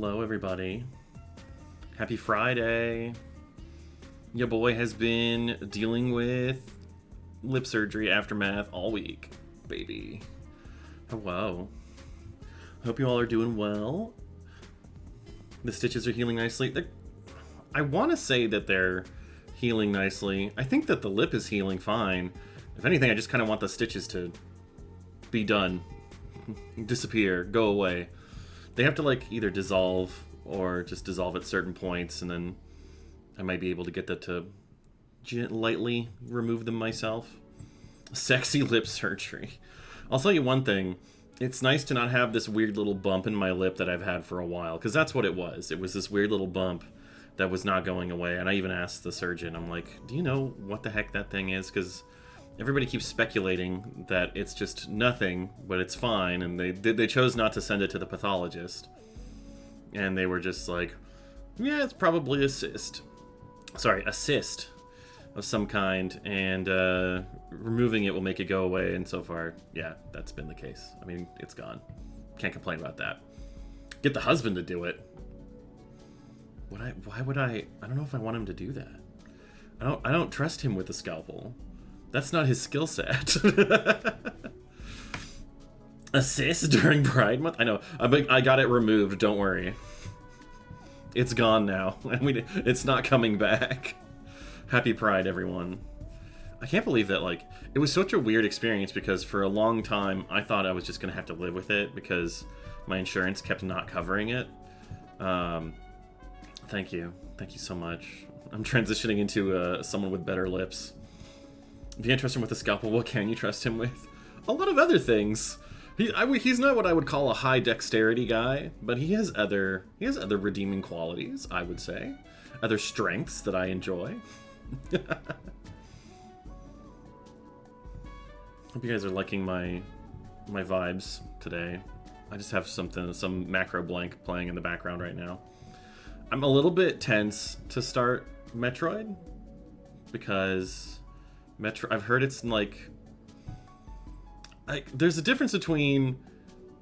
Hello, everybody. Happy Friday. Your boy has been dealing with lip surgery aftermath all week, baby. Hello. Hope you all are doing well. The stitches are healing nicely. I want to say that they're healing nicely. I think that the lip is healing fine. If anything, I just kind of want the stitches to be done. Disappear. Go away. They have to, like, either dissolve or just dissolve at certain points, and then I might be able to get that to lightly remove them myself. Sexy lip surgery. I'll tell you one thing. It's nice to not have this weird little bump in my lip that I've had for a while, because that's what it was. It was this weird little bump that was not going away, and I even asked the surgeon, I'm like, do you know what the heck that thing is? Because everybody keeps speculating that it's just nothing, but it's fine, and they chose not to send it to the pathologist. And they were just like, yeah, it's probably a cyst. Sorry, a cyst of some kind, and removing it will make it go away, and so far, yeah, that's been the case. I mean, it's gone. Can't complain about that. Get the husband to do it. Why would I don't know if I want him to do that. I don't trust him with a scalpel. That's not his skill set. Assist during Pride Month? I know. I got it removed. Don't worry. It's gone now. I mean, it's not coming back. Happy Pride, everyone. I can't believe that, like, it was such a weird experience because for a long time I thought I was just going to have to live with it because my insurance kept not covering it. Thank you. Thank you so much. I'm transitioning into someone with better lips. If you can't trust him with a scalpel, what can you trust him with? A lot of other things. He's not what I would call a high dexterity guy, but he has other redeeming qualities, I would say. Other strengths that I enjoy. Hope you guys are liking my vibes today. I just have some macro blank playing in the background right now. I'm a little bit tense to start Metroid because I've heard it's like there's a difference between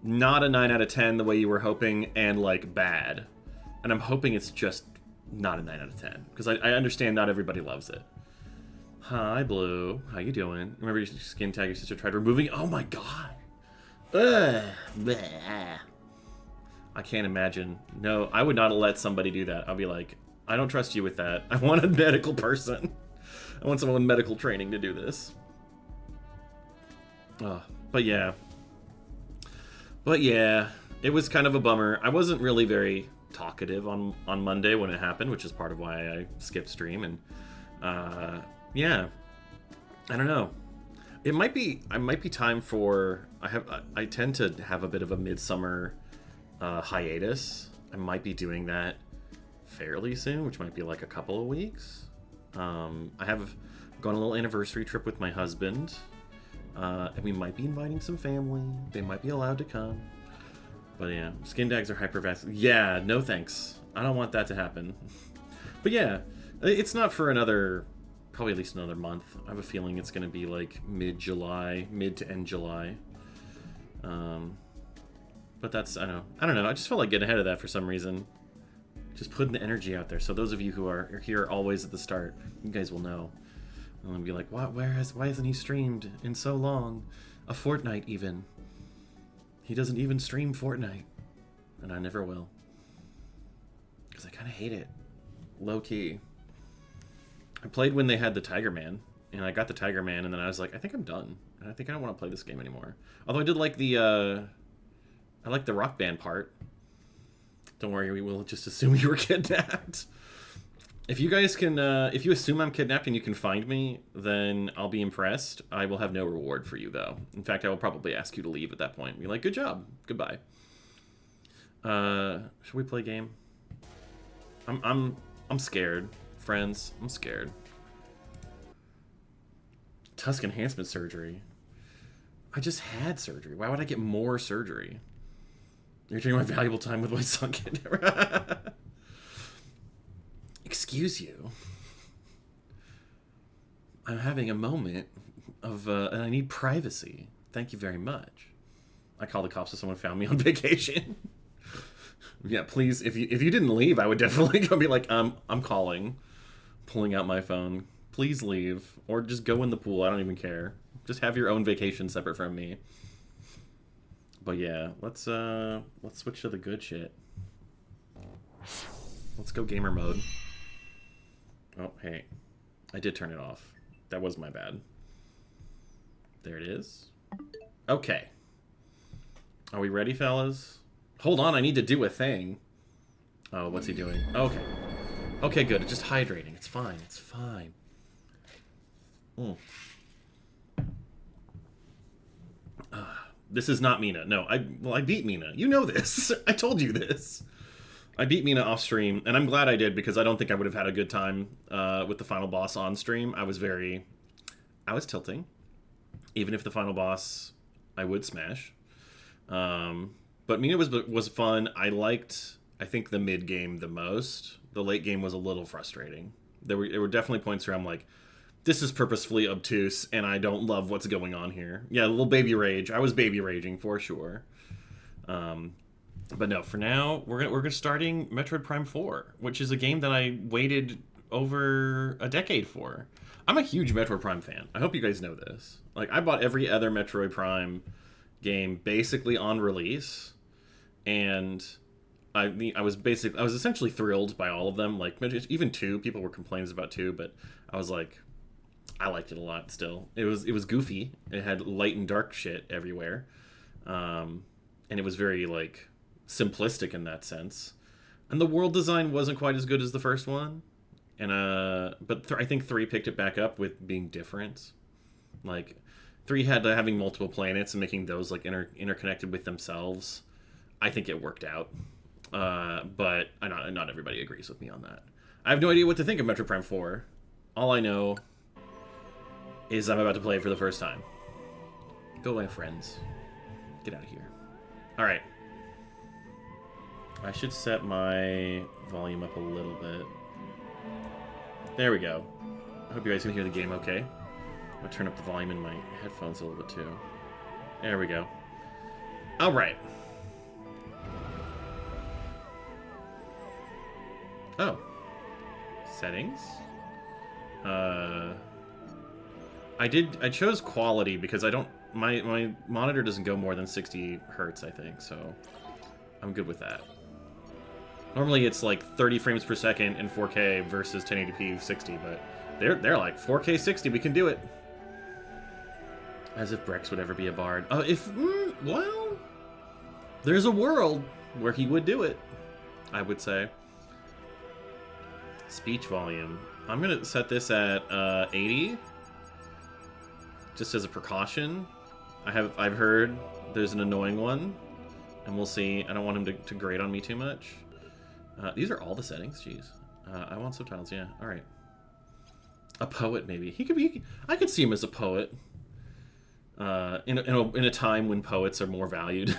not a 9 out of 10 the way you were hoping and like bad, and I'm hoping it's just not a 9 out of 10 because I understand not everybody loves it. Hi Blue, how you doing? Remember your skin tag your sister tried removing? Oh my god. Ugh. Bleh. I can't imagine. No, I would not let somebody do that. I'll be like, I don't trust you with that. I want a medical person. I want someone with medical training to do this. But yeah, it was kind of a bummer. I wasn't really very talkative on Monday when it happened, which is part of why I skipped stream. And yeah, I don't know. It might be time for. I tend to have a bit of a midsummer hiatus. I might be doing that fairly soon, which might be like a couple of weeks. I have gone on a little anniversary trip with my husband, and we might be inviting some family. They might be allowed to come. But yeah, skin tags are hypervascular. Yeah, no thanks. I don't want that to happen. But yeah, it's not for probably at least another month. I have a feeling it's going to be like mid to end July. But that's, I don't know. I just felt like getting ahead of that for some reason. Just putting the energy out there. So those of you who are here always at the start, you guys will know. And I'll be like, why hasn't he streamed in so long? A fortnight even. He doesn't even stream Fortnite. And I never will. Because I kind of hate it. Low key. I played when they had the Tiger Man. And I got the Tiger Man, and then I was like, I think I'm done. And I think I don't want to play this game anymore. Although I did like I like the Rock Band part. Don't worry, we will just assume you were kidnapped. If you guys can, if you assume I'm kidnapped and you can find me, then I'll be impressed. I will have no reward for you, though. In fact, I will probably ask you to leave at that point. Be like, good job, goodbye. Should we play a game? I'm scared, friends. I'm scared. Tusk enhancement surgery. I just had surgery. Why would I get more surgery? You're taking my valuable time with my son. Excuse you. I'm having a moment of, and I need privacy. Thank you very much. I called the cops if someone found me on vacation. Yeah, please. If you didn't leave, I would definitely go be like, I'm calling, pulling out my phone. Please leave, or just go in the pool. I don't even care. Just have your own vacation separate from me. But yeah, let's switch to the good shit. Let's go gamer mode. Oh, hey. I did turn it off. That was my bad. There it is. Okay. Are we ready, fellas? Hold on, I need to do a thing. Oh, what's he doing? Okay. Okay, good. It's just hydrating. It's fine. It's fine. This is not Mina. No, I beat Mina. You know this. I told you this. I beat Mina off stream, and I'm glad I did because I don't think I would have had a good time with the final boss on stream. I was tilting. Even if the final boss, I would smash. But Mina was fun. I think, the mid game the most. The late game was a little frustrating. There were definitely points where I'm like, this is purposefully obtuse, and I don't love what's going on here. Yeah, a little baby rage. I was baby raging for sure. But no, for now, we're starting Metroid Prime 4, which is a game that I waited over a decade for. I'm a huge Metroid Prime fan. I hope you guys know this. Like, I bought every other Metroid Prime game basically on release, and I was essentially thrilled by all of them. Like, even 2, people were complaining about 2, but I was like, I liked it a lot still. It was goofy. It had light and dark shit everywhere. And it was very, like, simplistic in that sense. And the world design wasn't quite as good as the first one. And I think 3 picked it back up with being different. Like, 3 had having multiple planets and making those, like, interconnected with themselves. I think it worked out. But not everybody agrees with me on that. I have no idea what to think of Metroid Prime 4. All I know is I'm about to play it for the first time. Go away, friends. Get out of here. Alright. I should set my volume up a little bit. There we go. I hope you guys can hear the game okay. I'm going to turn up the volume in my headphones a little bit too. There we go. Alright. Oh. Settings? I chose quality because my monitor doesn't go more than 60 hertz, I think, so I'm good with that. Normally it's like 30 frames per second in 4K versus 1080p 60, but they're like 4K 60, we can do it. As if Brex would ever be a bard. Well, there's a world where he would do it, I would say. Speech volume. I'm gonna set this at 80. Just as a precaution. I've heard there's an annoying one, and we'll see. I don't want him to grate on me too much. These are all the settings. Jeez. I want subtitles. Yeah. All right. A poet, maybe. He could be. I could see him as a poet. In a time when poets are more valued.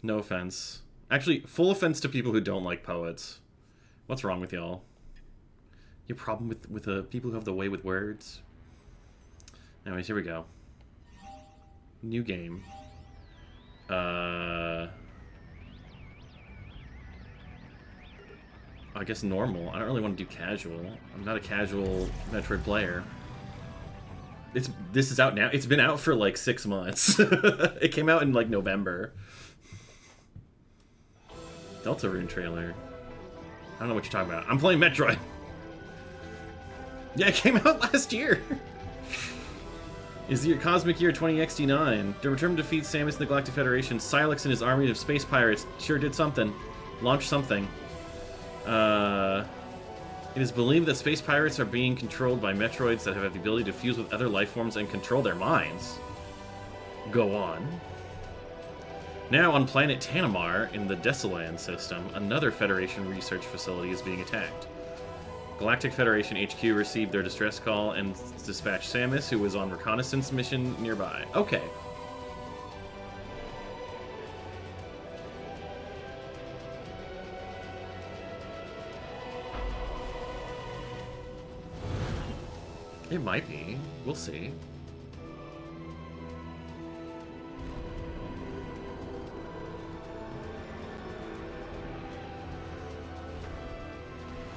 No offense. Actually, full offense to people who don't like poets. What's wrong with y'all? Your problem with people who have the way with words? Anyways, here we go. New game. I guess normal. I don't really want to do casual. I'm not a casual Metroid player. This is out now. It's been out for like 6 months. It came out in like November. Deltarune trailer. I don't know what you're talking about. I'm playing Metroid. Yeah, it came out last year. Is the Cosmic Year 20XD9. The return to defeat Samus and the Galactic Federation. Silex and his army of space pirates sure did something. Launched something. It is believed that space pirates are being controlled by Metroids that have the ability to fuse with other life forms and control their minds. Go on. Now on planet Tanamar in the Desolan system, another Federation research facility is being attacked. Galactic Federation HQ received their distress call and dispatched Samus, who was on reconnaissance mission nearby. Okay. It might be. We'll see.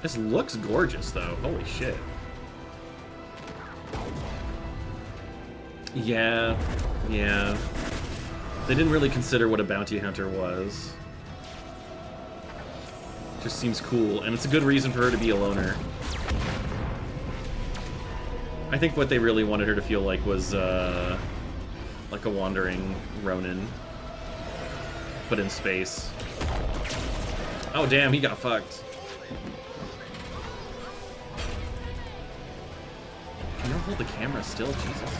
This looks gorgeous, though. Holy shit. Yeah. Yeah. They didn't really consider what a bounty hunter was. Just seems cool, and it's a good reason for her to be a loner. I think what they really wanted her to feel like was, like a wandering Ronin. But in space. Oh, damn, he got fucked. Can you hold the camera still? Jesus.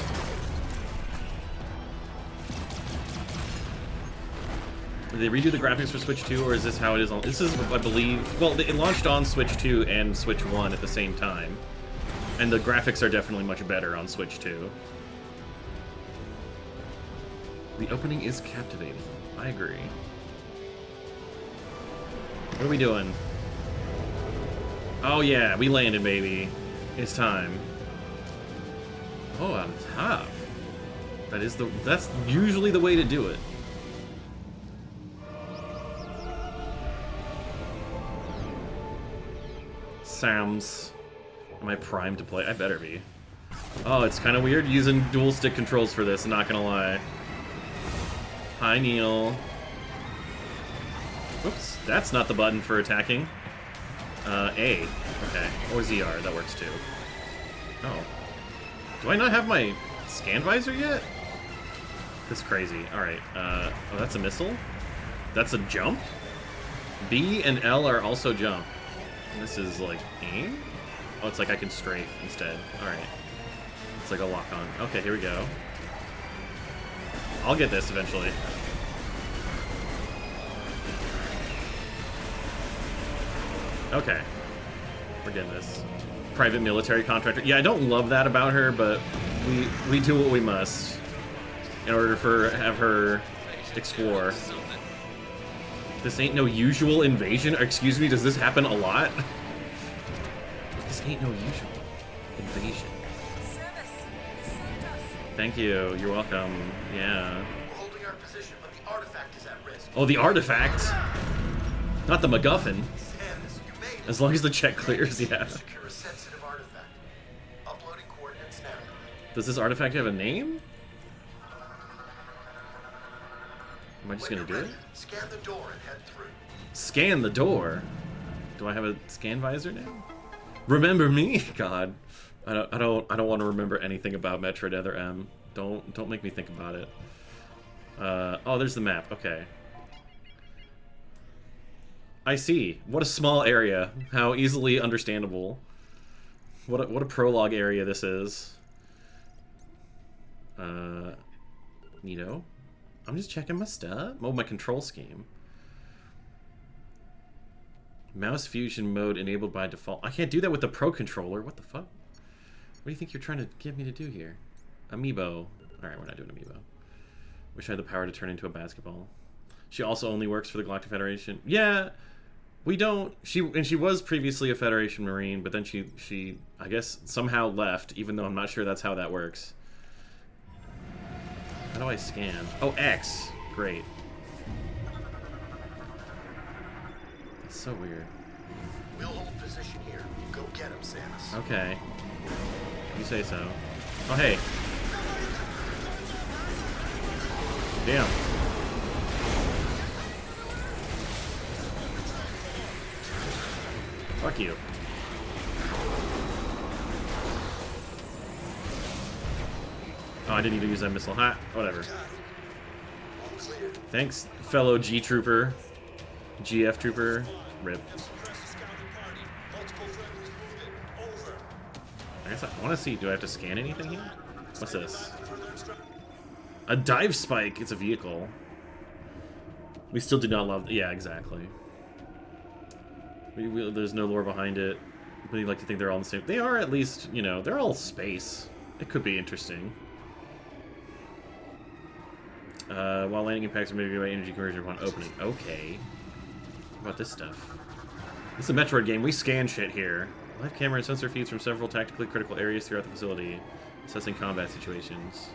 Did they redo the graphics for Switch 2, or is this how it is on... This is, I believe... Well, it launched on Switch 2 and Switch 1 at the same time. And the graphics are definitely much better on Switch 2. The opening is captivating. I agree. What are we doing? Oh yeah, we landed, baby. It's time. Oh, on top. That's usually the way to do it. Sam's. Am I primed to play? I better be. Oh, it's kind of weird using dual stick controls for this, I'm not gonna lie. Hi, Neil. Oops, that's not the button for attacking. A. Okay. Or ZR, that works too. Oh. Do I not have my scan visor yet? That's crazy. Alright, oh, that's a missile? That's a jump? B and L are also jump. This is like aim? Oh, it's like I can strafe instead. Alright. It's like a lock-on. Okay, here we go. I'll get this eventually. Okay. We're getting this. Private military contractor. Yeah, I don't love that about her, but we do what we must in order to have her explore. This ain't no usual invasion. Excuse me, does this happen a lot? This ain't no usual invasion. Thank you. You're welcome. Yeah. We're holding our position, but the artifact is at risk. Oh, the artifact. Not the MacGuffin. Samus, you made it. As long as the check clears, yeah. Secure a sensitive artifact. Uploading coordinates now. Does this artifact have a name? Am I just gonna do it? Scan the door and head through. Scan the door? Do I have a scan visor now? Remember me? God. I don't want to remember anything about Metroid Other M. Don't make me think about it. Oh, there's the map. Okay. I see. What a small area. How easily understandable. What a prologue area this is. Neato. I'm just checking my stuff. Oh, my control scheme. Mouse fusion mode enabled by default. I can't do that with the Pro controller. What the fuck? What do you think you're trying to get me to do here? Amiibo. Alright, we're not doing Amiibo. Wish I had the power to turn into a basketball. She also only works for the Galactic Federation. Yeah, we don't. She was previously a Federation Marine, but then she I guess somehow left, even though I'm not sure that's how that works. How do I scan? Oh, X. Great. That's so weird. We'll hold position here. Go get him, Samus. Okay. You say so. Oh, hey. Damn. Fuck you. Oh, I didn't even use that missile. Ha, whatever. Thanks, fellow G Trooper. GF Trooper. RIP. I guess I want to see, do I have to scan anything here? What's this? A dive spike. It's a vehicle. We still do not love... Yeah, exactly. There's no lore behind it. But you like to think they're all the same. They are at least, you know, they're all space. It could be interesting. While landing impacts are mitigated by energy conversion upon opening. Okay. What about this stuff? This is a Metroid game. We scan shit here. Live camera and sensor feeds from several tactically critical areas throughout the facility, assessing combat situations.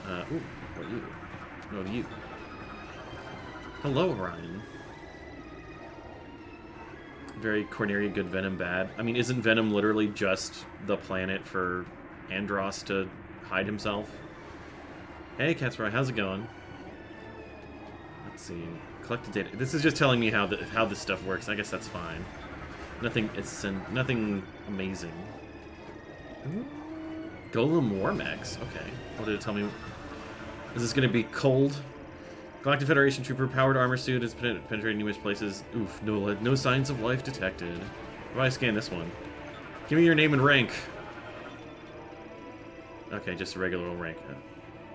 Ooh, what are you? No, you. Hello, Ryan. Very Corneria good, Venom bad. I mean, isn't Venom literally just the planet for Andros to hide himself? Hey, Catsbro, how's it going? Let's see. Collected data. This is just telling me how this stuff works. I guess that's fine. Nothing. Nothing amazing. Ooh. Golem War Mechs. Okay. What did it tell me? Is this going to be cold? Galactic Federation Trooper powered armor suit is penetrating numerous places. Oof. No signs of life detected. How do I scan this one? Give me your name and rank. Okay, just a regular old rank.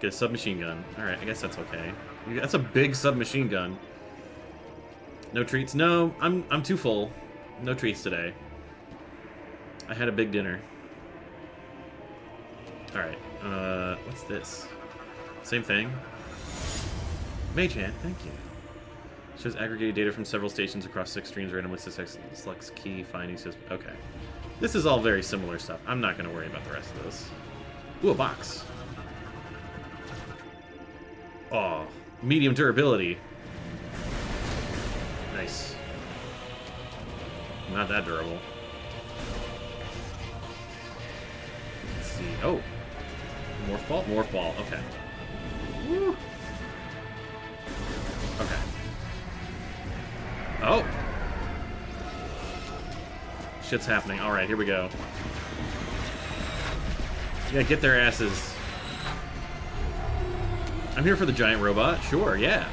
Get a submachine gun. Alright, I guess that's okay. That's a big submachine gun. No treats? No, I'm too full. No treats today. I had a big dinner. Alright, what's this? Same thing. Mage Hand, thank you. Shows aggregated data from several stations across 6 streams, randomly selects key findings. Okay. This is all very similar stuff. I'm not going to worry about the rest of this. Ooh, a box. Oh, medium durability. Nice. Not that durable. Let's see. Oh. Morph ball? Morph ball. Okay. Woo. Okay. Oh. Shit's happening. Alright, here we go. Yeah, get their asses. I'm here for the giant robot. Sure, yeah.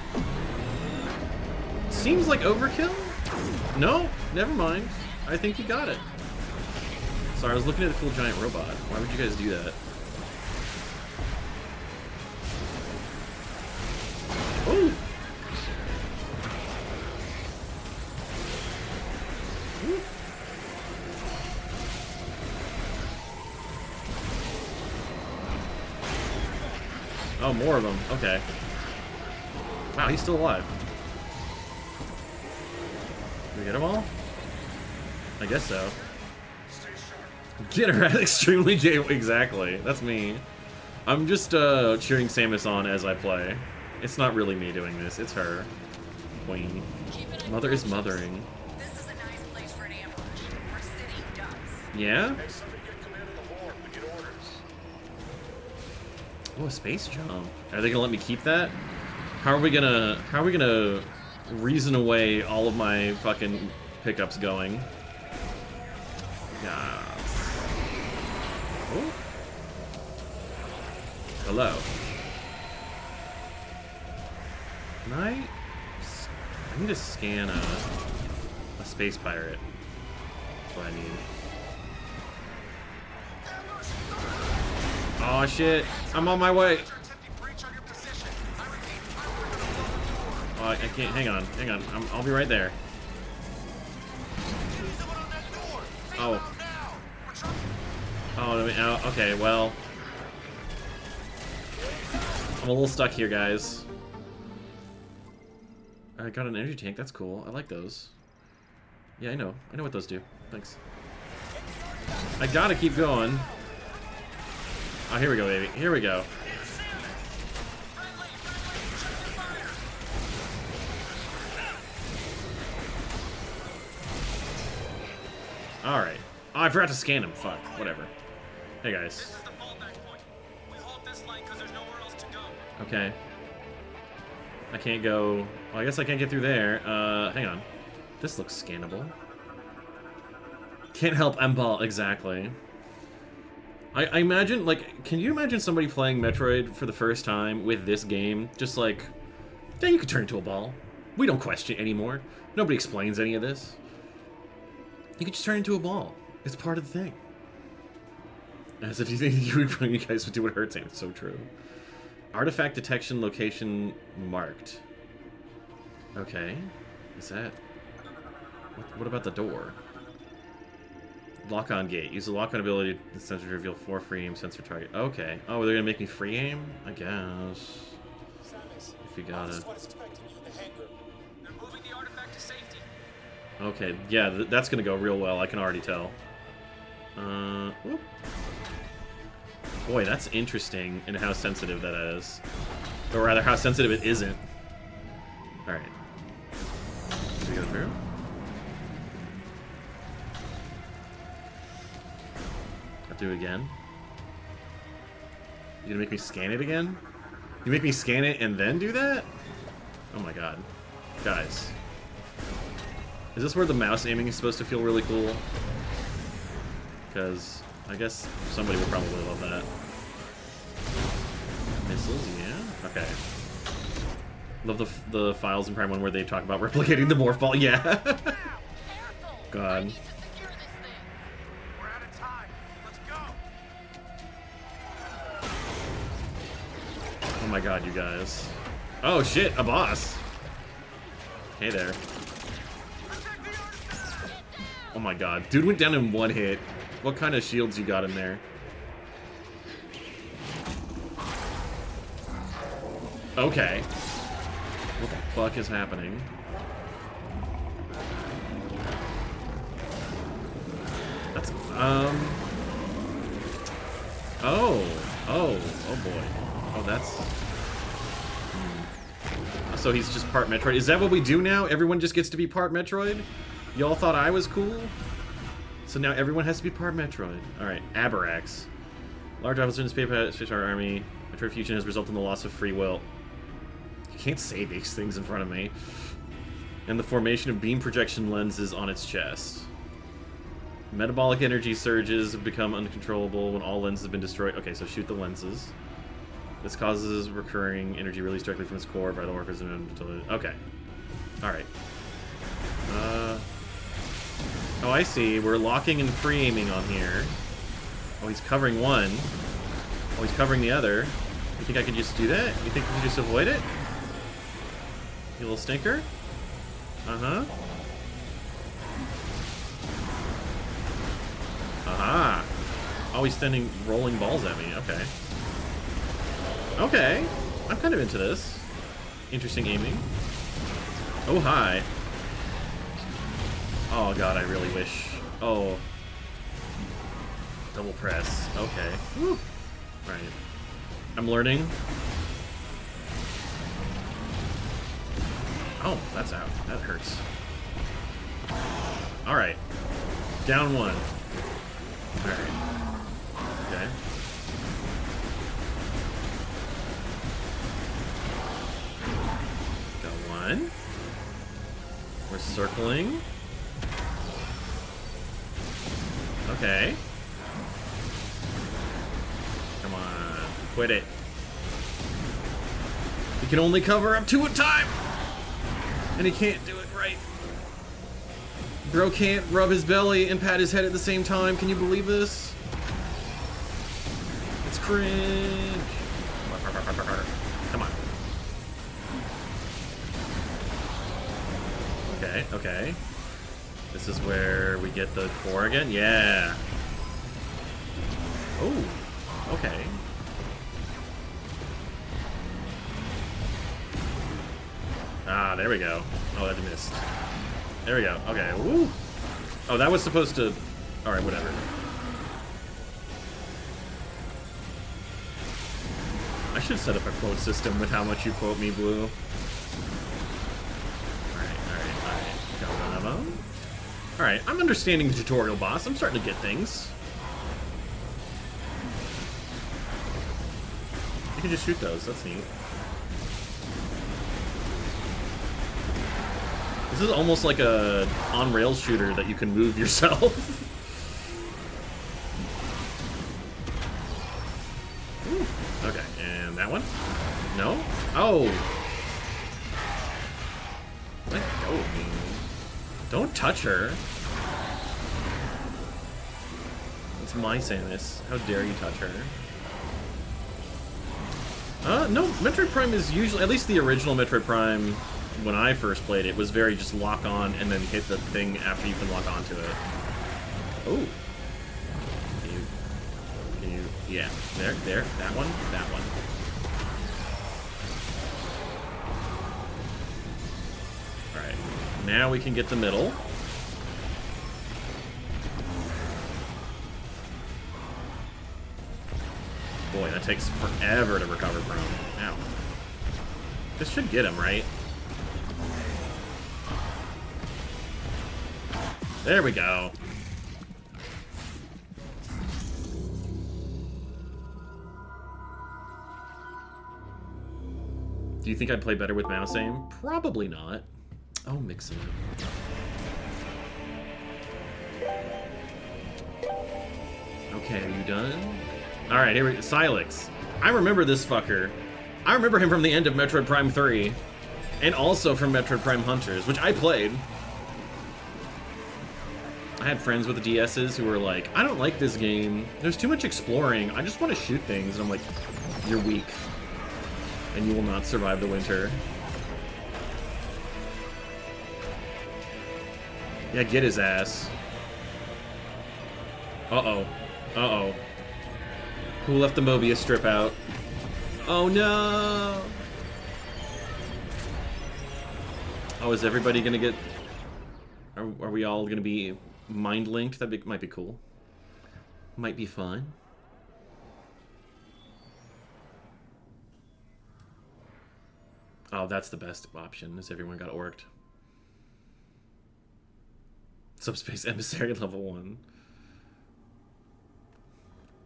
Seems like overkill? No, never mind. I think you got it. Sorry, I was looking at a cool giant robot. Why would you guys do that? Oh! Oh, more of them. Okay. Wow, he's still alive. Did we get them all? I guess so. Get her at extremely J. Exactly. That's me. I'm just cheering Samus on as I play. It's not really me doing this. It's her. Queen. Mother is mothering. This is a nice place for an ambush. We're sitting ducks. Yeah? Hey, somebody get command of the horde. We get orders. Oh, a space jump. Are they gonna let me keep that? How are we gonna reason away all of my fucking pickups going? Yeah. Oh. Hello. Can I need to scan a space pirate. That's what I need. Oh shit! I'm on my way. Oh, I can't. Hang on. I'll be right there. Oh. Oh, okay. Well, I'm a little stuck here, guys. I got an energy tank. That's cool. I like those. Yeah, I know what those do. Thanks. I gotta keep going. Oh, here we go, baby. Here we go. Alright. Oh, I forgot to scan him. Fuck. Whatever. Hey, guys. This is the fallback point. We hold this line because there's nowhere else to go. Okay. I can't go... Well, I guess I can't get through there. Hang on. This looks scannable. Can't help M-ball. Exactly. I imagine, like, can you imagine somebody playing Metroid for the first time with this game? Just like, yeah, you could turn into a ball. We don't question anymore. Nobody explains any of this. You could just turn into a ball. It's part of the thing. As if you think you guys would do what hurts saying. It's so true. Artifact detection location marked. Okay. Is that... What about the door? Lock-on gate. Use the lock-on ability to sensor to reveal 4 free aim sensor target. Okay. Oh, they're gonna make me free aim? I guess. If you gotta. They're moving the artifact to safety. Okay, yeah, that's gonna go real well. I can already tell. Whoop. Boy, that's interesting in how sensitive that is. Or rather, how sensitive it isn't. Alright. Did we go through? I'll do it again. You gonna make me scan it again? You make me scan it and then do that? Oh my god. Guys. Is this where the mouse aiming is supposed to feel really cool? Because I guess somebody would probably love that. Missiles, yeah? Okay. Love the files in Prime 1 where they talk about replicating the morph ball. Yeah. God. We're out of time. Let's go. Oh my god, you guys. Oh shit, a boss. Hey there. Oh my god. Dude went down in one hit. What kind of shields you got in there? Okay. What the fuck is happening? That's, Oh boy. Oh, that's... So he's just part Metroid. Is that what we do now? Everyone just gets to be part Metroid? Y'all thought I was cool? So now everyone has to be part Metroid. Alright, Aberax. Large officer in the Space Army. Metroid fusion has resulted in the loss of free will. You can't say these things in front of me. And the formation of beam projection lenses on its chest. Metabolic energy surges have become uncontrollable when all lenses have been destroyed. Okay, so shoot the lenses. This causes recurring energy release directly from its core. Vital workers and okay. Alright. Oh, I see. We're locking and free aiming on here. Oh, he's covering one. Oh, he's covering the other. You think I can just do that? You think we can just avoid it? You little stinker? Uh-huh. Aha! Oh, he's sending rolling balls at me. Okay. Okay. I'm kind of into this. Interesting aiming. Oh, hi. Oh, God, I really wish. Oh. Double press. Okay. Woo. Right. I'm learning. Oh, that's out. That hurts. Alright. Down one. Alright. Okay. Got one. We're circling. Okay. Come on. Quit it. He can only cover up two at a time! And he can't do it right. Bro can't rub his belly and pat his head at the same time. Can you believe this? It's cringe. Come on. Okay, okay. This is where we get the core again? Yeah. Oh, okay. Ah, there we go. Oh, that missed. There we go. Okay, woo! Oh, that was supposed to... Alright, whatever. I should set up a quote system with how much you quote me, Blue. Alright. Got one of them. Alright, I'm understanding the tutorial, boss. I'm starting to get things. You can just shoot those. That's neat. This is almost like a on-rails shooter that you can move yourself. Ooh, okay, and that one? No? Oh! Let go of me. Don't touch her. It's my Samus. How dare you touch her? No, Metroid Prime is usually, at least the original Metroid Prime, when I first played it, was very just lock on and then hit the thing after you can lock onto it. Oh. Can you, yeah, there, that one, that one. Alright, now we can get the middle. Boy, that takes forever to recover from. Ow. This should get him, right? There we go. Do you think I'd play better with mouse aim? Probably not. Oh, mixing it. Okay, are you done? Alright, here we go. Silex. I remember this fucker. I remember him from the end of Metroid Prime 3. And also from Metroid Prime Hunters, which I played. I had friends with DS's who were like, I don't like this game. There's too much exploring. I just want to shoot things. And I'm like, you're weak. And you will not survive the winter. Yeah, get his ass. Uh-oh. Uh-oh. Who left the Mobius strip out? Oh no! Oh, is everybody gonna get... Are we all gonna be mind-linked? That might be cool. Might be fun. Oh, that's the best option, is everyone got orked. Subspace Emissary level 1.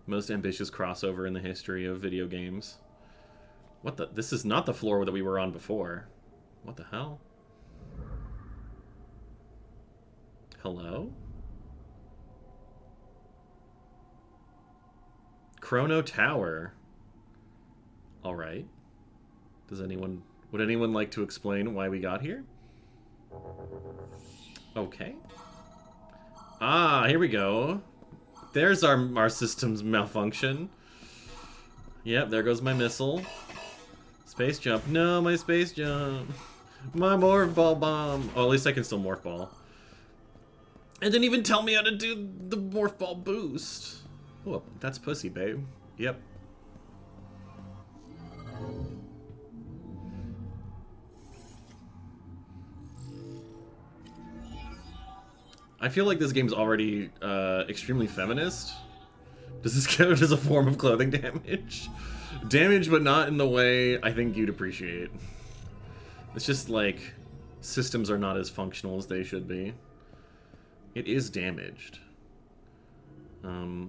Most ambitious crossover in the history of video games. What the? This is not the floor that we were on before. What the hell? Hello? Chrono Tower. Alright. Would anyone like to explain why we got here? Okay. Ah, here we go. There's our system's malfunction. Yep, there goes my missile. Space jump. No, my space jump. My morph ball bomb. Oh, at least I can still morph ball. It didn't even tell me how to do the morph ball boost. Oh, that's pussy, babe. Yep. I feel like this game's already extremely feminist. Does this count as a form of clothing damage? Damage, but not in the way I think you'd appreciate. It's just like systems are not as functional as they should be. It is damaged. I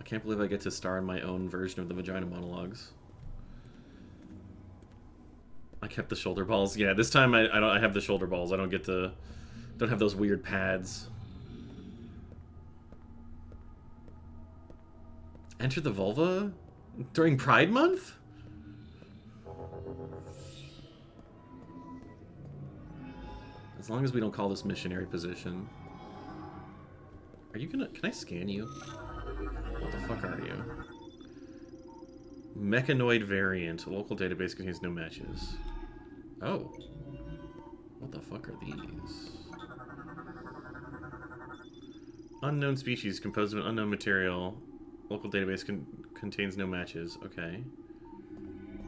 can't believe I get to star in my own version of the vagina monologues. I kept the shoulder balls. Yeah, this time I have the shoulder balls. I don't have those weird pads. Enter the vulva during Pride Month? As long as we don't call this missionary position. Are you gonna... Can I scan you? What the fuck are you? Mechanoid variant. A local database contains no matches. Oh. What the fuck are these? Unknown species composed of an unknown material. Local database contains no matches. Okay.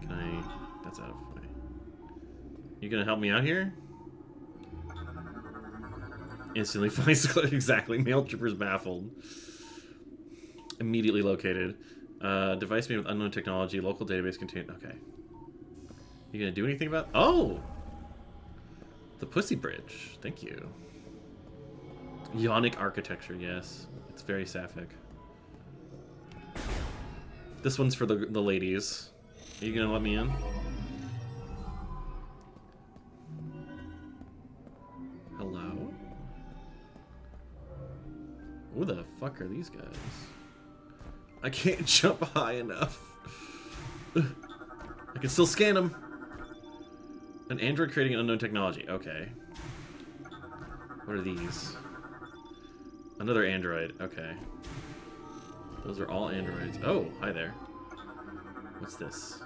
Can I... That's out of the way. You gonna help me out here? Instantly finds... Exactly. Male troopers baffled. Immediately located. Device made with unknown technology. Local database contained... Okay. You gonna do anything about... Oh! The Pussy Bridge. Thank you. Ionic architecture, yes. It's very sapphic. This one's for the ladies. Are you gonna let me in? Hello? Who the fuck are these guys? I can't jump high enough. I can still scan them. An android creating unknown technology. Okay. What are these? Another android. Okay. Those are all androids. Oh, hi there. What's this?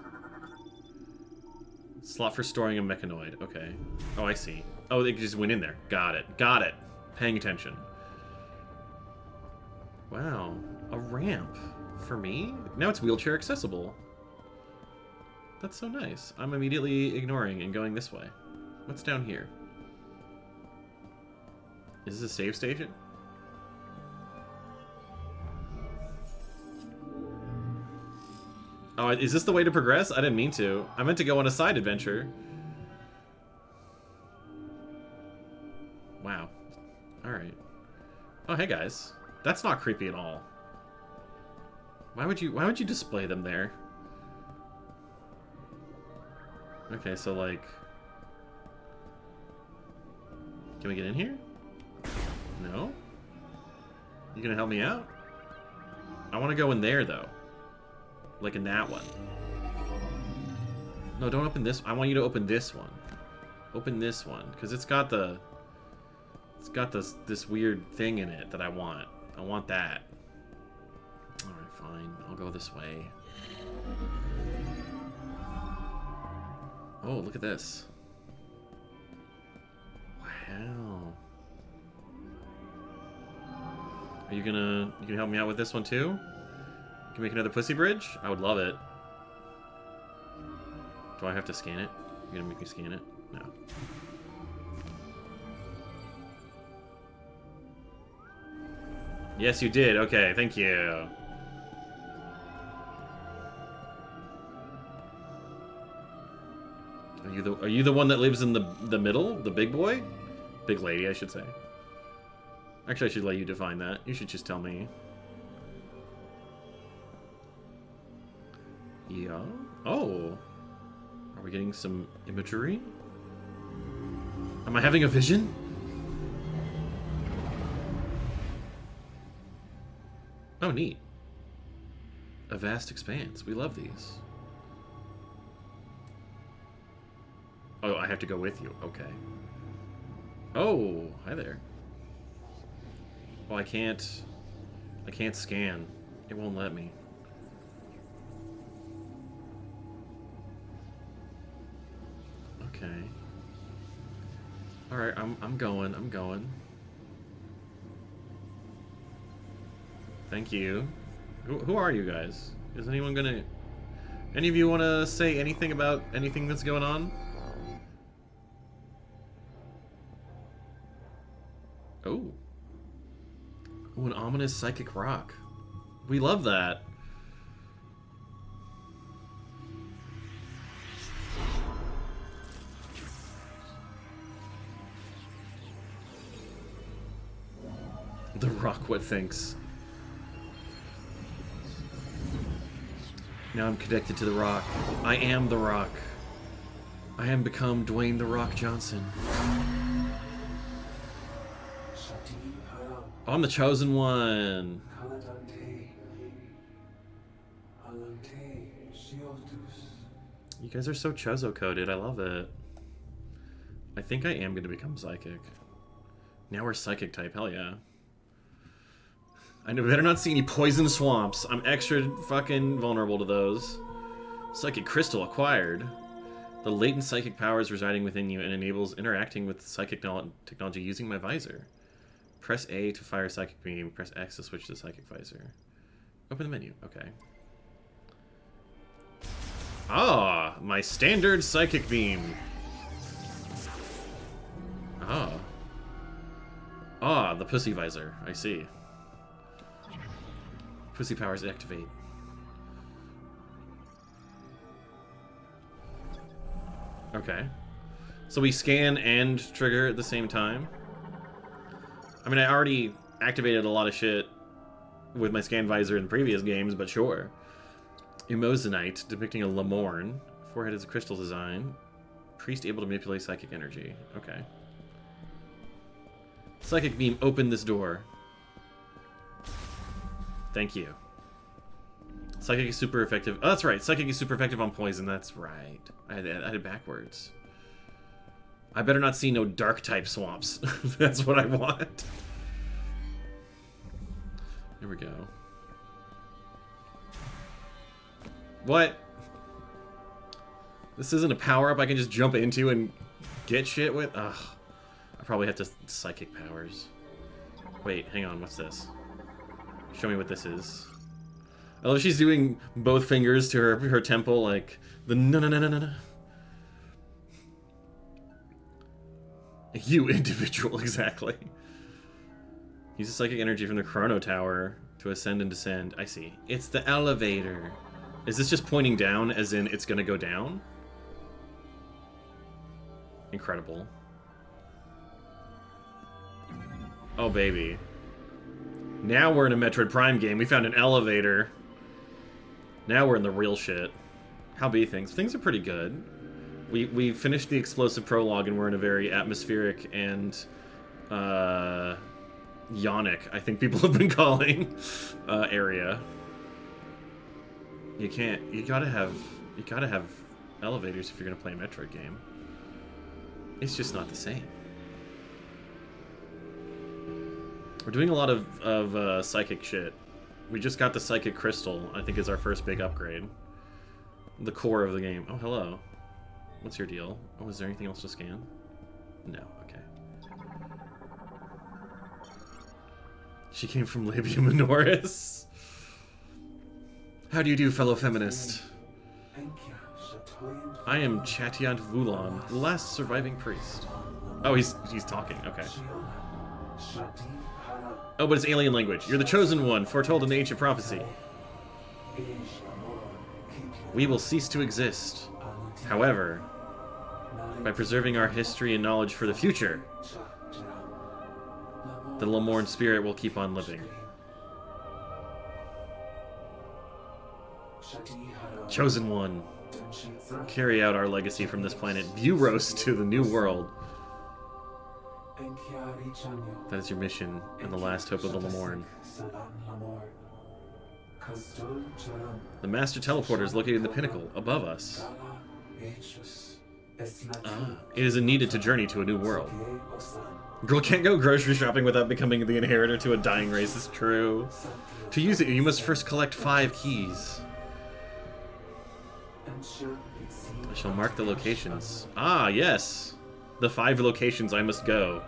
Slot for storing a mechanoid. Okay. Oh, I see. Oh, they just went in there. Got it. Got it. Paying attention. Wow. A ramp. For me? Now it's wheelchair accessible. That's so nice. I'm immediately ignoring and going this way. What's down here? Is this a save station? Oh, is this the way to progress? I didn't mean to. I meant to go on a side adventure. Wow. Alright. Oh, hey guys. That's not creepy at all. Why would you display them there? Okay, so like... Can we get in here? No? You gonna help me out? I want to go in there, though. Like in that one. No, don't open this. I want you to open this one. Open this one, because it's got the... It's got this weird thing in it that I want. I want that. Alright, fine. I'll go this way. Oh, look at this. Wow. Are you gonna help me out with this one too? You can make another pussy bridge? I would love it. Do I have to scan it? You're gonna make me scan it? No. Yes, you did. Okay, thank you. Are you the one that lives in the middle? The big boy? Big lady, I should say. Actually, I should let you define that. You should just tell me. Yeah. Oh. Are we getting some imagery? Am I having a vision? Oh, neat. A vast expanse. We love these. Oh, I have to go with you. Okay. Oh, hi there. Oh, I can't scan. It won't let me. Okay. All right, I'm going. Thank you. Who are you guys? Is anyone gonna... Any of you want to say anything about anything that's going on? Oh. Oh, an ominous psychic rock. We love that. The rock what thinks. Now I'm connected to the rock. I am the rock. I am become Dwayne the Rock Johnson. Oh, I'm the chosen one. You guys are so chozo-coded. I love it. I think I am going to become psychic. Now we're psychic type. Hell yeah. I better not see any poison swamps. I'm extra fucking vulnerable to those. Psychic crystal acquired. The latent psychic powers residing within you and enables interacting with psychic technology using my visor. Press A to fire psychic beam. Press X to switch to psychic visor. Open the menu. Okay. Ah, my standard psychic beam. Ah. Ah, the pussy visor. I see. Pussy powers activate. Okay. So we scan and trigger at the same time? I mean, I already activated a lot of shit with my scan visor in previous games, but sure. Emosinite, depicting a Lemorne. Forehead is a crystal design. Priest able to manipulate psychic energy. Okay. Psychic beam, open this door. Thank you. Psychic is super effective. Oh, that's right. Psychic is super effective on poison. That's right. I had it backwards. I better not see no dark type swamps. That's what I want. Here we go. What? This isn't a power-up I can just jump into and get shit with? Ugh. I probably have to psychic powers. Wait, hang on. What's this? Show me what this is. I love she's doing both fingers to her temple, like the no. You individual, exactly. Use the psychic energy from the Chrono Tower to ascend and descend. I see. It's the elevator. Is this just pointing down, as in it's gonna go down? Incredible. Oh, baby. Now we're in a Metroid Prime game. We found an elevator. Now we're in the real shit. How be things? Things are pretty good. We finished the explosive prologue and we're in a very atmospheric and yonic, I think people have been calling, area. You gotta have elevators if you're gonna play a Metroid game. It's just not the same. We're doing a lot of psychic shit. We just got the psychic crystal, I think is our first big upgrade. The core of the game. Oh, hello. What's your deal? Oh, is there anything else to scan? No, okay. She came from Labia Minoris. How do you do, fellow feminist? I am Chatiant Vulon, the last surviving priest. Oh, he's talking, okay. Oh, but it's alien language. You're the chosen one, foretold in the ancient prophecy. We will cease to exist. However, by preserving our history and knowledge for the future, the Lemorn spirit will keep on living. Chosen one, carry out our legacy from this planet Vuros to the new world. That is your mission and the last hope of the Lemorn. The Master Teleporter is located in the pinnacle above us. It is needed to journey to a new world. Girl can't go grocery shopping without becoming the inheritor to a dying race. It's true. To use it, you must first collect 5 keys. I shall mark the locations. Ah, yes. The 5 locations I must go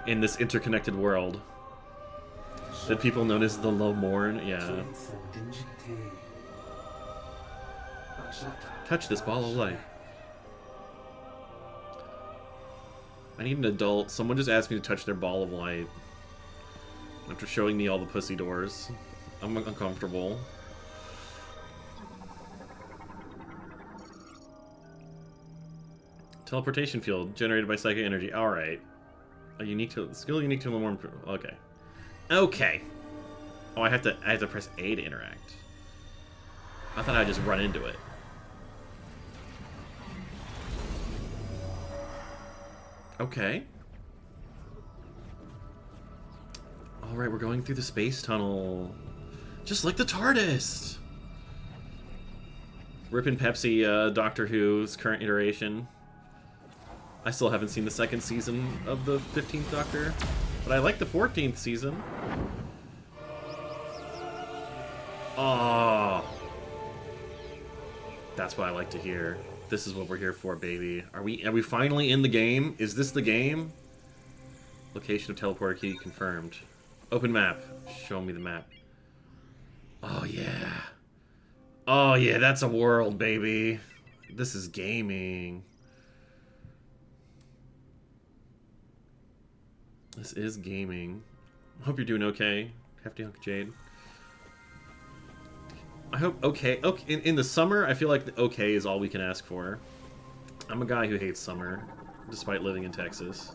in this interconnected world. The people known as the Lemorn, yeah. Touch this ball of light. I need an adult. Someone just asked me to touch their ball of light. After showing me all the pussy doors. I'm uncomfortable. Teleportation field generated by psychic energy. Alright. Skill unique to Lemorn. Okay. Okay. Oh, I have to press A to interact. I thought I'd just run into it. Okay. Alright, we're going through the space tunnel. Just like the TARDIS! Rippin' Pepsi, Doctor Who's current iteration. I still haven't seen the 2nd season of the 15th Doctor, but I like the 14th season. Oh, that's what I like to hear. This is what we're here for, baby. Are we finally in the game? Is this the game? Location of teleporter key confirmed. Open map. Show me the map. Oh yeah. Oh yeah, that's a world, baby. This is gaming. This is gaming. Hope you're doing okay, Hefty Hunk Jade. I hope okay. In the summer, I feel like the okay is all we can ask for. I'm a guy who hates summer, despite living in Texas.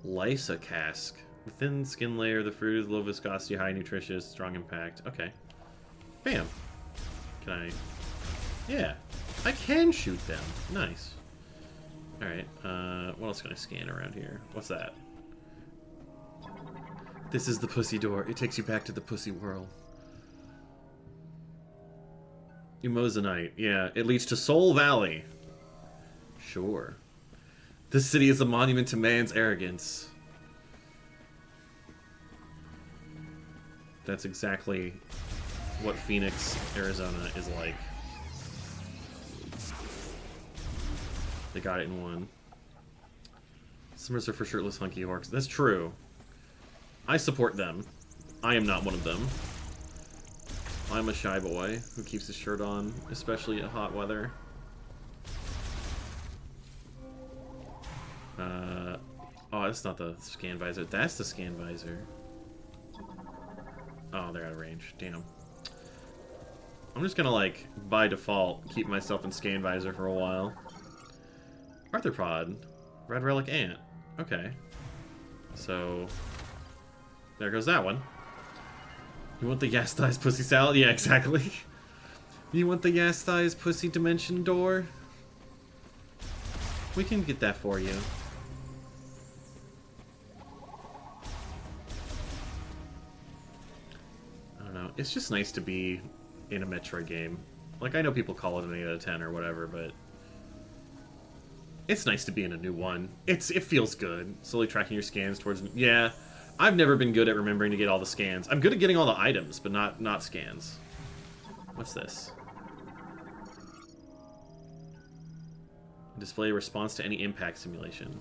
Lysa cask. The thin skin layer, the fruit is low viscosity, high nutritious, strong impact. Okay. Bam. Can I? Yeah. I can shoot them. Nice. Alright, what else can I scan around here? What's that? This is the pussy door. It takes you back to the pussy world. Umozanite. Yeah, it leads to Soul Valley. Sure. This city is a monument to man's arrogance. That's exactly what Phoenix, Arizona is like. They got it in one. Summers are for shirtless hunky orcs. That's true. I support them. I am not one of them. I'm a shy boy who keeps his shirt on, especially in hot weather. Oh, that's not the scan visor. That's the scan visor. Oh, they're out of range. Damn. I'm just gonna, like, by default, keep myself in scan visor for a while. Arthropod. Red Relic Ant. Okay. So, there goes that one. You want the Yas Thighs Pussy Salad? Yeah, exactly. You want the Yas Thighs Pussy Dimension Door? We can get that for you. I don't know. It's just nice to be in a Metroid game. Like, I know people call it an 8 out of 10 or whatever, but it's nice to be in a new one. It feels good. Slowly tracking your scans towards... Yeah, I've never been good at remembering to get all the scans. I'm good at getting all the items, but not scans. What's this? Display a response to any impact simulation.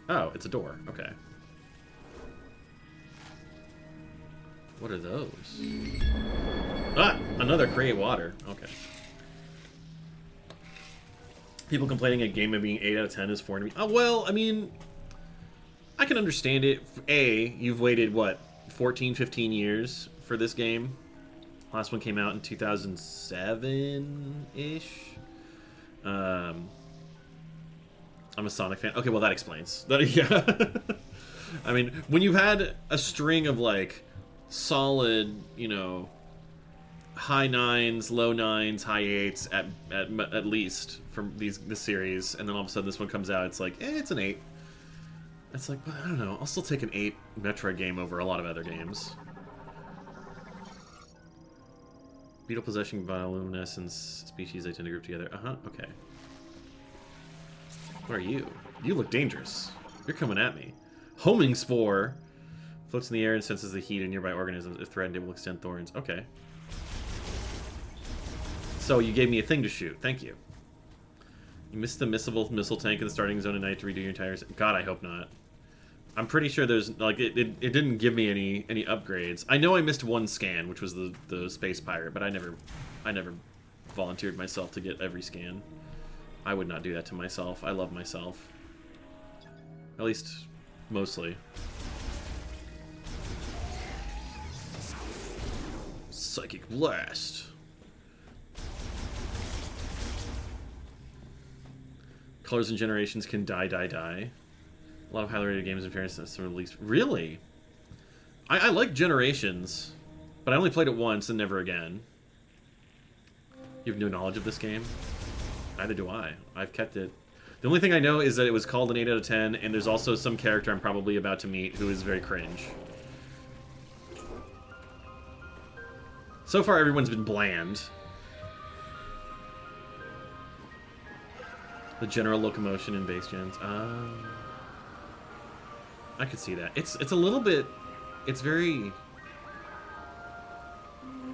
Oh, it's a door. Okay. What are those? Ah! Another create water. Okay. People complaining a game of being 8 out of 10 is foreign to me. Oh, well, I mean... I can understand it. A, you've waited, what, 14, 15 years for this game? Last one came out in 2007-ish. I'm a Sonic fan. Okay, well, that explains. Yeah. I mean, when you've had a string of, like, solid, you know, high 9s, low 9s, high 8s at least from this series, and then all of a sudden this one comes out, it's like, it's an 8. It's like, but I don't know, I'll still take an 8 Metroid game over a lot of other games. Beetle possession bioluminescence species, they tend to group together. Okay. What are you? You look dangerous. You're coming at me. Homing spore floats in the air and senses the heat in nearby organisms. If threatened, it will extend thorns. Okay. So you gave me a thing to shoot. Thank you. You missed the missile tank in the starting zone at night to redo your entire... God, I hope not. I'm pretty sure there's... Like, it didn't give me any upgrades. I know I missed one scan, which was the Space Pirate, but I never volunteered myself to get every scan. I would not do that to myself. I love myself. At least, mostly. Psychic Blast. Colors and generations can die. A lot of highly rated games in fairness have been released. Really? I like Generations, but I only played it once and never again. You have no knowledge of this game? Neither do I. I've kept it. The only thing I know is that it was called an 8 out of 10, and there's also some character I'm probably about to meet who is very cringe. So far, everyone's been bland. The general locomotion in base gens. I could see that. It's a little bit... It's very...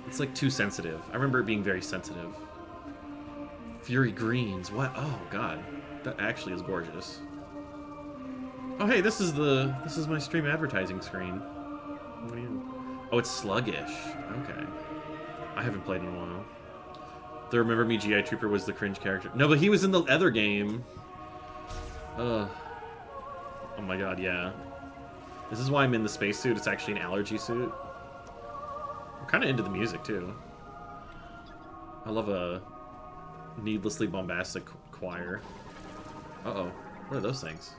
It's like too sensitive. I remember it being very sensitive. Fury Greens. What? Oh, God. That actually is gorgeous. Oh, hey, this is my stream advertising screen. What do you... Oh, it's sluggish. Okay. I haven't played in a while. The Remember Me GI Trooper was the cringe character. No, but he was in the other game. Ugh. Oh my god, yeah. This is why I'm in the spacesuit. It's actually an allergy suit. I'm kind of into the music, too. I love a needlessly bombastic choir. Uh-oh. What are those things?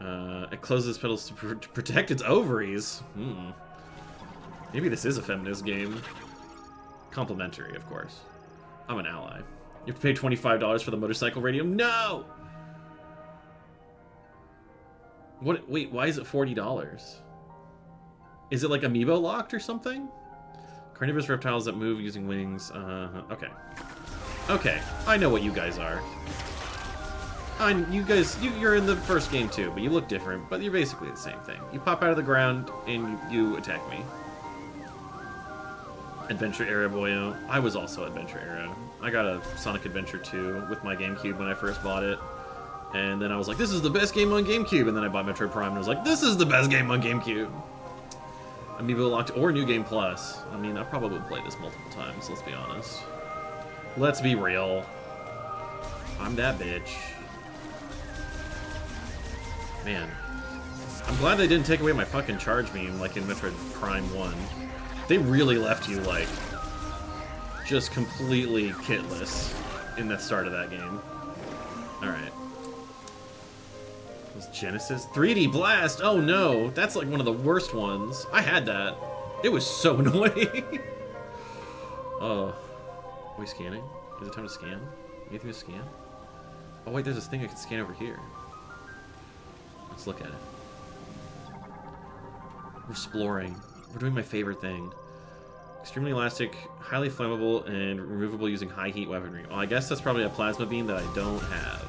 It closes petals to protect its ovaries. Maybe this is a feminist game. Complimentary, of course. I'm an ally. You have to pay $25 for the motorcycle radio? No! What? Wait, why is it $40? Is it like amiibo locked or something? Carnivorous reptiles that move using wings. Okay. Okay, I know what you guys are. You're in the first game too, but you look different, but you're basically the same thing. You pop out of the ground and you attack me. Adventure Era boyo. I was also Adventure Era. I got a Sonic Adventure 2 with my GameCube when I first bought it. And then I was like, this is the best game on GameCube. And then I bought Metroid Prime and I was like, this is the best game on GameCube. Amiibo locked or New Game Plus. I mean, I probably played this multiple times, let's be honest. Let's be real. I'm that bitch. Man. I'm glad they didn't take away my fucking charge beam like in Metroid Prime 1. They really left you, like, just completely kitless in the start of that game. Alright. Was Genesis? 3D Blast! Oh no! That's like one of the worst ones. I had that. It was so annoying. Oh. Are we scanning? Is it time to scan? Anything to scan? Oh wait, there's this thing I can scan over here. Let's look at it. We're exploring. We're doing my favorite thing. Extremely elastic, highly flammable, and removable using high heat weaponry. Well, I guess that's probably a plasma beam that I don't have.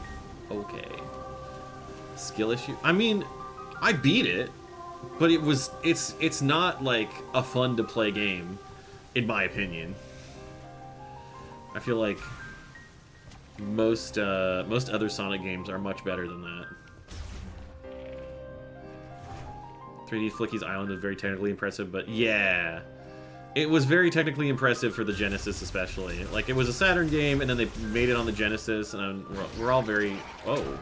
Okay. Skill issue? I mean, I beat it, but it's not like a fun to play game, in my opinion. I feel like most other Sonic games are much better than that. 3D Flicky's Island was very technically impressive, but yeah. It was very technically impressive for the Genesis especially. Like, it was a Saturn game, and then they made it on the Genesis, and we're all very... Whoa.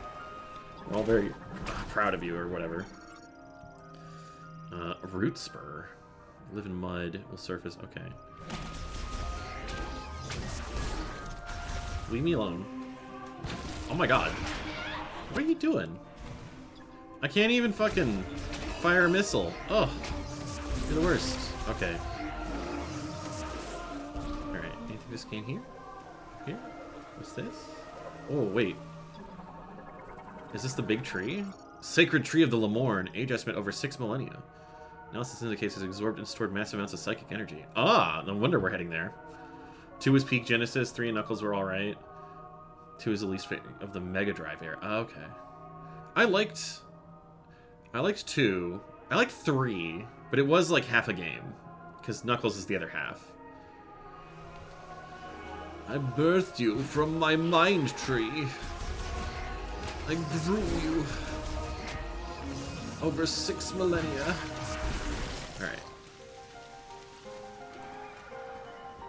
We're all very proud of you, or whatever. Root Spur. Live in mud. Will surface. Okay. Leave me alone. Oh my god. What are you doing? I can't even fucking fire a missile. Ugh. You're the worst. Okay. Alright, anything this game here? Here? What's this? Oh, wait. Is this the big tree? Sacred Tree of the Lemorne. Age estimate over 6 millennia. Analysis indicates has absorbed and stored massive amounts of psychic energy. Ah, no wonder we're heading there. 2 was peak Genesis, 3 and Knuckles were alright. 2 is the least of the Mega Drive era. Oh, okay. I liked 2. I liked 3, but it was like half a game. Because Knuckles is the other half. I birthed you from my mind tree. I grew you over 6 millennia. Alright.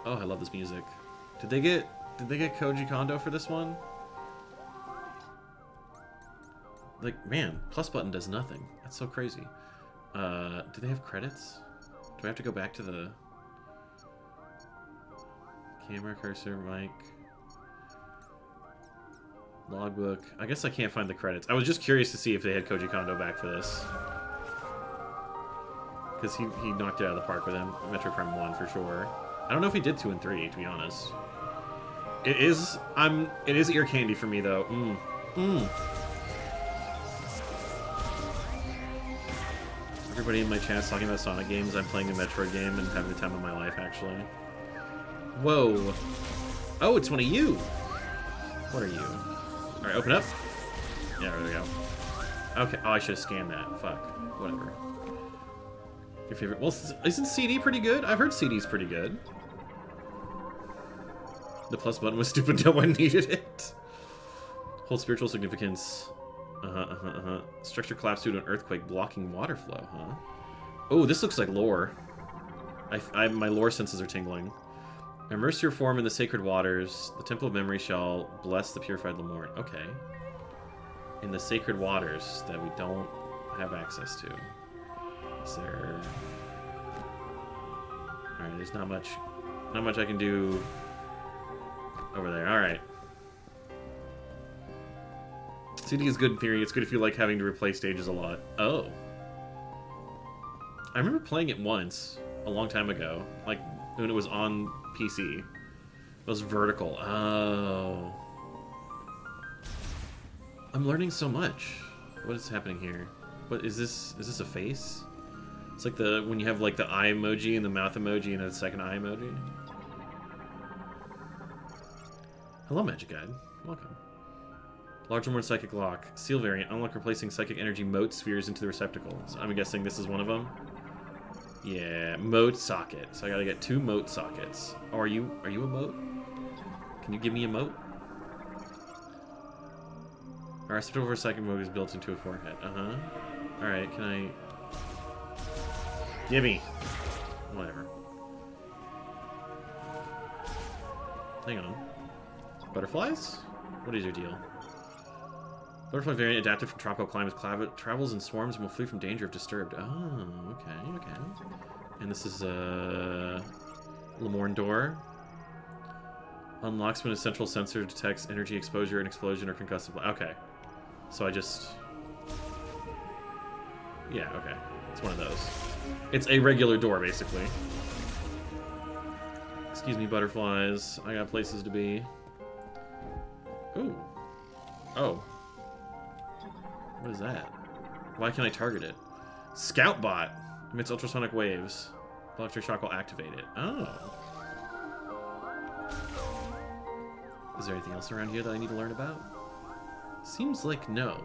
Oh, I love this music. Did they get Koji Kondo for this one? Like, man, plus button does nothing. That's so crazy. Do they have credits? Do I have to go back to the camera, cursor, mic, logbook? I guess I can't find the credits. I was just curious to see if they had Koji Kondo back for this. Because he knocked it out of the park with him. Metroid Prime 1 for sure. I don't know if he did 2 and 3, to be honest. It is ear candy for me though. Everybody in my chat's talking about Sonic games. I'm playing a Metroid game and having the time of my life, actually. Whoa. Oh, it's one of you. What are you? Alright, open up. Yeah, there we go. Okay. Oh, I should have scanned that. Fuck. Whatever. Your favorite... Well, isn't CD pretty good? I've heard CD's pretty good. The plus button was stupid. No one needed it. Hold spiritual significance. Structure collapsed due to an earthquake blocking water flow, huh? Oh, this looks like lore. My lore senses are tingling. Immerse your form in the sacred waters. The Temple of Memory shall bless the purified Lemorne. Okay. In the sacred waters that we don't have access to. Is there... Alright, there's not much I can do over there. Alright. CD is good in theory. It's good if you like having to replay stages a lot. Oh. I remember playing it once, a long time ago. Like, when it was on PC. It was vertical. Oh. I'm learning so much. What is happening here? What is this? Is this a face? It's like when you have like the eye emoji and the mouth emoji and a second eye emoji. Hello, Magic Guide. Welcome. Larger, more psychic lock. Seal variant. Unlock replacing psychic energy mote spheres into the receptacle. So I'm guessing this is one of them. Yeah, mote socket. So I gotta get 2 mote sockets. Oh, are you a mote? Can you give me a mote? Our receptacle for psychic mode is built into a forehead. Alright, can I... Gimme! Whatever. Hang on. Butterflies? What is your deal? Butterfly variant adapted from tropical climates, travels in swarms and will flee from danger if disturbed. Oh, okay. And this is a Lemorne door. Unlocks when a central sensor detects energy exposure and explosion or concussive. Okay. So I just... Yeah, okay. It's one of those. It's a regular door, basically. Excuse me, butterflies. I got places to be. Ooh. Oh. What is that? Why can't I target it? Scout bot emits ultrasonic waves. Electric shock will activate it. Oh. Is there anything else around here that I need to learn about? Seems like no.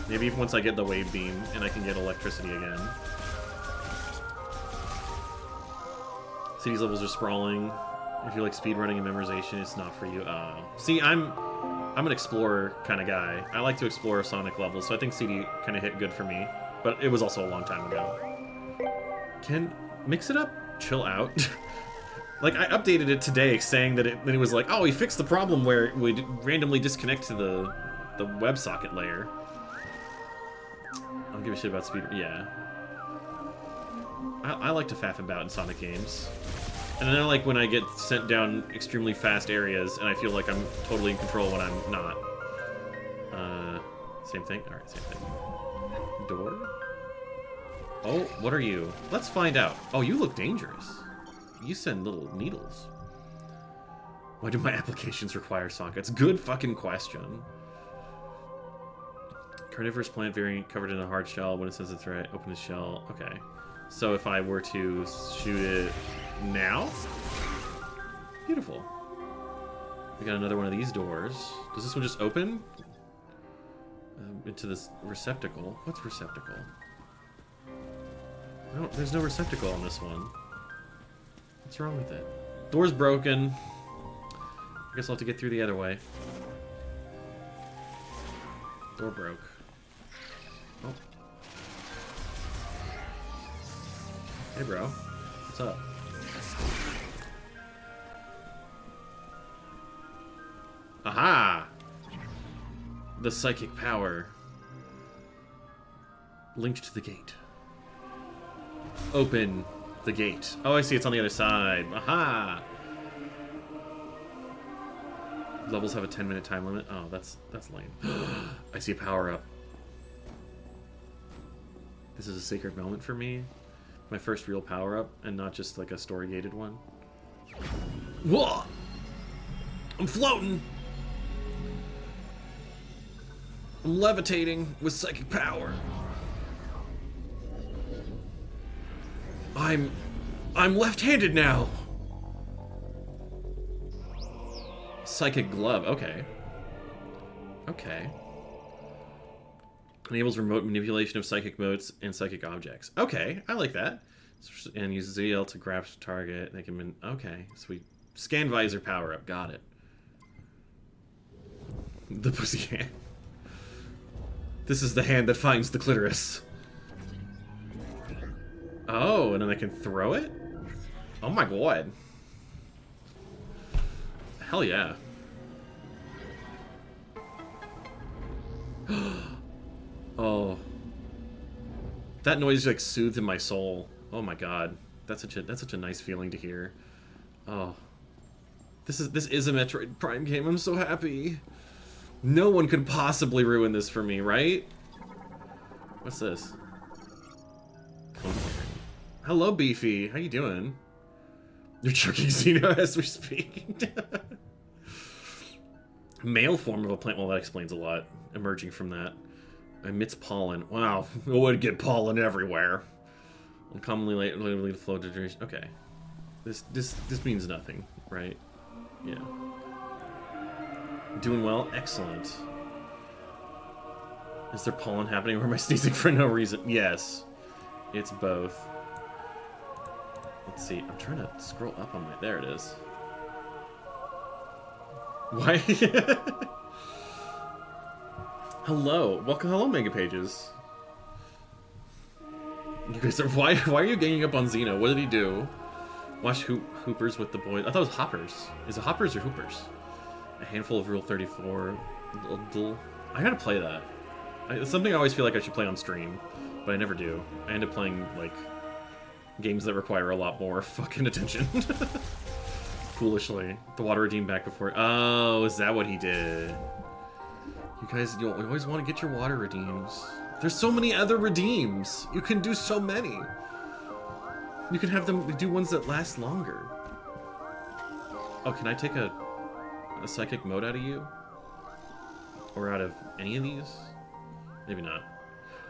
Maybe once I get the wave beam and I can get electricity again. City's levels are sprawling. If you like speedrunning and memorization, it's not for you. See, I'm an explorer kind of guy. I like to explore Sonic levels, so I think CD kind of hit good for me. But it was also a long time ago. Can mix it up? Chill out. Like, I updated it today saying that it was like, oh, we fixed the problem where it would randomly disconnect to the WebSocket layer. I don't give a shit about speed. Yeah. I like to faff about in Sonic games. And then I like when I get sent down extremely fast areas and I feel like I'm totally in control when I'm not. Same thing? Alright, same thing. Door? Oh, what are you? Let's find out. Oh, you look dangerous. You send little needles. Why do my applications require sockets? Good fucking question. Carnivorous plant variant covered in a hard shell. When it says it's right, open the shell. Okay. So if I were to shoot it now? Beautiful. We got another one of these doors. Does this one just open? Into this receptacle. What's receptacle? No, there's no receptacle on this one. What's wrong with it? Door's broken. I guess I'll have to get through the other way. Door broke. Oh. Hey, bro. What's up? Aha! The psychic power. Linked to the gate. Open the gate. Oh, I see. It's on the other side. Aha! Levels have a 10-minute time limit. Oh, that's lame. I see a power-up. This is a sacred moment for me. My first real power-up, and not just like a story-gated one. Whoa! I'm floating! I'm levitating with psychic power. I'm left-handed now. Psychic glove. Okay. Okay. Enables remote manipulation of psychic motes and psychic objects. Okay, I like that. And use ZL to grasp target. They can. Okay, sweet. Scan visor power up. Got it. The pussy hand. This is the hand that finds the clitoris. Oh, and then I can throw it? Oh my god. Hell yeah. Oh. That noise like soothed in my soul. Oh my god. That's such a nice feeling to hear. Oh. This is a Metroid Prime game. I'm so happy. No one could possibly ruin this for me, right? What's this? Hello, Beefy. How you doing? You're chucking Xeno as we speak. Male form of a plant. Well, that explains a lot. Emerging from that. Emits pollen. Wow. It would get pollen everywhere. Uncommonly late flow to duration. Okay. This means nothing, right? Yeah. Doing well? Excellent. Is there pollen happening or am I sneezing for no reason? Yes. It's both. Let's see. I'm trying to scroll up on my... There it is. Why? Hello. Welcome. Hello, Mega Pages. You guys are... Why are you ganging up on Xeno? What did he do? Watch Hoopers with the boys. I thought it was Hoppers. Is it Hoppers or Hoopers? A handful of Rule 34. I gotta play that. It's something I always feel like I should play on stream, but I never do. I end up playing, like, games that require a lot more fucking attention. Foolishly. The water redeemed back before... Oh, is that what he did? You guys, you always want to get your water redeems. There's so many other redeems. You can do so many. You can have them do ones that last longer. Oh, can I take a psychic mode out of you? Or out of any of these? Maybe not.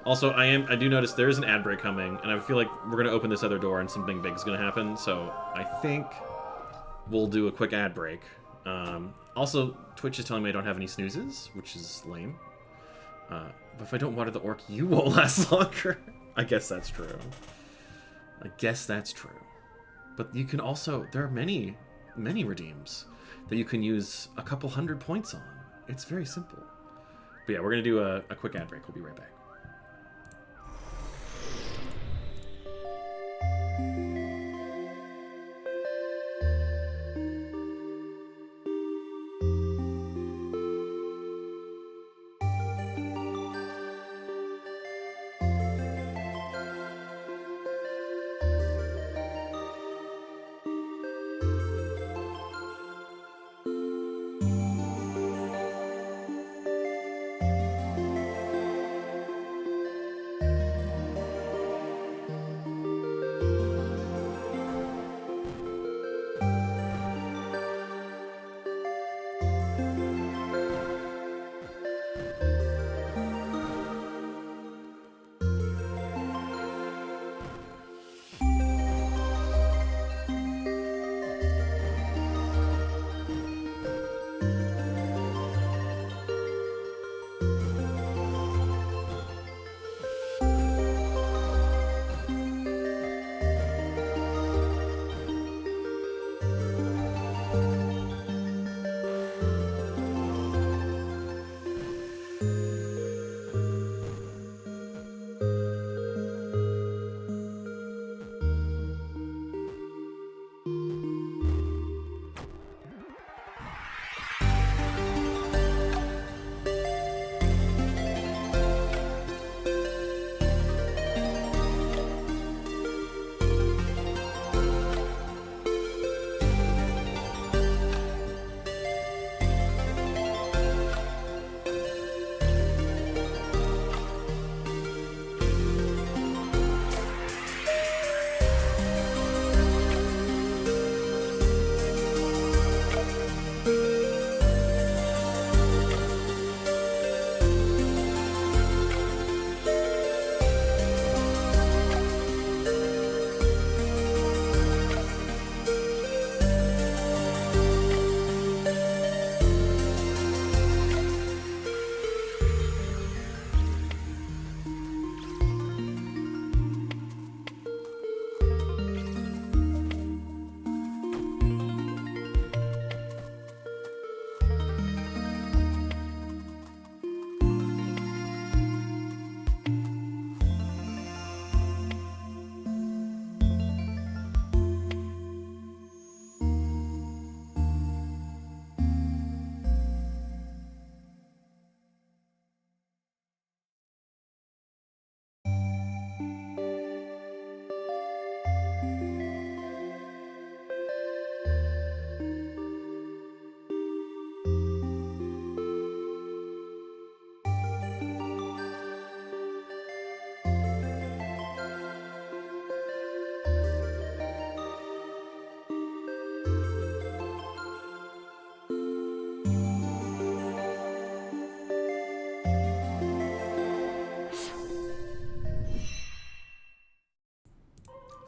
Also, I do notice there is an ad break coming, and I feel like we're going to open this other door and something big is going to happen, so I think we'll do a quick ad break. Also, Twitch is telling me I don't have any snoozes, which is lame. But if I don't water the orc, you won't last longer. I guess that's true. I guess that's true. But you can also, there are many redeems that you can use a couple hundred points on. It's very simple. But yeah, we're going to do a quick ad break. We'll be right back.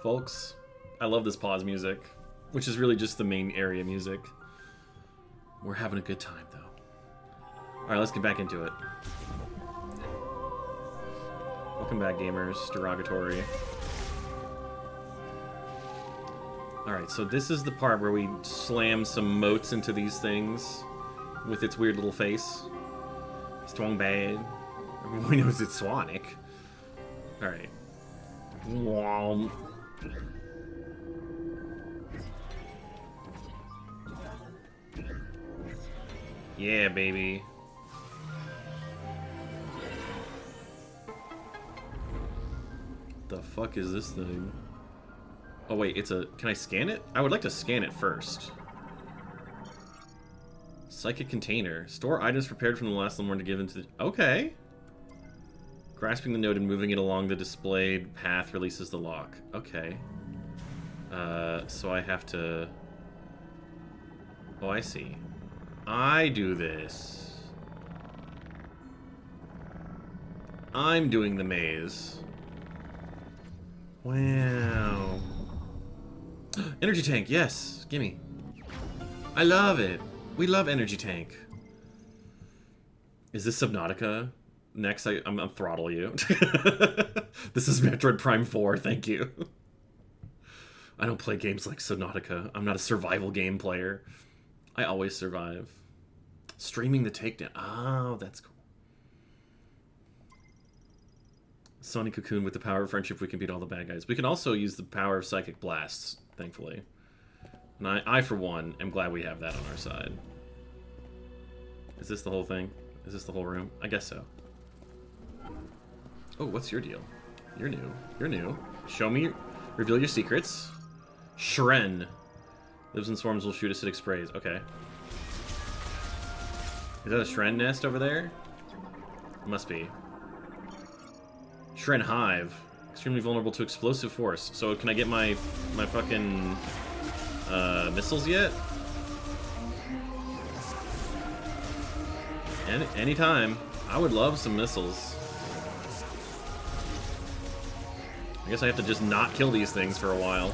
Folks, I love this pause music, which is really just the main area music. We're having a good time, though. Alright, let's get back into it. Welcome back, gamers. Derogatory. Alright, so this is the part where we slam some motes into these things with its weird little face. Strong bad. Everyone knows it's Sonic. Alright. Womp. Yeah, baby. The fuck is this thing? Oh wait, it's a... Can I scan it? I would like to scan it first. Psychic container. Store items prepared from the last one to give into the... Okay. Grasping the node and moving it along the displayed path releases the lock. Okay. So I have to... Oh, I see. I do this. I'm doing the maze. Wow. Energy tank, yes. Gimme. I love it. We love energy tank. Is this Subnautica? Next, I'm throttle you. This is Metroid Prime 4, thank you. I don't play games like Subnautica. I'm not a survival game player. I always survive. Streaming the takedown. Oh, that's cool. Sonic Cocoon, with the power of friendship, we can beat all the bad guys. We can also use the power of psychic blasts, thankfully. And I, for one, am glad we have that on our side. Is this the whole thing? Is this the whole room? I guess so. Oh, what's your deal? You're new. You're new. Show me. Reveal your secrets. Shren. Lives in swarms, will shoot acidic sprays. Okay. Is that a Shren nest over there? Must be. Shren Hive. Extremely vulnerable to explosive force. So can I get my fucking missiles yet? Anytime. I would love some missiles. I guess I have to just not kill these things for a while.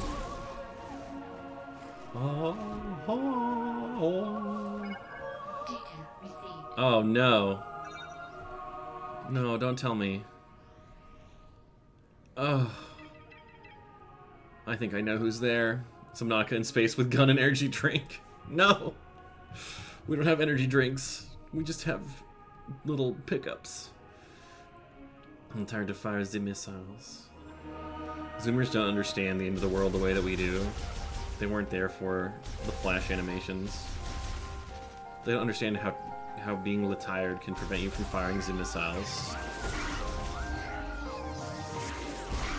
Oh no. No, don't tell me. Oh. I think I know who's there. Subnautica in space with gun and energy drink. No! We don't have energy drinks. We just have little pickups. I'm tired to fire the missiles. Zoomers don't understand the end of the world the way that we do. They weren't there for the flash animations. They don't understand how being tired can prevent you from firing the missiles.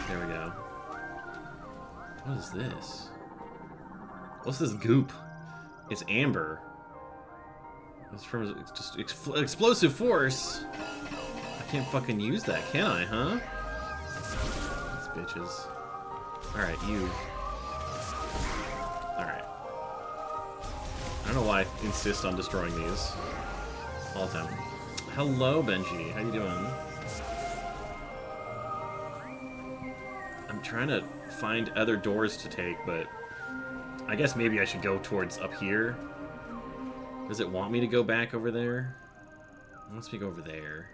There we go. What is this? What's this goop? It's amber. It's from just explosive force. I can't fucking use that, can I, huh? These bitches. Alright, you. Alright. I don't know why I insist on destroying these all the time. Hello, Benji. How you doing? I'm trying to find other doors to take, but I guess maybe I should go towards up here. Does it want me to go back over there? It wants me to go over there.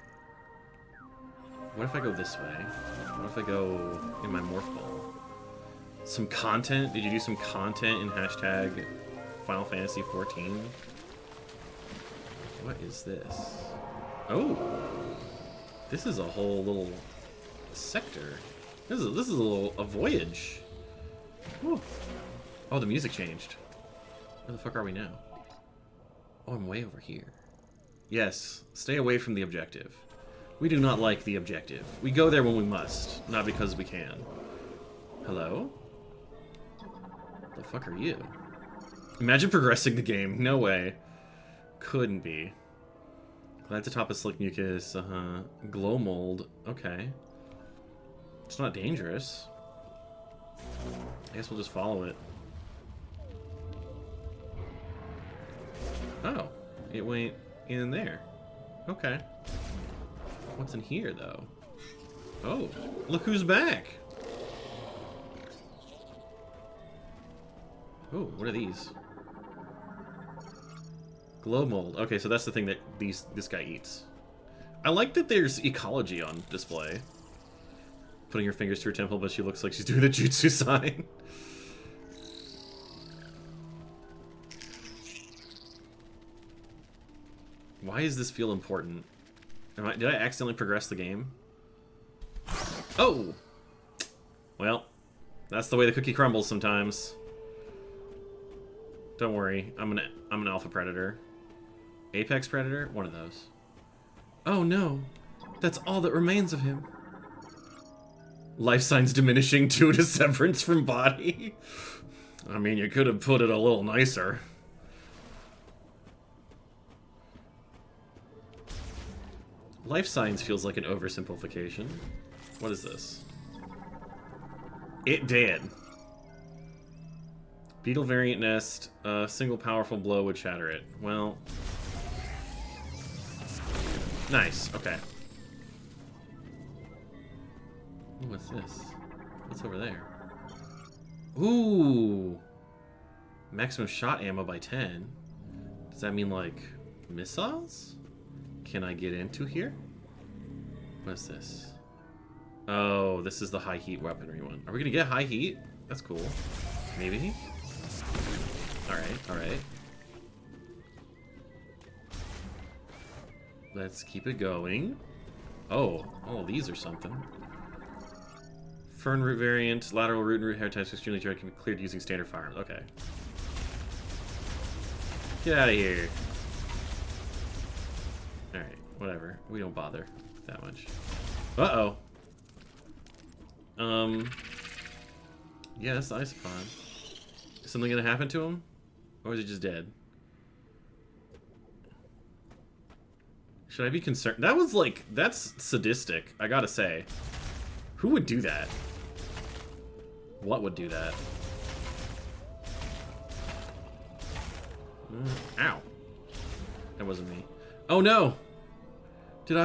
What if I go this way? What if I go in my morph ball? Some content? Did you do some content in hashtag Final Fantasy 14? What is this? Oh! This is a whole little sector. This is a voyage. Whew. Oh, the music changed. Where the fuck are we now? Oh, I'm way over here. Yes, stay away from the objective. We do not like the objective. We go there when we must, not because we can. Hello? The fuck are you? Imagine progressing the game. No way. Couldn't be. Glad to top of slick mucus. Glow mold. Okay. It's not dangerous. I guess we'll just follow it. Oh, it went in there. Okay. What's in here, though? Oh, look who's back! Oh, what are these? Glow mold. Okay, so that's the thing that this guy eats. I like that there's ecology on display. Putting her fingers to her temple, but she looks like she's doing the jutsu sign. Why does this feel important? Did I accidentally progress the game? Oh! Well, that's the way the cookie crumbles sometimes. Don't worry, I'm an alpha predator. Apex predator? One of those. Oh no! That's all that remains of him. Life signs diminishing due to severance from body. I mean, you could have put it a little nicer. Life signs feels like an oversimplification. What is this? It did. Beetle variant nest. A single powerful blow would shatter it. Well. Nice. Okay. Ooh, what's this? What's over there? Ooh! Maximum shot ammo by 10. Does that mean, like, missiles? Can I get into here? What is this? Oh, this is the high heat weaponry one. Are we gonna get high heat? That's cool. Maybe? Alright, alright. Let's keep it going. Oh, these are something. Fern root variant, lateral root and root hair types extremely dry, can be cleared using standard firearms. Okay. Get out of here. Alright, whatever. We don't bother that much. Uh-oh. Yeah, that's the isopod. Is something gonna happen to him? Or is he just dead? Should I be concerned? That was like, that's sadistic, I gotta say. Who would do that? What would do that? Ow. That wasn't me. Oh no! Did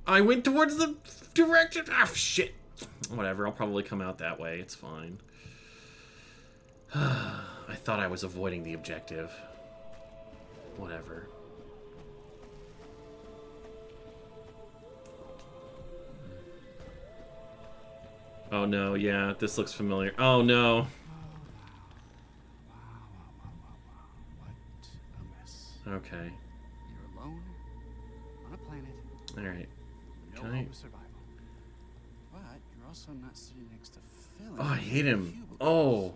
I went towards the direction. Ah, shit. Whatever, I'll probably come out that way. It's fine. I thought I was avoiding the objective. Whatever. Oh no, yeah, this looks familiar. Oh no. Okay. You're alone on a planet. All right. No Can I? hope of survival. But you're also not sitting next to Phil. Oh, I hate him. Oh.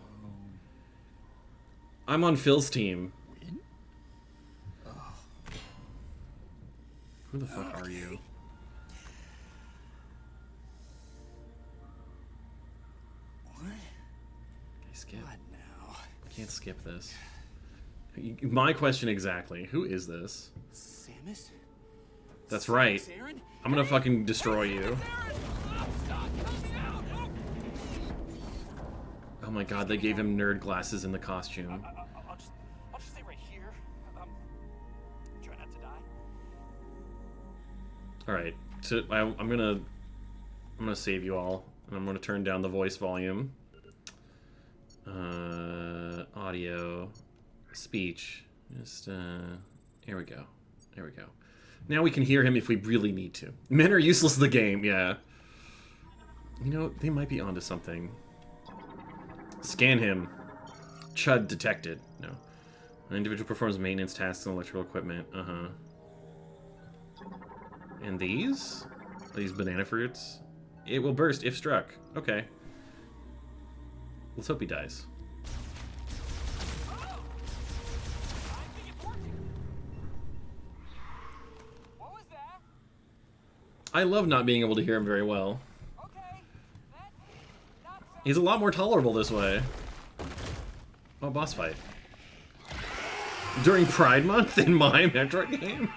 I'm on Phil's team. Win? Who the fuck are you? What? Can I skip? What now? I can't skip this. My question exactly. Who is this? Samus? That's right. Aaron? I'm gonna fucking destroy you. Oh my god, they gave him nerd glasses in the costume. I'll just stay right here. Try not to die. Alright, so I'm gonna save you all. And I'm gonna turn down the voice volume. Audio. Speech. Just, here we go. There we go. Now we can hear him if we really need to. Men are useless in the game, yeah. You know, they might be onto something. Scan him. Chud detected. No. An individual performs maintenance tasks on electrical equipment. Uh-huh. And these? Are these banana fruits? It will burst if struck. Okay. Let's hope he dies. What was that? I love not being able to hear him very well. Okay. That not so He's a lot more tolerable this way. Oh, boss fight. During Pride Month in my Metroid game?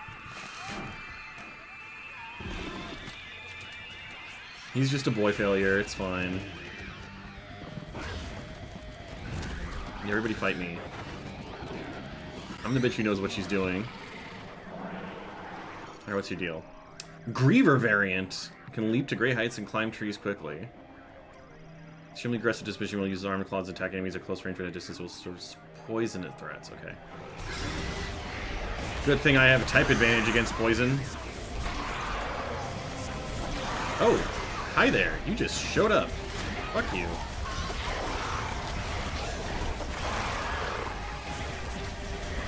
He's just a boy failure, it's fine. Everybody fight me. I'm the bitch who knows what she's doing. Alright, what's your deal? Griever variant. Can leap to great heights and climb trees quickly. Extremely aggressive disposition will use arm and claws to attack enemies at close range or at a distance will source poison at threats. Okay. Good thing I have a type advantage against poison. Oh, hi there. You just showed up. Fuck you.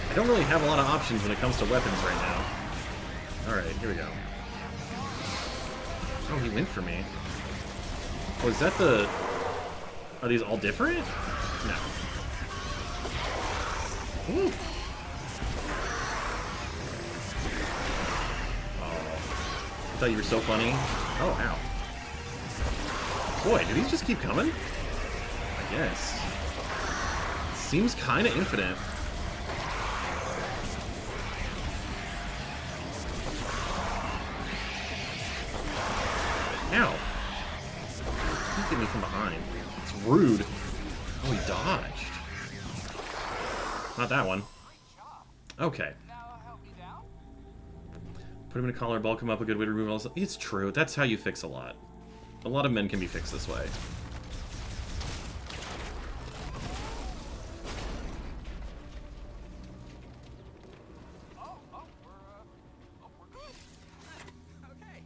I don't really have a lot of options when it comes to weapons right now. Alright, here we go. Oh, he went for me. Oh, is that the... Are these all different? No. Ooh. Oh. I thought you were so funny. Oh, ow. Boy, do these just keep coming? I guess. Seems kind of infinite. Ow. Don't get me from behind. It's rude. Oh, he dodged. Not that one. Okay. Now help me down. Put him in a collar, bulk him up, a good way to remove all this. It's true. That's how you fix a lot. A lot of men can be fixed this way. We're good. Okay.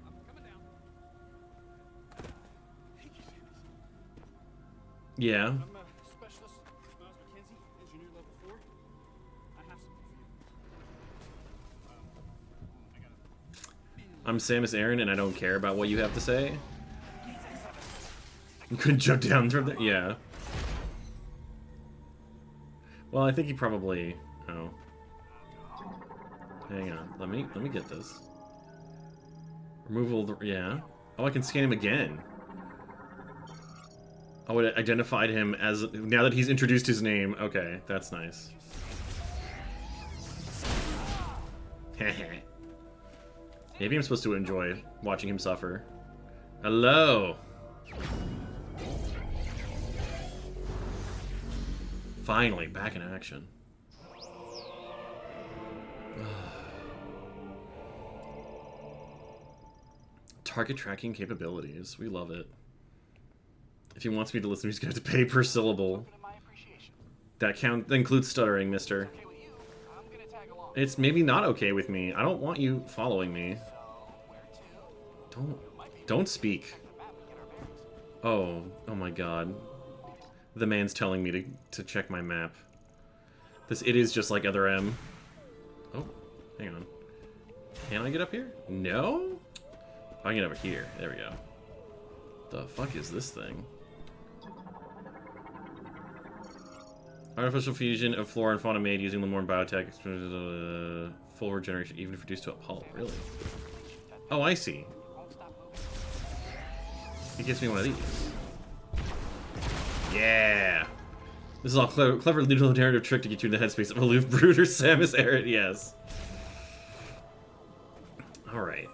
I'm coming down. Thank you, Samus. Yeah. I'm a specialist, Miles McKenzie, engineer level 4. I have something for you. I'm Samus Aran, and I don't care about what you have to say. You couldn't jump down from there? Yeah. Well, I think he probably... Oh. Hang on. Let me get this. Removal... Yeah. Oh, I can scan him again. Oh, it identified him as... Now that he's introduced his name. Okay, that's nice. Heh. Maybe I'm supposed to enjoy watching him suffer. Hello! Finally, back in action. Target tracking capabilities. We love it. If he wants me to listen, he's going to have to pay per syllable. That includes stuttering, mister. It's maybe not okay with me. I don't want you following me. Don't speak. Oh my god. The man's telling me to check my map. It is just like other M. Oh, hang on. Can I get up here? No? I can get over here. There we go. The fuck is this thing? Artificial fusion of flora and fauna made using Lemorn biotech. Full regeneration, even if reduced to a pulp. Really? Oh, I see. It gives me one of these. Yeah! This is all clever little narrative trick to get you in the headspace of aloof brooder Samus Aran. Yes. Alright.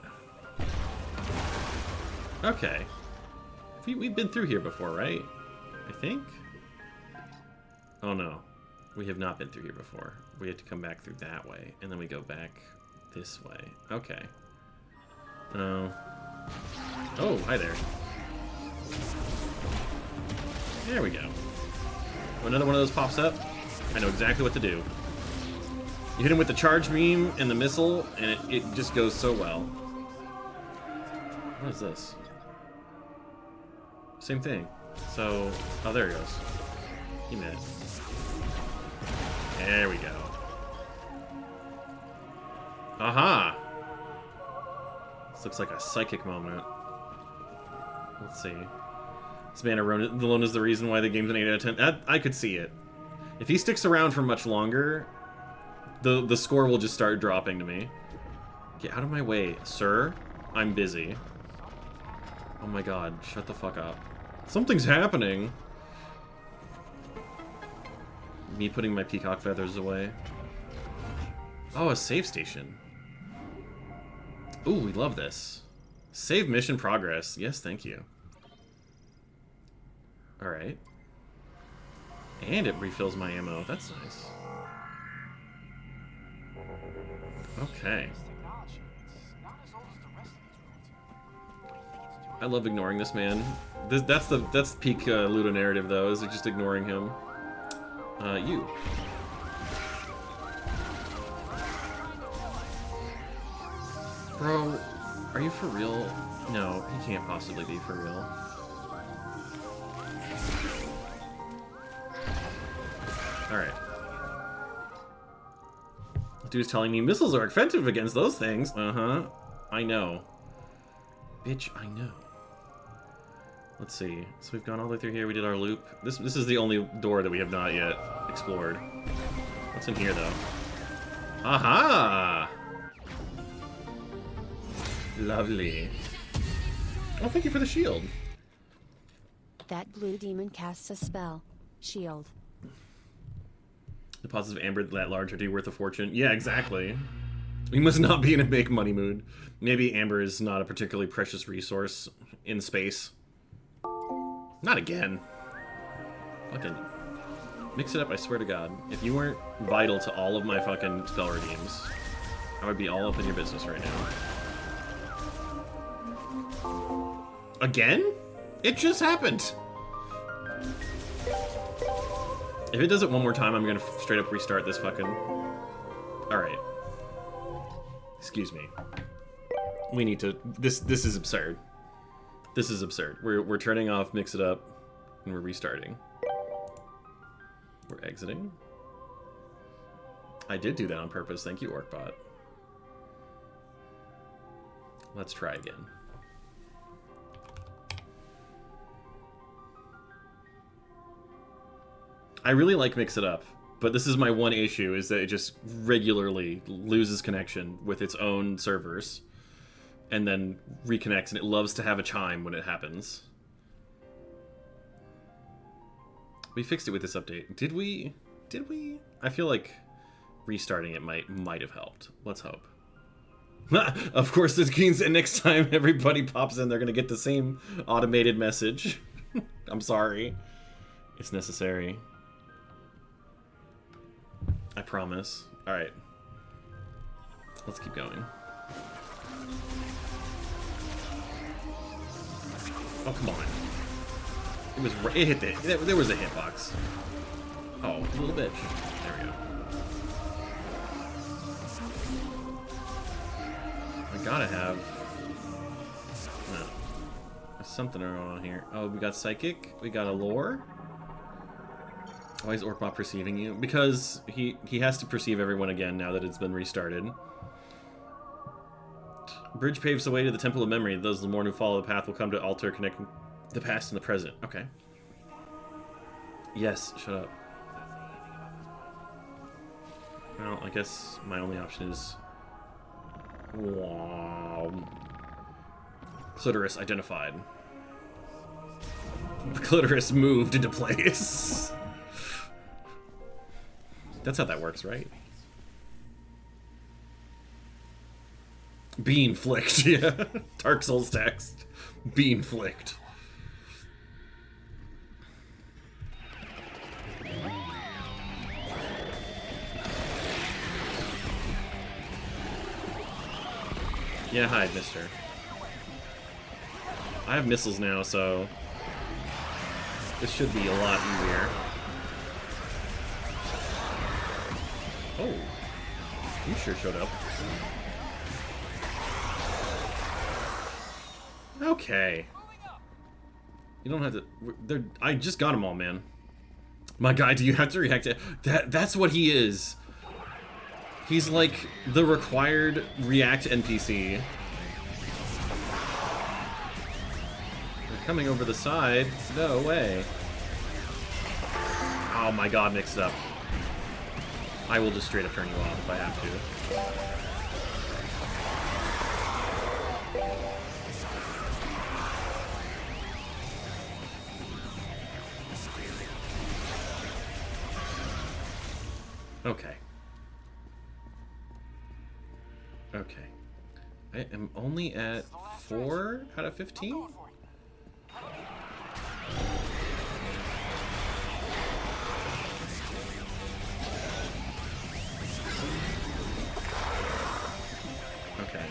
Okay. We've been through here before, right? I think? Oh no. We have not been through here before. We have to come back through that way, and then we go back this way. Okay. Oh, hi there. There we go. When another one of those pops up, I know exactly what to do. You hit him with the charge beam and the missile, and it just goes so well. What is this? Same thing. So, oh, there it goes. He made it. There we go. Aha! This looks like a psychic moment. Let's see. This man alone is the reason why the game's an 8 out of 10. I could see it. If he sticks around for much longer, the score will just start dropping to me. Get out of my way, sir. I'm busy. Oh my god, shut the fuck up. Something's happening. Me putting my peacock feathers away. Oh, a save station. Ooh, we love this. Save mission progress. Yes, thank you. Alright. And it refills my ammo. That's nice. Okay. I love ignoring this man. That's peak Ludo narrative though, is just ignoring him. You. Bro, are you for real? No, he can't possibly be for real. Alright. Dude's telling me missiles are effective against those things. Uh-huh. I know. Bitch, I know. Let's see. So we've gone all the way through here. We did our loop. This is the only door that we have not yet explored. What's in here, though? Aha! Lovely. Oh, thank you for the shield. That blue demon casts a spell. Shield. Deposits of amber that large are worth a fortune. Yeah, exactly. We must not be in a make money mood. Maybe amber is not a particularly precious resource in space. Not again. Fucking Mix it up, I swear to God. If you weren't vital to all of my fucking spell redeems, I would be all up in your business right now. Again? It just happened! If it does it one more time, I'm gonna straight up restart this fucking... Alright. Excuse me. We need to... This is absurd. This is absurd. We're turning off Mix It Up, and we're restarting. We're exiting. I did do that on purpose. Thank you, Orcbot. Let's try again. I really like Mix It Up, but this is my one issue, is that it just regularly loses connection with its own servers and then reconnects, and it loves to have a chime when it happens. We fixed it with this update. Did we? Did we? I feel like restarting it might have helped. Let's hope. Of course, this means that next time everybody pops in, they're going to get the same automated message. I'm sorry. It's necessary. I promise. Alright. Let's keep going. Oh, come on. It hit the... There was a hitbox. Oh, little bitch. There we go. I gotta have... No. There's something going on here. Oh, we got Psychic. We got a Lore. Why is Orcbot perceiving you? Because he has to perceive everyone again now that it's been restarted. Bridge paves the way to the Temple of Memory. Those Lemorn who follow the path will come to altar connecting the past and the present. Okay. Yes, shut up. Well, I guess my only option is... Wow. Clitoris identified. The clitoris moved into place. That's how that works, right? Bean flicked, yeah. Dark Souls text. Bean flicked. Yeah, hi, mister. I have missiles now, so this should be a lot easier. Oh, you sure showed up. Okay. You don't have to... I just got them all, man. My guy, do you have to react to... That's what he is. He's like the required React NPC. They're coming over the side. No way. Oh my god, mix it up. I will just straight up turn you off if I have to. Okay. Okay. I am only at 4 out of 15? Okay.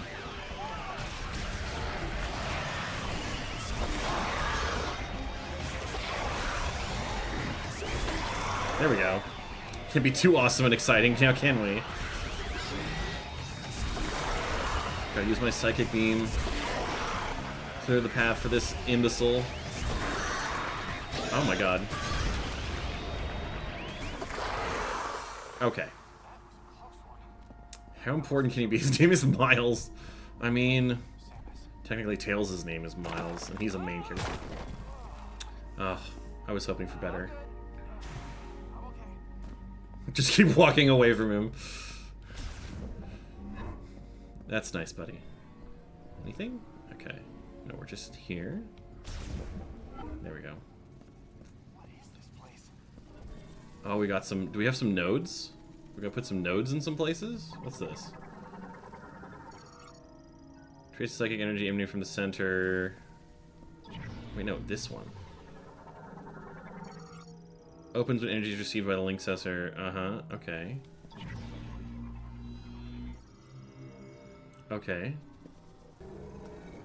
There we go. Can't be too awesome and exciting now, can we? Gotta use my Psychic Beam. Clear the path for this imbecile. Oh my god. Okay. How important can he be? His name is Miles. I mean, technically Tails' name is Miles, and he's a main character. Ugh, I was hoping for better. Just keep walking away from him. That's nice, buddy. Anything? Okay. No, we're just here. There we go. What is this place? Oh, we got some... Do we have some nodes? We're gonna put some nodes in some places? What's this? Trace psychic energy emanating from the center. Wait, no, this one. Opens when energy is received by the link sensor. Uh-huh, okay. Okay.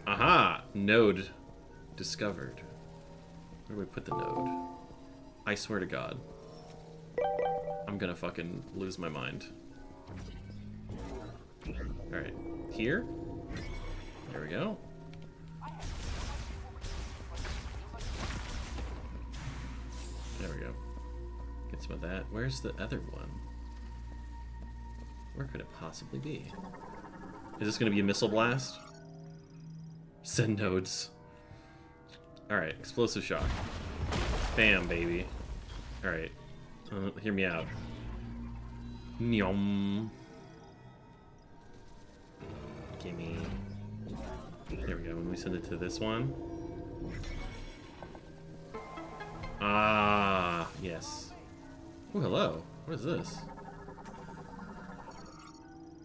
Aha! Node discovered. Where do we put the node? I swear to God. I'm gonna fucking lose my mind. Alright. Here? There we go. There we go. Get some of that. Where's the other one? Where could it possibly be? Is this gonna be a missile blast? Send nodes. Alright, explosive shock. Bam, baby. Alright. Hear me out. Nyom. Gimme. There we go. When we send it to this one. Ah, yes. Oh, hello. What is this?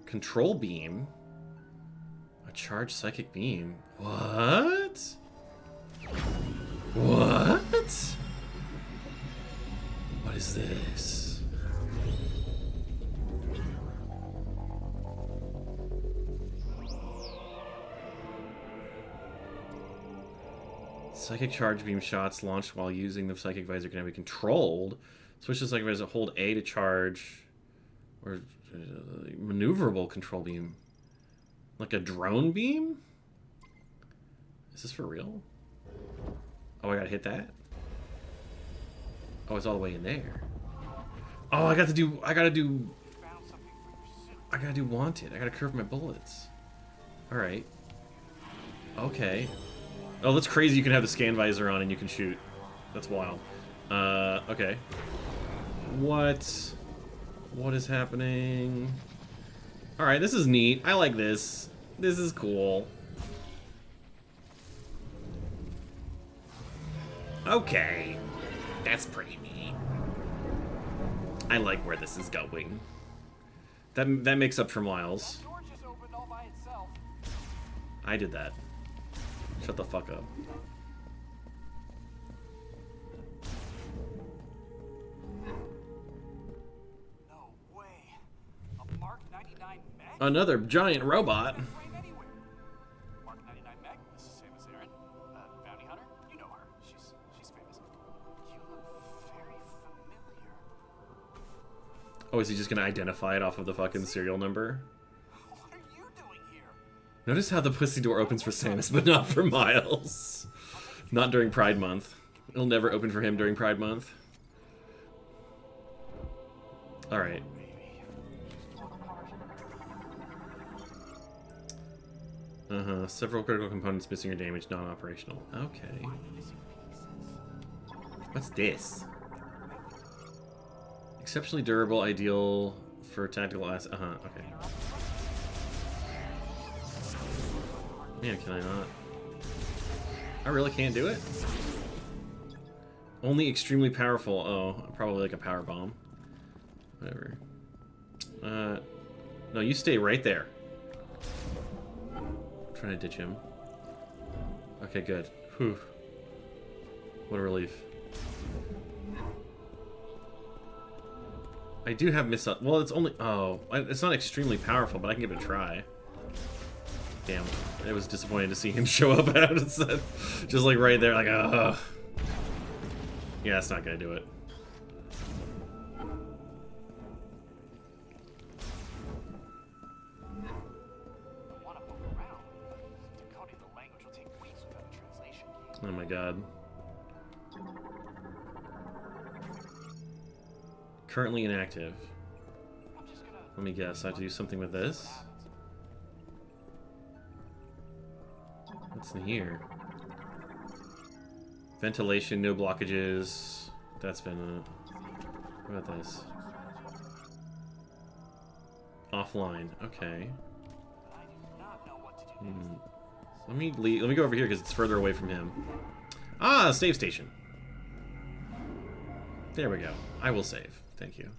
Control beam? A charged psychic beam? What? What? What is this? Psychic charge beam shots launched while using the psychic visor can be controlled. Switch the psychic visor, hold A to charge, or maneuverable control beam. Like a drone beam? Is this for real? Oh, I gotta hit that? Oh, it's all the way in there. Oh, I gotta do wanted. I gotta curve my bullets. Alright. Okay. Oh, that's crazy. You can have the scan visor on and you can shoot. That's wild. Okay. What? What is happening? Alright, this is neat. I like this. This is cool. Okay. That's pretty neat. I like where this is going. That makes up for Miles. Door just opened all by itself. I did that. Shut the fuck up. No way. A Mark 99 mech? Another giant robot. Frame anywhere. Mark 99 mech. This is famous Aaron. Bounty hunter. You know her. She's famous. You look very familiar. Oh, is he just gonna identify it off of the fucking serial number? What are you doing here? Notice how the pussy door opens for Samus, but not for Miles. Not during Pride Month. It'll never open for him during Pride Month. Alright. Several critical components missing or damaged, non-operational. Okay. What's this? Exceptionally durable, ideal for tactical ass. Okay. Man, can I not? I really can't do it? Only extremely powerful. Oh, probably like a power bomb. Whatever. No, you stay right there. I'm trying to ditch him. Okay, good. Whew. What a relief. I do have well, it's only... Oh, it's not extremely powerful, but I can give it a try. Damn. It was disappointing to see him show up out instead. Just like right there, like, ugh. Yeah, that's not gonna do it. I want to poke around, but decoding the language will take weeks without a translation key. Oh my god. Currently inactive. I'm just gonna... Let me guess, I have to do something with this? What's in here? Ventilation, no blockages. That's been what about this? Offline. Okay. I do not know what to do next. Let me leave. Let me go over here because it's further away from him. Ah, save station. There we go. I will save. Thank you.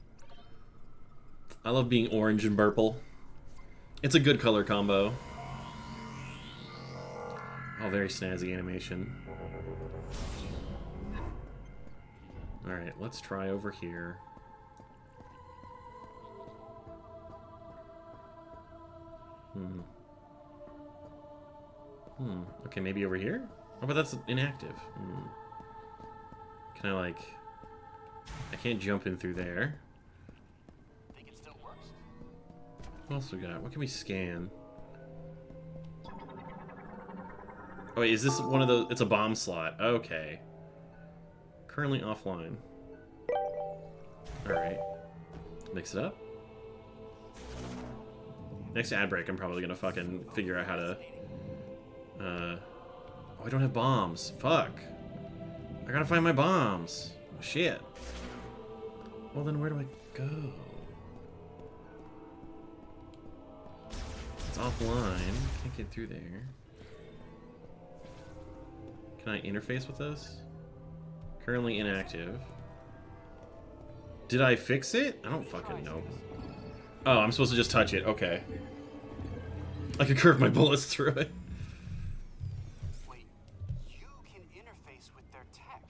I love being orange and purple. It's a good color combo. Oh, very snazzy animation. Alright, let's try over here. Okay, maybe over here? Oh, but that's inactive. Can I, like... I can't jump in through there. Think it still works? What else we got? What can we scan? Oh, wait, is this one of those... It's a bomb slot. Okay. Currently offline. Alright. Mix it up. Next ad break, I'm probably gonna fucking figure out how to... Oh, I don't have bombs. Fuck. I gotta find my bombs. Shit. Well, then where do I go? It's offline. Can't get through there. Can I interface with this? Currently inactive. Did I fix it? I don't fucking know. Oh, I'm supposed to just touch it. Okay. I can curve my bullets through it. Wait, you can interface with their tech,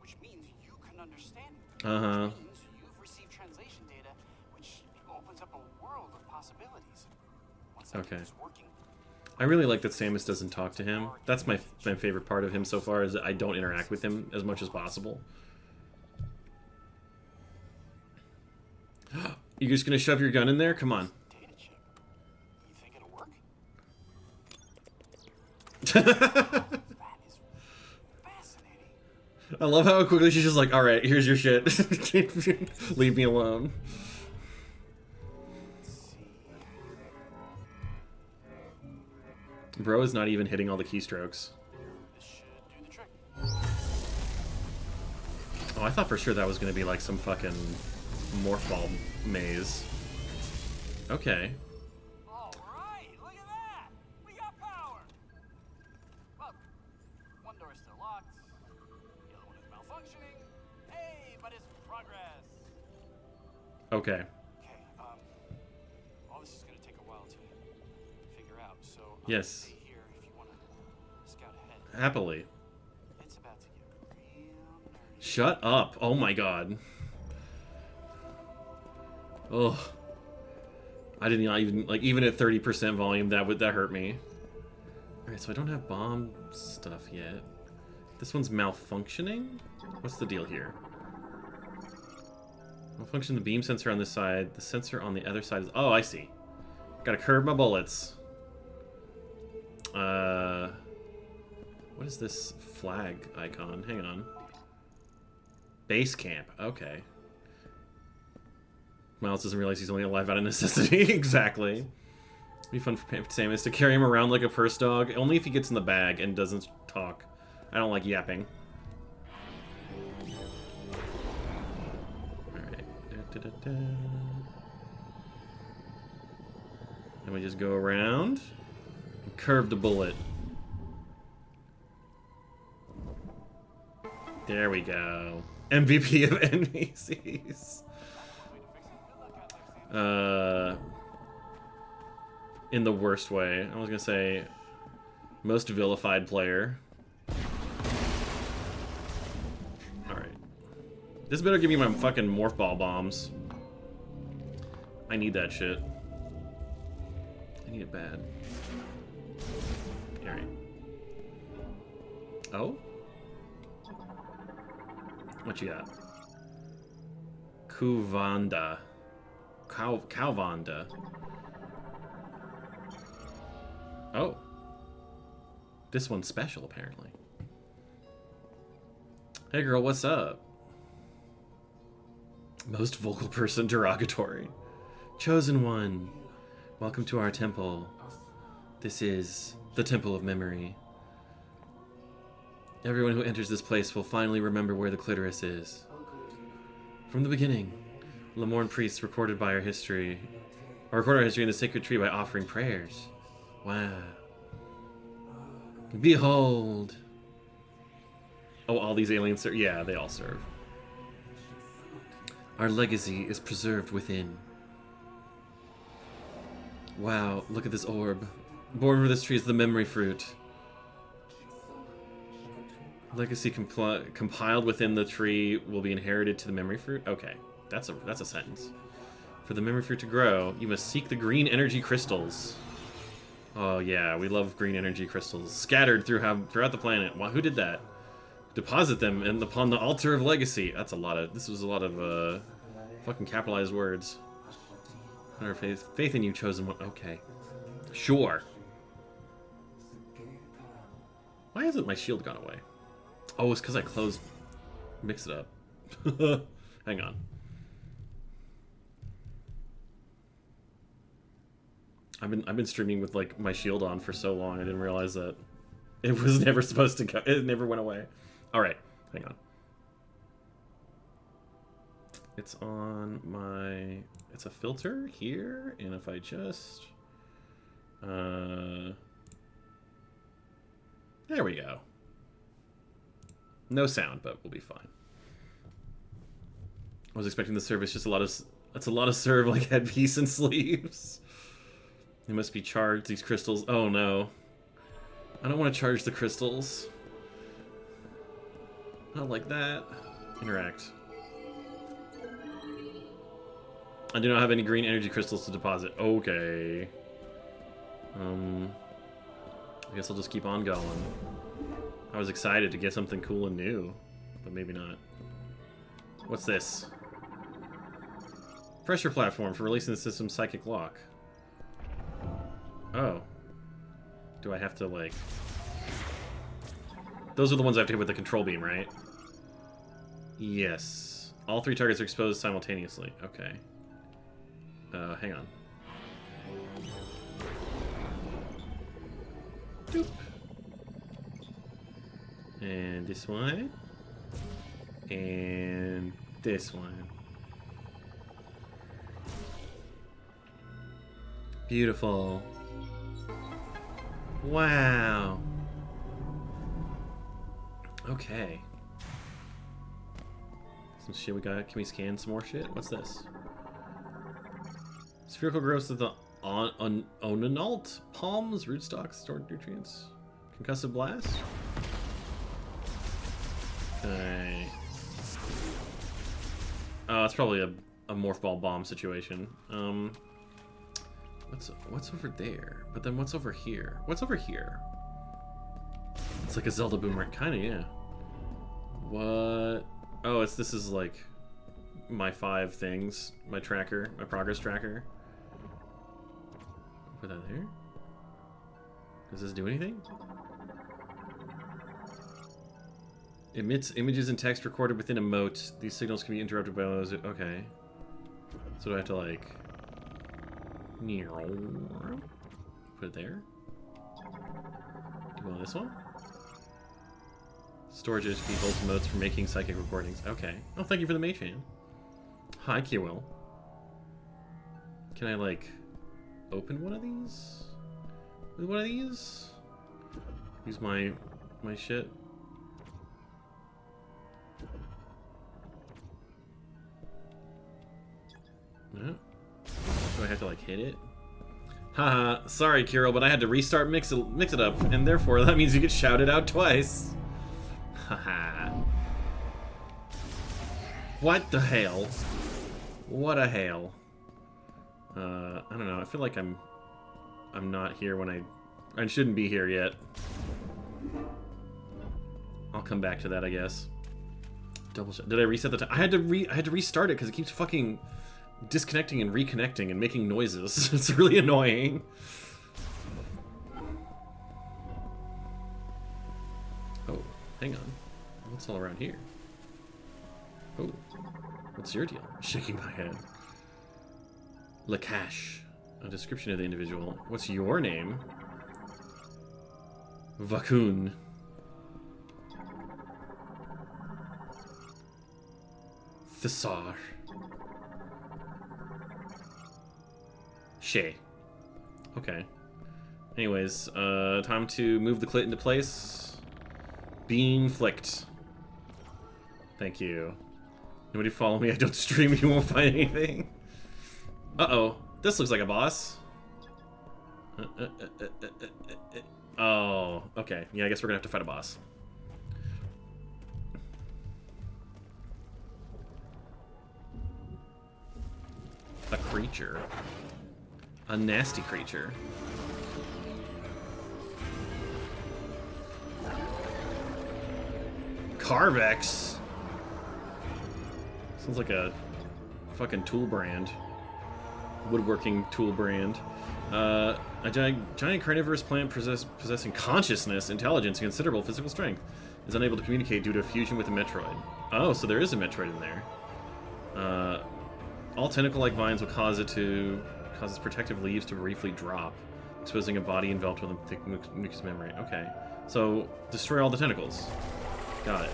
which means you can understand it. Uh-huh. Which means you've received translation data, which opens up a world of possibilities. Once that Okay. is working, I really like that Samus doesn't talk to him. That's my favorite part of him so far, is that I don't interact with him as much as possible. You're just gonna shove your gun in there? Come on. data chip. You think it'll work? That is fascinating. I love how quickly she's just like, alright, here's your shit. Leave me alone. Let's see. Bro is not even hitting all the keystrokes. This should do the trick. Oh, I thought for sure that was gonna be like some fucking morph ball maze. Okay. All right, look at that. We got power. Well, one door's still locked. The other one is malfunctioning. Hey, but it's progress. Okay. Okay, all this is gonna take a while to figure out. So I'm gonna Yes. stay here if you wanna scout ahead. Happily. It's about to get real nerdy. Shut up. Oh my god. Ugh. I didn't even, like, even at 30% volume, that hurt me. Alright, so I don't have bomb stuff yet. This one's malfunctioning? What's the deal here? Malfunction the beam sensor on this side. The sensor on the other side is... Oh, I see. Gotta curve my bullets. What is this flag icon? Hang on. Base camp. Okay. Miles doesn't realize he's only alive out of necessity. Exactly. It'd be fun for Samus to carry him around like a purse dog. Only if he gets in the bag and doesn't talk. I don't like yapping. Alright. And we just go around. And curve the bullet. There we go. MVP of NPCs. In the worst way. I was gonna say most vilified player. Alright. This better give me my fucking morph ball bombs. I need that shit. I need it bad. Alright. Oh? What you got? Kuvanda. Calvanda. Oh. This one's special, apparently. Hey girl, what's up? Most vocal person derogatory. Chosen one. Welcome to our temple. This is the Temple of Memory. Everyone who enters this place will finally remember where the clitoris is. From the beginning, Lemorne priests recorded our history in the sacred tree by offering prayers. Wow. Behold. Oh, all these aliens serve? Yeah, they all serve. Our legacy is preserved within. Wow, look at this orb. Born from this tree is the memory fruit. Legacy compiled within the tree will be inherited to the memory fruit. Okay, that's a sentence. For the memory fruit to grow, you must seek the green energy crystals. Oh yeah, we love green energy crystals scattered throughout the planet. Wow, who did that? Deposit them upon the altar of legacy. That's a lot of. This was a lot of fucking capitalized words. Our faith in you, chosen one. Okay, sure. Why hasn't my shield gone away? Oh, it's because I closed. Mix it up. Hang on. I've been streaming with like my shield on for so long. I didn't realize that it was never supposed to go. It never went away. All right, hang on. It's on my. It's a filter here, and if I just. There we go. No sound, but we'll be fine. I was expecting the service just a lot of. That's a lot of serve like headpiece and sleeves. They must be charged. These crystals. Oh no. I don't want to charge the crystals. Not like that. Interact. I do not have any green energy crystals to deposit. Okay. I guess I'll just keep on going. I was excited to get something cool and new, but maybe not. What's this? Pressure platform for releasing the system's psychic lock. Oh. Do I have to, like... Those are the ones I have to hit with the control beam, right? Yes. All 3 targets are exposed simultaneously. Okay. Hang on. Doop. And this one. And this one. Beautiful. Wow. Okay. Some shit we got. Can we scan some more shit? What's this? Spherical growth of the onanalt palms, rootstocks, stored nutrients. Concussive blast. Okay. Oh, it's probably a morph ball bomb situation. What's over there? But then what's over here? What's over here? It's like a Zelda boomerang, kind of, yeah. What? Oh, this is like my 5 things, my tracker, my progress tracker. Put that there. Does this do anything? Emits images and text recorded within a moat. These signals can be interrupted by those. Okay. So do I have to like put it there? Do you want this one? Storage HP holds modes for making psychic recordings. Okay. Oh, thank you for the mage hand. Hi, Kiwil. Can I like open one of these? With one of these? Use my shit. No. Do I have to like hit it? Haha, sorry Kirill, but I had to restart mix it up, and therefore that means you get shouted out twice. Haha. What the hell? What a hell. I don't know, I feel like I'm not here when I shouldn't be here yet. I'll come back to that, I guess. Double shot. Did I reset the time? I had to restart it because it keeps fucking disconnecting and reconnecting and making noises. It's really annoying. Oh, hang on. What's all around here? Oh, what's your deal? Shaking my head. Lakash. A description of the individual. What's your name? Vakun. Thisar. Shay. Okay. Anyways, time to move the clit into place. Being flicked. Thank you. Nobody follow me. I don't stream. You won't find anything. Uh-oh. This looks like a boss. Oh, okay. Yeah, I guess we're gonna have to fight a boss. creature. A nasty creature. Carvex. Sounds like a fucking tool brand. Woodworking tool brand. A giant carnivorous plant possessing consciousness, intelligence, and considerable physical strength is unable to communicate due to a fusion with a Metroid. Oh, so there is a Metroid in there. All tentacle-like vines will cause its protective leaves to briefly drop, exposing a body enveloped with a thick mucous membrane. Okay, so destroy all the tentacles. Got it.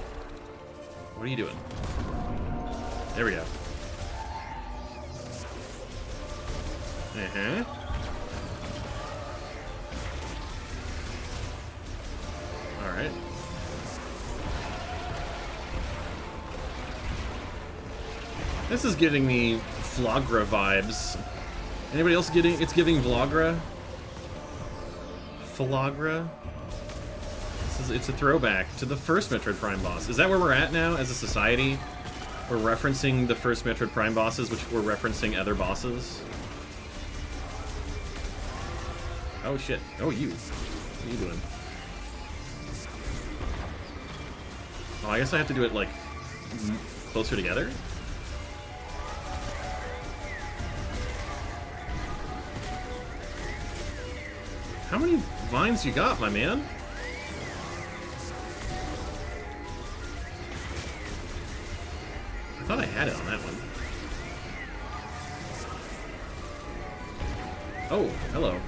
What are you doing? There we go. Uh-huh. Alright. This is giving me Vlogra vibes. Anybody else getting... It's giving Vlogra? Vlogra? It's a throwback to the first Metroid Prime boss. Is that where we're at now as a society? We're referencing the first Metroid Prime bosses, which we're referencing other bosses. Oh shit. Oh, you. What are you doing? Oh, I guess I have to do it, like, closer together? How many vines you got, my man? I thought I had it on that one. Oh, hello.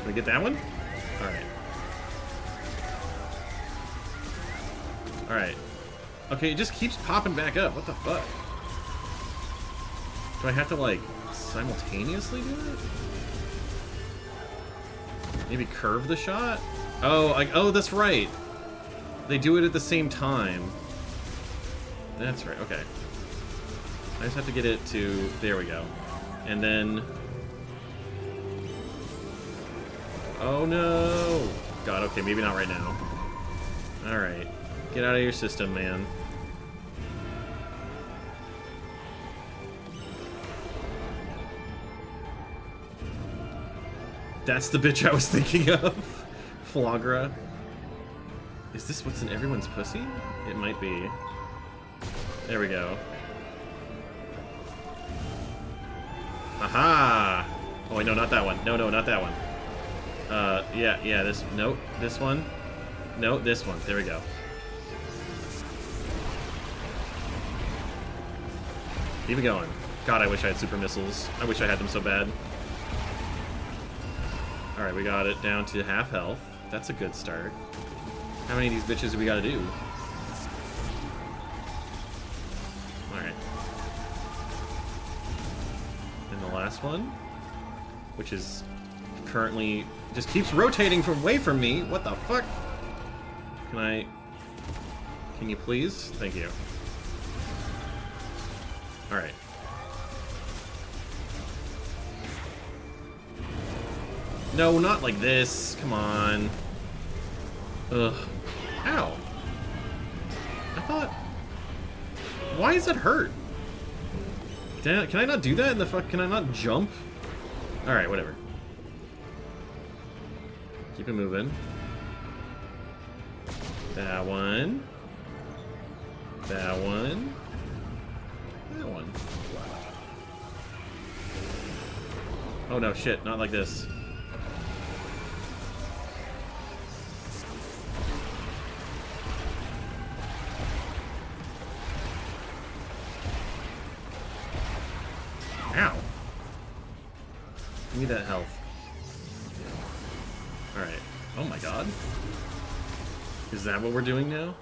Can I get that one? Alright. Alright. Okay, it just keeps popping back up. What the fuck? Do I have to, like, simultaneously do it? Maybe curve the shot? Oh, oh, that's right. They do it at the same time. That's right, okay. I just have to get it to... There we go. And then... Oh no! God, okay, maybe not right now. Alright. Get out of your system, man. That's the bitch I was thinking of. Flagra. Is this what's in everyone's pussy? It might be. There we go. Aha! Oh wait, no, not that one. No, not that one. Yeah, this, nope, this one. No, this one. There we go. Keep it going. God, I wish I had super missiles. I wish I had them so bad. Alright, we got it down to half health. That's a good start. How many of these bitches do we gotta do? Alright. And the last one, which is currently just keeps rotating away from me. What the fuck? Can you please? Thank you. Alright. No, not like this. Come on. Ugh. Ow. I thought... Why does it hurt? Can I not do that in the fuck? Can I not jump? Alright, whatever. Keep it moving. That one. That one. That one. Oh no, shit. Not like this. Ow. Give me that health. Alright. Oh my god. Is that what we're doing now?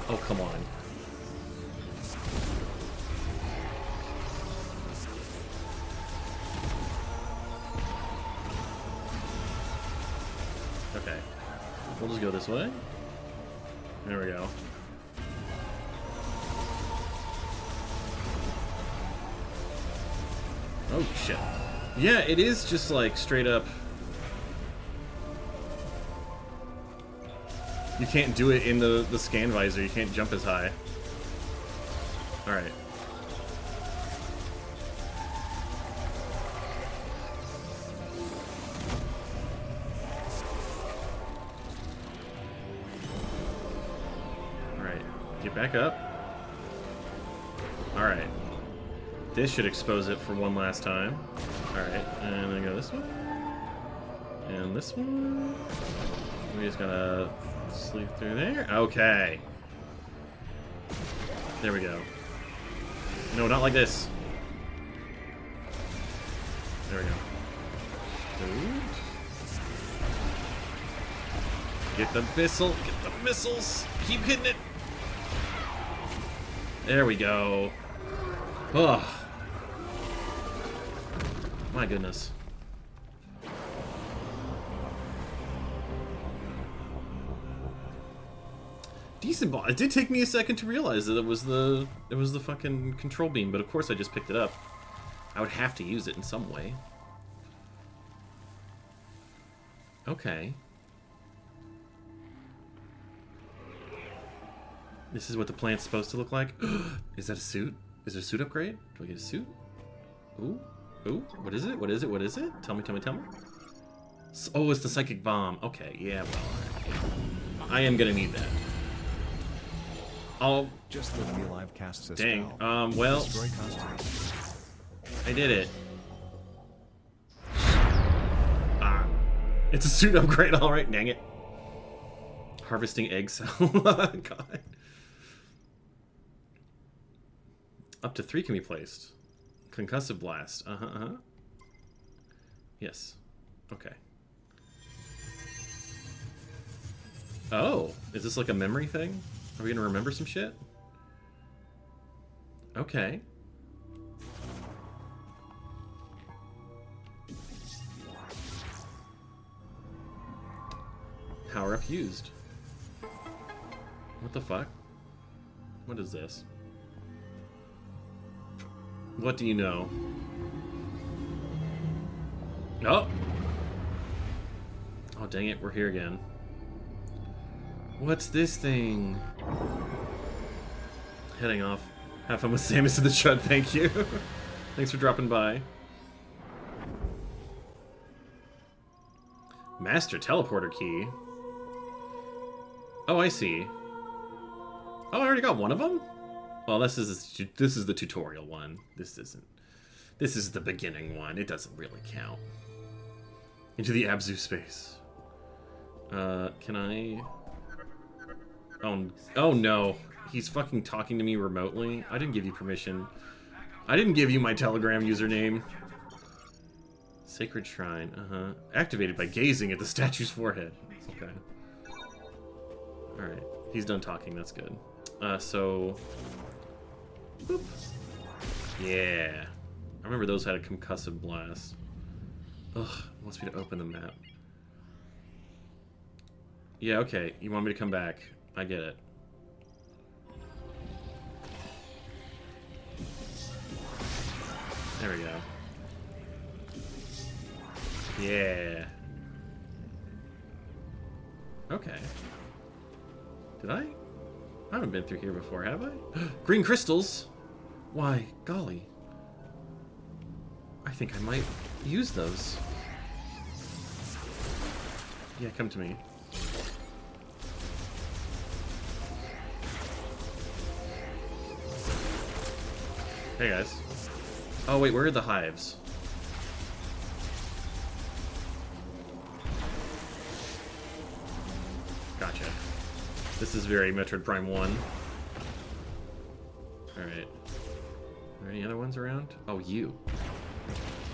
Oh, come on. Okay. We'll just go this way. There we go. Oh, shit. Yeah, it is just like straight up. You can't do it in the scan visor. You can't jump as high. Alright. Alright. Get back up. Alright. This should expose it for one last time. Alright. And then go this one. And this one. We just gotta sleep through there. Okay. There we go. No, not like this. There we go. Ooh. Get the missile. Get the missiles. Keep hitting it. There we go. Oh. My goodness. Decent ball. It did take me a second to realize that it was the fucking control beam, but of course I just picked it up. I would have to use it in some way. Okay. This is what the plant's supposed to look like. Is that a suit? Is it a suit upgrade? Do I get a suit? Ooh. Ooh. What is it? What is it? What is it? Tell me, tell me, tell me. Oh, it's the psychic bomb. Okay, yeah, well, I am gonna need that. Oh, just let me live cast a dang. spell. Well, Destroy constellation. I did it. Ah, it's a suit upgrade. All right, dang it. Harvesting egg cell. God. Up to 3 can be placed. Concussive blast. Yes. Okay. Oh, is this like a memory thing? Are we gonna remember some shit? Okay. Power up used. What the fuck? What is this? What do you know? Oh! Oh, dang it, we're here again. What's this thing? Heading off. Have fun with Samus in the Chud, thank you. Thanks for dropping by. Master Teleporter Key. Oh, I see. Oh, I already got one of them? Well, this is the tutorial one. This isn't. This is the beginning one. It doesn't really count. Into the Abzu space. Can I... Oh no. He's fucking talking to me remotely. I didn't give you permission. I didn't give you my Telegram username. Sacred Shrine. Activated by gazing at the statue's forehead. Okay. Alright. He's done talking. That's good. So... Boop. Yeah. I remember those had a concussive blast. Ugh. Wants me to open the map. Yeah, okay. You want me to come back. I get it. There we go. Yeah. Okay. Did I? I haven't been through here before, have I? Green crystals! Why, golly. I think I might use those. Yeah, come to me. Hey guys. Oh wait, where are the hives? Gotcha. This is very Metroid Prime 1. Alright. Are there any other ones around? Oh, you.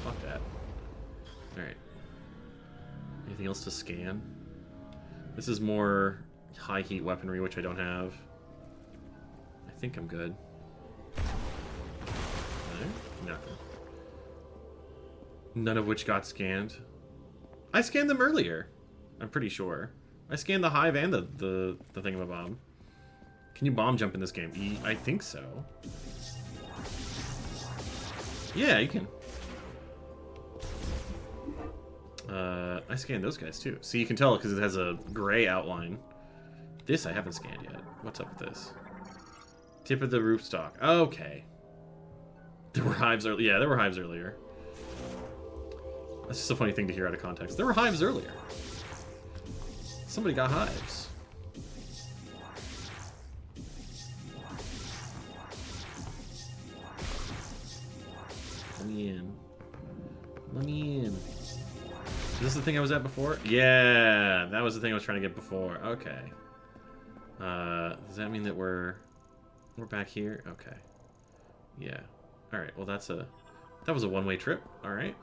Fuck that. Alright. Anything else to scan? This is more high heat weaponry, which I don't have. I think I'm good. Nothing. None of which got scanned. I scanned them earlier. I'm pretty sure. I scanned the hive and the thingamabob. Can you bomb jump in this game? I think so. Yeah, you can. I scanned those guys too. So you can tell because it has a gray outline This I haven't scanned yet. What's up with this? Tip of the roofstock. Okay. There were hives earlier. Yeah, there were hives earlier. That's just a funny thing to hear out of context. There were hives earlier. Somebody got hives. Let me in. Let me in. Is this the thing I was at before? Yeah, that was the thing I was trying to get before. Okay. Does that mean that we're back here? Okay. Yeah. All right. Well, that was a one-way trip. All right.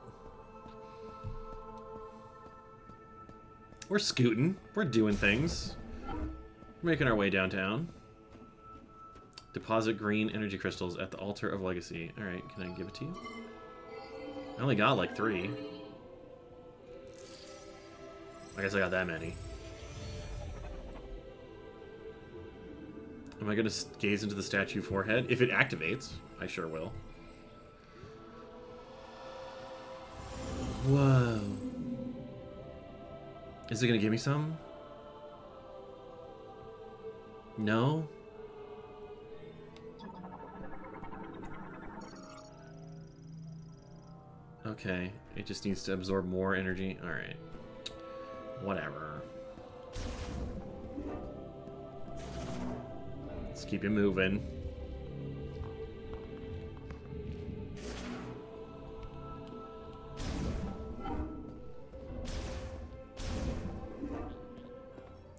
We're scooting. We're doing things. We're making our way downtown. Deposit green energy crystals at the altar of legacy. All right. Can I give it to you? I only got like 3. I guess I got that many. Am I going to gaze into the statue forehead? If it activates, I sure will. Whoa. Is it going to give me some? No? Okay. It just needs to absorb more energy. Alright. Whatever. Let's keep it moving.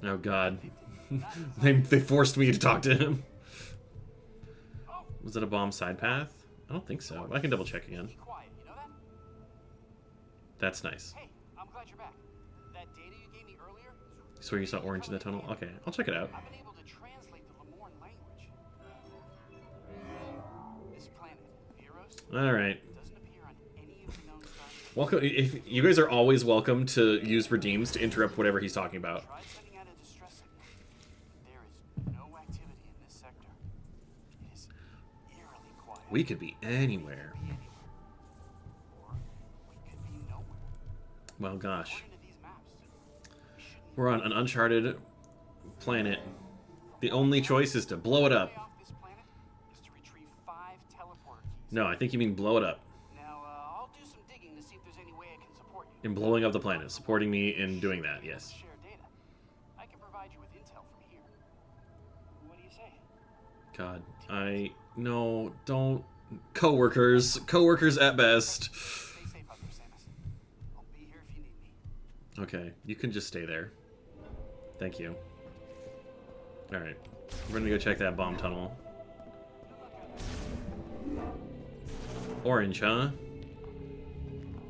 Oh god. they forced me to talk to him. Was it a bomb side path? I don't think so. I can double check again. Be quiet, you know that? That's nice. Hey, I'm glad you're back. That data you gave me earlier? Swear you saw orange in the tunnel? Okay, I'll check it out. I've been able to translate the Lemorn language. This planet, Eros, Alright. doesn't appear on any of the known stars. Welcome. If you guys are always welcome to use redeems to interrupt whatever he's talking about. Tried sending out a distress signal. There is no activity in this sector. It is eerily quiet. We could be anywhere. Be anywhere. Or we could be nowhere. Well, gosh. According to these maps, we shouldn't We're on an uncharted planet. The only choice is to blow it up. way off this planet is to retrieve 5 teleporter keys. No, I think you mean blow it up. Now, I'll do some digging to see if there's any way I can support you. In blowing up the planet. Supporting me in doing that, yes. Share data. I can provide you with intel from here. What do you say? God, no, don't. Coworkers at best. Stay safe out there, Samus. I'll be here if you need me. Okay, you can just stay there. Thank you. Alright, we're gonna go check that bomb tunnel. Orange, huh?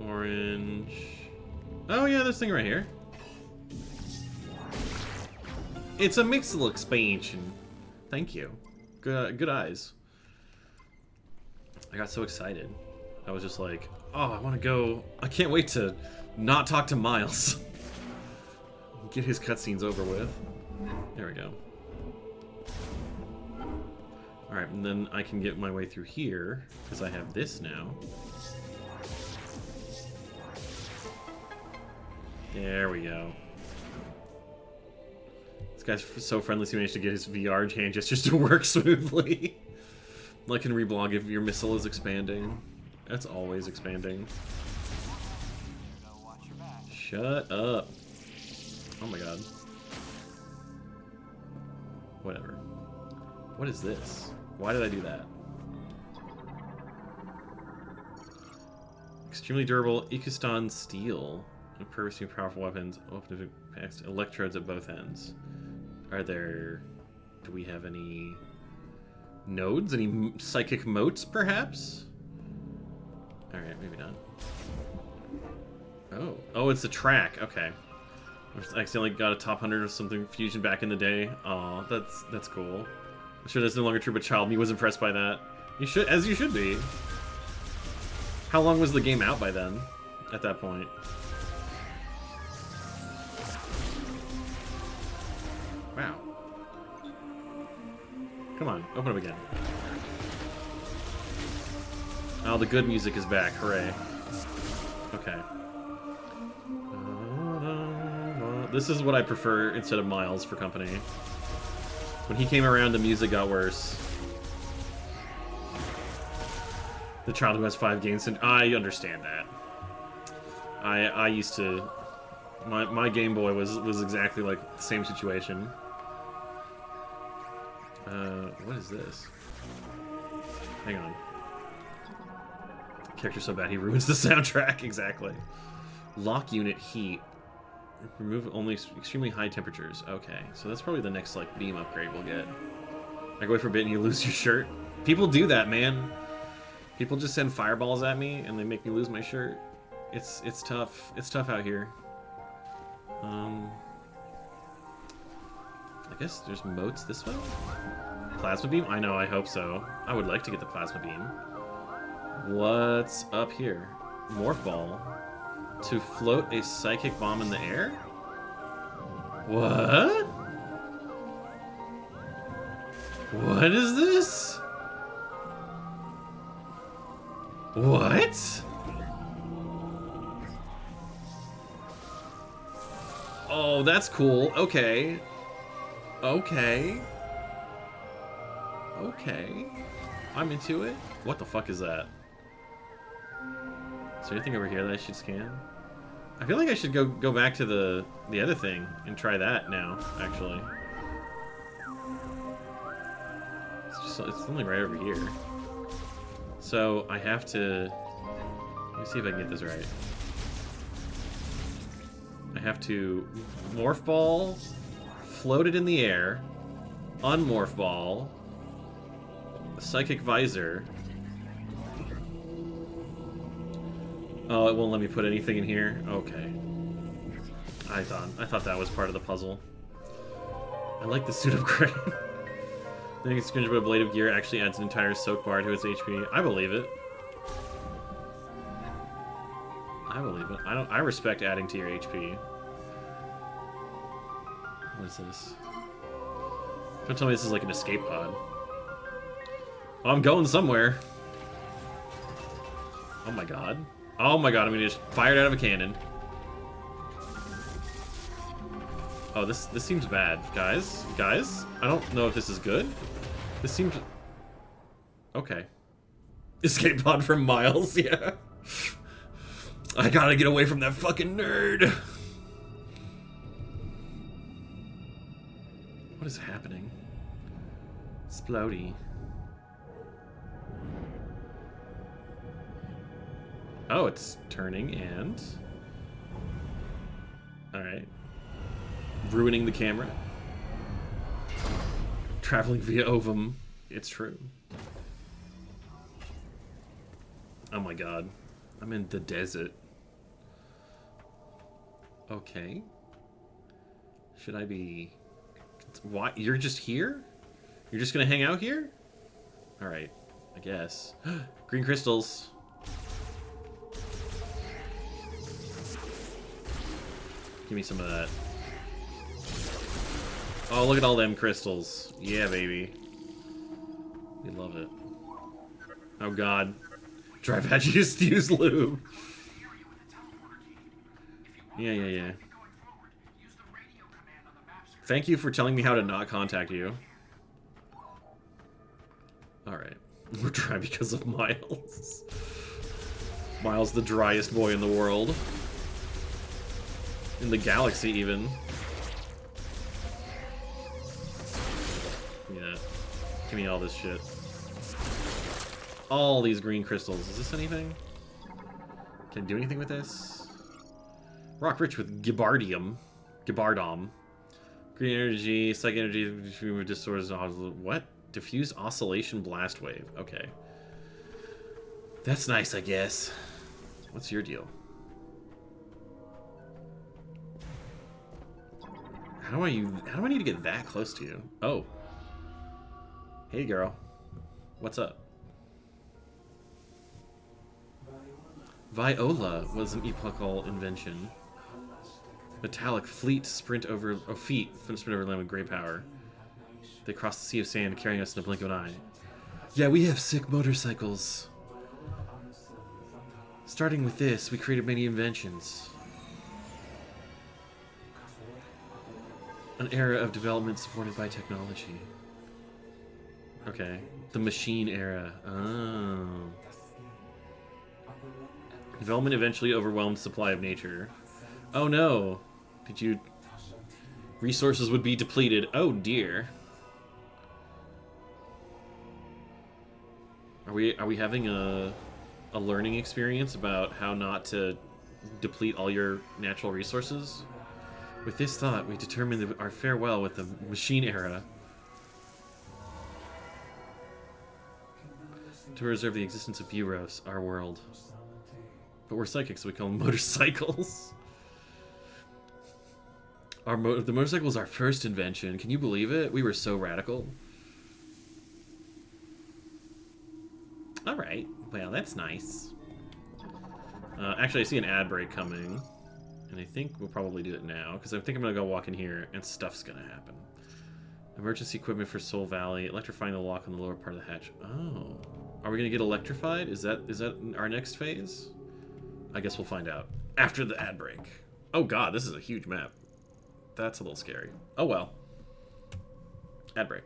Orange. Oh yeah, this thing right here. It's a Mixel expansion. Thank you. Good eyes. I got so excited. I was just like, oh, I want to go. I can't wait to not talk to Miles. Get his cutscenes over with. There we go. Alright, and then I can get my way through here, because I have this now. There we go. This guy's so friendly, he managed to get his VR hand gestures to work smoothly. Like in Reblog, if your missile is expanding. That's always expanding. Watch your back. Shut up. Oh my god. Whatever. What is this? Why did I do that? Extremely durable Ikustan steel. And purposely powerful weapons. Open to packs. Electrodes at both ends. Are there... Do we have any... nodes? Any psychic motes, perhaps? Alright, maybe not. Oh. Oh, it's a track. Okay. I accidentally got a top 100 or something fusion back in the day. Aw, that's cool. I'm sure that's no longer true, but Child Me was impressed by that. You should, as you should be. How long was the game out by then? At that point? Wow. Come on, open up again. Oh, the good music is back. Hooray. Okay. This is what I prefer instead of Miles for company. When he came around, the music got worse. The child who has 5 games, and I understand that. I used to... My Game Boy was exactly like the same situation. What is this? Hang on. Character's so bad he ruins the soundtrack. Exactly. Lock unit heat. Remove only extremely high temperatures. Okay, so that's probably the next like beam upgrade we'll get. I go away for a bit and you lose your shirt. People do that, man. People just send fireballs at me and they make me lose my shirt. It's tough. It's tough out here. I guess there's moats this way? Plasma beam? I know, I hope so. I would like to get the plasma beam. What's up here? Morph ball. To float a psychic bomb in the air? What? What is this? What? Oh, that's cool. Okay. Okay. Okay. I'm into it. What the fuck is that? Is there anything over here that I should scan? I feel like I should go back to the other thing and try that now, actually. It's only right over here. So I have to... Let me see if I can get this right. I have to morph ball, float it in the air, unmorph ball, psychic visor. Oh, it won't let me put anything in here? Okay. I thought that was part of the puzzle. I like the suit upgrade. I think it's strange, but a blade of gear actually adds an entire soak bar to its HP. I believe it. I believe it. I respect adding to your HP. What is this? Don't tell me this is like an escape pod. Well, I'm going somewhere. Oh my god. Oh my god, I'm gonna just fire it out of a cannon. Oh, this seems bad. Guys? Guys? I don't know if this is good. This seems... Okay. Escape pod from Miles, yeah. I gotta get away from that fucking nerd. What is happening? Splody. Oh, it's turning and... Alright. Ruining the camera. Traveling via ovum. It's true. Oh my god. I'm in the desert. Okay. Should I be... What? You're just here? You're just gonna hang out here? Alright. I guess. Green crystals. Give me some of that. Oh, look at all them crystals. Yeah, baby. We love it. Oh god. Drive had you just use lube. Yeah. Thank you for telling me how to not contact you. Alright. We're dry because of Miles. Miles, the driest boy in the world. In the galaxy, even. Yeah. Give me all this shit. All these green crystals. Is this anything? Can I do anything with this? Rock rich with Gibardum. Green energy, psychic energy, disorders. What? Diffused oscillation blast wave. Okay. That's nice, I guess. What's your deal? How do I need to get that close to you? Oh. Hey, girl. What's up? Viola was an epochal invention. Metallic feet sprint over land with great power. They cross the sea of sand, carrying us in a blink of an eye. Yeah, we have sick motorcycles. Starting with this, we created many inventions. An era of development supported by technology. Okay. The machine era. Oh. Development eventually overwhelmed supply of nature. Oh no. Did you... Resources would be depleted. Oh dear. Are we having a learning experience about how not to deplete all your natural resources? With this thought, we determined our farewell with the machine era. To preserve the existence of Euros, our world. But we're psychics, so we call them motorcycles. The motorcycle was our first invention. Can you believe it? We were so radical. Alright. Well, that's nice. Actually, I see an ad break coming. And I think we'll probably do it now. Because I think I'm going to go walk in here and stuff's going to happen. Emergency equipment for Soul Valley. Electrifying the lock on the lower part of the hatch. Oh. Are we going to get electrified? Is that our next phase? I guess we'll find out. After the ad break. Oh god, this is a huge map. That's a little scary. Oh well. Ad break.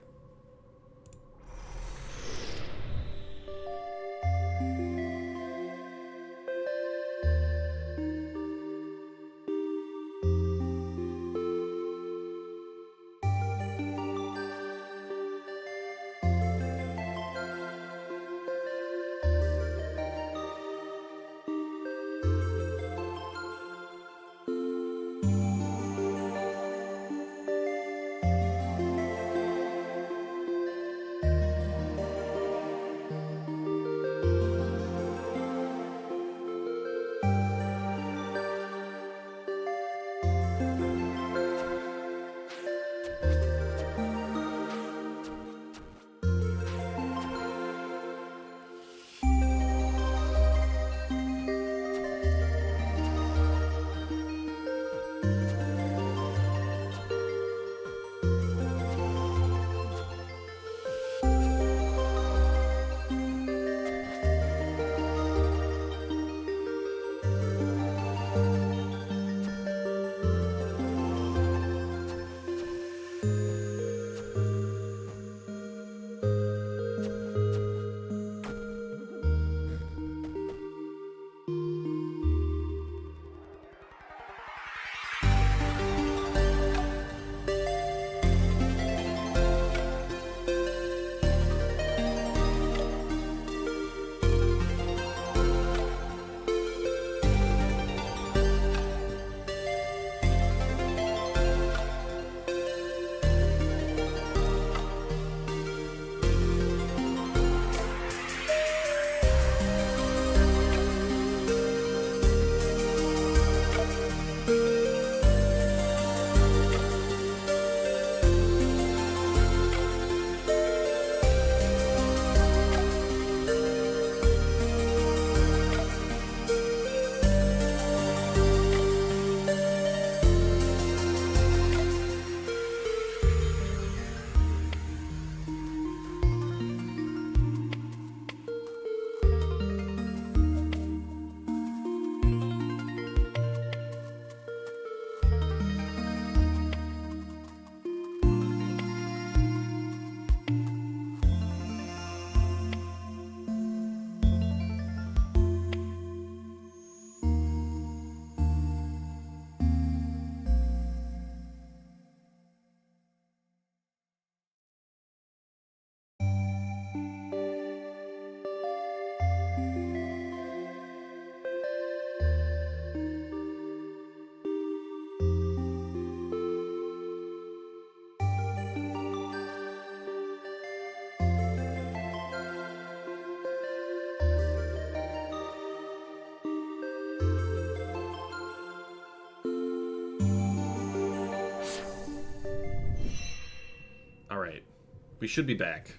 We should be back.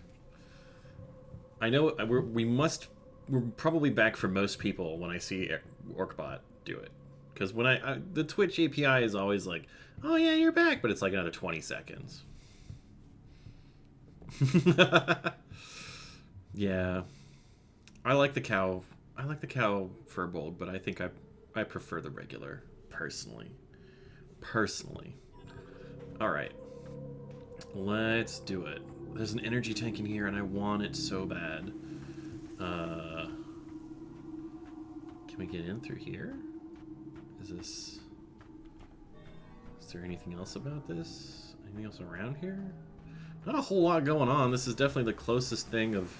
I know we're probably back for most people when I see Orcbot do it. Because when the Twitch API is always like, oh yeah, you're back, but it's like another 20 seconds. Yeah. I like the cow Furbolg, but I think I prefer the regular, personally. Alright. Let's do it. There's an energy tank in here, and I want it so bad. Can we get in through here? Is there anything else about this? Anything else around here? Not a whole lot going on. This is definitely the closest thing of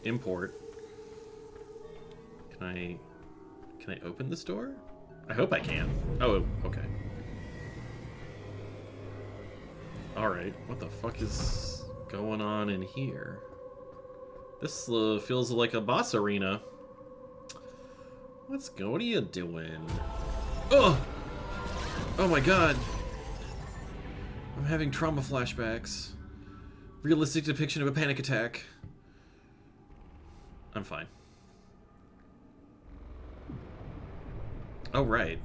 import. Can I open this door? I hope I can. Oh, okay. Alright, what the fuck is going on in here? This feels like a boss arena. What are you doing? Oh! Oh my god! I'm having trauma flashbacks. Realistic depiction of a panic attack. I'm fine. Oh, right.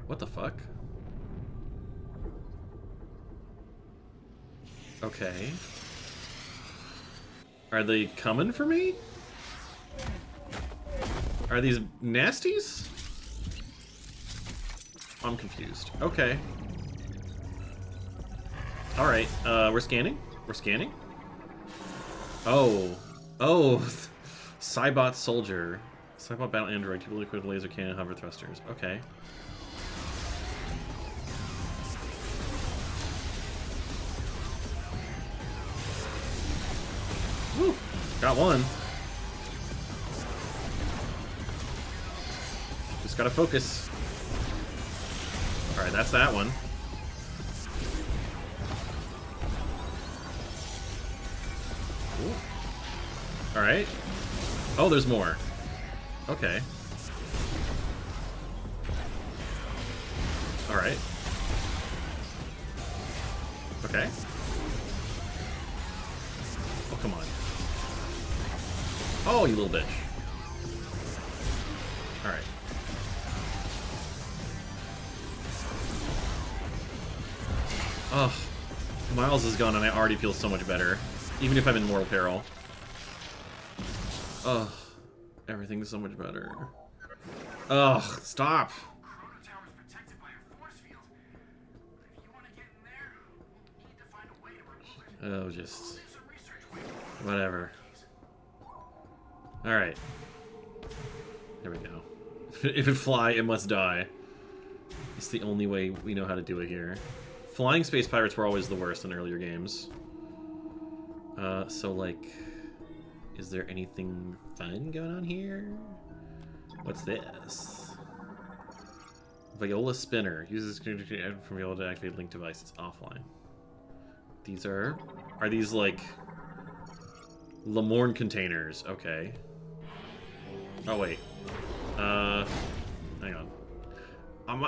What the fuck? Okay. Are they coming for me? Are these nasties? I'm confused. Okay. Alright, we're scanning? We're scanning? Oh. Oh! Cybot soldier. Cybot battle android, typically equipped with laser cannon, hover thrusters. Okay. Woo! Got one. Just gotta focus. Alright, that's that one. Alright. Oh, there's more. Okay. Alright. Okay. Oh, come on. Oh, you little bitch. Alright. Ugh. Miles is gone and I already feel so much better. Even if I'm in mortal peril. Ugh. Everything's so much better. Ugh. Stop. Oh, just... whatever. Alright. There we go. If it fly, it must die. It's the only way we know how to do it here. Flying space pirates were always the worst in earlier games. So, like... is there anything fun going on here? What's this? Viola spinner. Uses from Viola to activate linked devices offline. These are these like Lamorne containers? Okay. Oh wait. Hang on.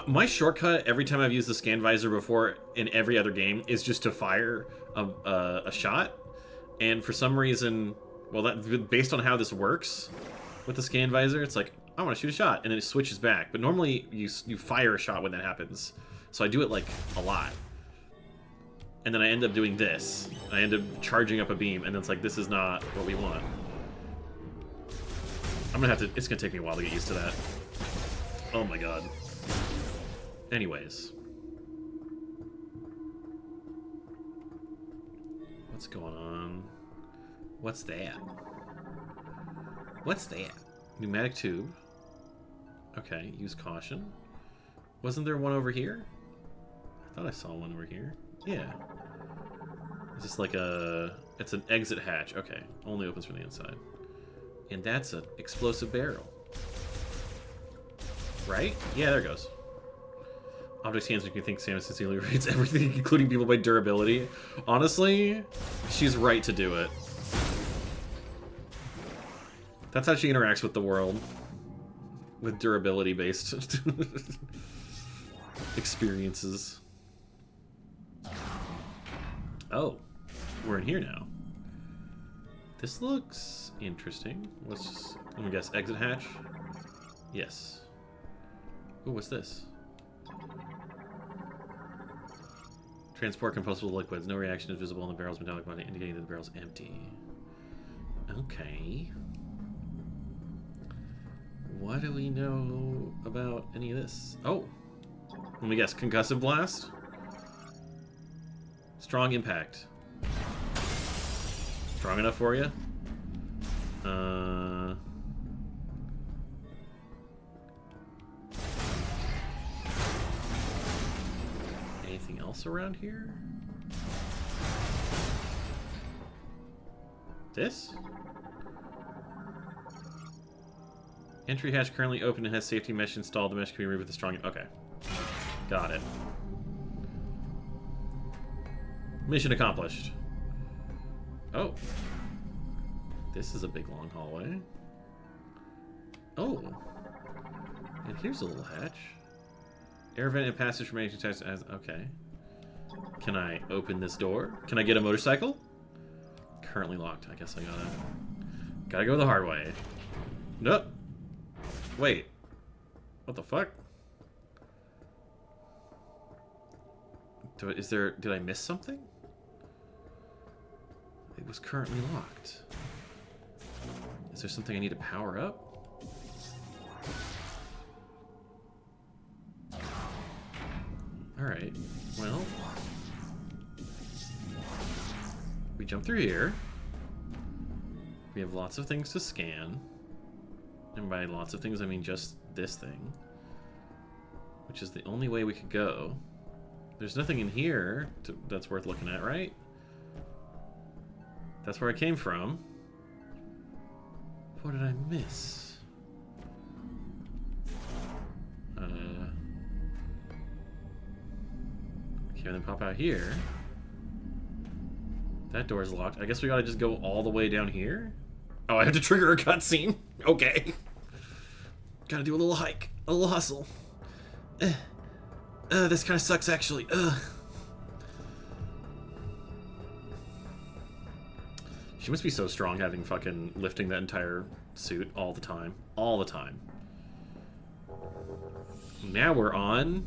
My shortcut every time I've used the scan visor before in every other game is just to fire a shot, and for some reason, well, that based on how this works with the scan visor, it's like I want to shoot a shot, and then it switches back. But normally you fire a shot when that happens, so I do it like a lot. And then I end up doing this. I end up charging up a beam, and it's like, this is not what we want. I'm gonna have to... it's gonna take me a while to get used to that. Oh my god. Anyways. What's going on? What's that? What's that? Pneumatic tube. Okay, use caution. Wasn't there one over here? I thought I saw one over here. Yeah. It's just like a... it's an exit hatch. Okay. Only opens from the inside. And that's an explosive barrel. Right? Yeah, there it goes. Object scans make you think Samus sincerely rates everything, including people by durability. Honestly, she's right to do it. That's how she interacts with the world. With durability-based experiences. Oh, we're in here now. This looks interesting. Let me guess, exit hatch? Yes. Ooh, what's this? Transport compostable liquids. No reaction is visible in the barrel's metallic body, indicating that the barrel's empty. Okay. What do we know about any of this? Oh! Let me guess, concussive blast? Strong impact. Strong enough for you? Anything else around here? This? Entry hatch currently open and has safety mesh installed. The mesh can be removed with a strong... Okay. Got it. Mission accomplished. Oh. This is a big long hallway. Oh. And here's a little hatch. Air vent and passage from any types as... Okay. Can I open this door? Can I get a motorcycle? Currently locked. I guess I gotta go the hard way. Nope. Wait. What the fuck? Did I miss something? It was currently locked. Is there something I need to power up? Alright. Well. We jump through here. We have lots of things to scan. And by lots of things, I mean just this thing. Which is the only way we could go. There's nothing in here that's worth looking at, right? That's where I came from. What did I miss? Okay, then pop out here. That door's locked. I guess we gotta just go all the way down here? Oh, I have to trigger a cutscene. Okay. Gotta do a little hike. A little hustle. This kind of sucks, actually. She must be so strong having fucking lifting that entire suit all the time. All the time. Now we're on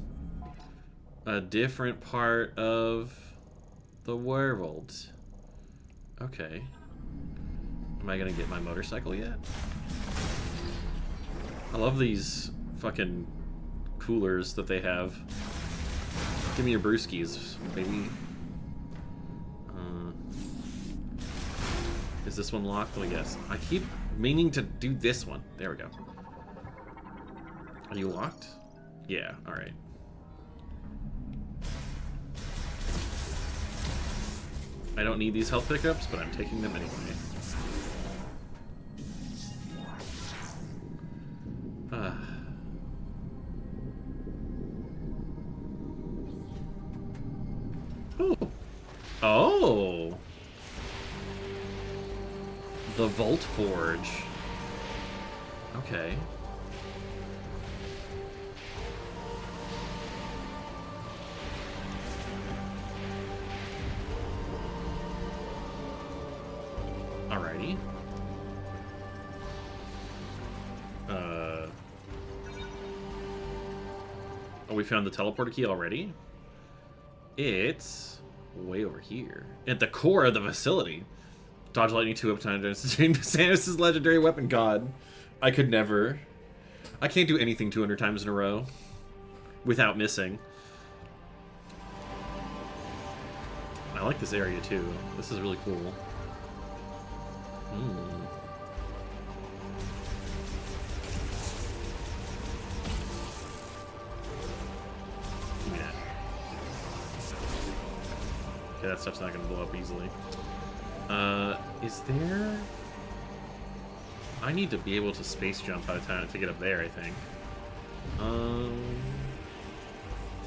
a different part of the world. Okay. Am I gonna get my motorcycle yet? I love these fucking coolers that they have. Give me your brewskis, baby. Is this one locked? Let me guess. I keep meaning to do this one. There we go. Are you locked? Yeah, alright. I don't need these health pickups, but I'm taking them anyway. Oh. Oh. The Volt Forge. Okay. Alrighty. Oh, we found the teleporter key already? It's way over here. At the core of the facility. Dodge lightning 2 up time to Samus' legendary weapon god. I could never. I can't do anything 200 times in a row without missing. I like this area too. This is really cool. Yeah. Okay, that stuff's not gonna blow up easily. Is there... I need to be able to space jump by the time to get up there, I think.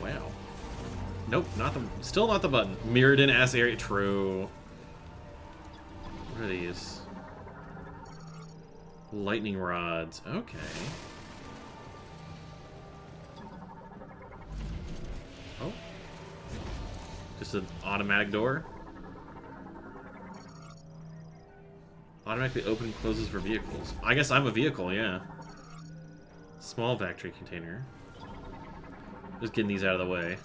Wow. Nope, not the... Still not the button. Mirrored in ass area. True. What are these? Lightning rods. Okay. Oh. Just an automatic door? Automatically open and closes for vehicles. I guess I'm a vehicle, yeah. Small factory container. Just getting these out of the way.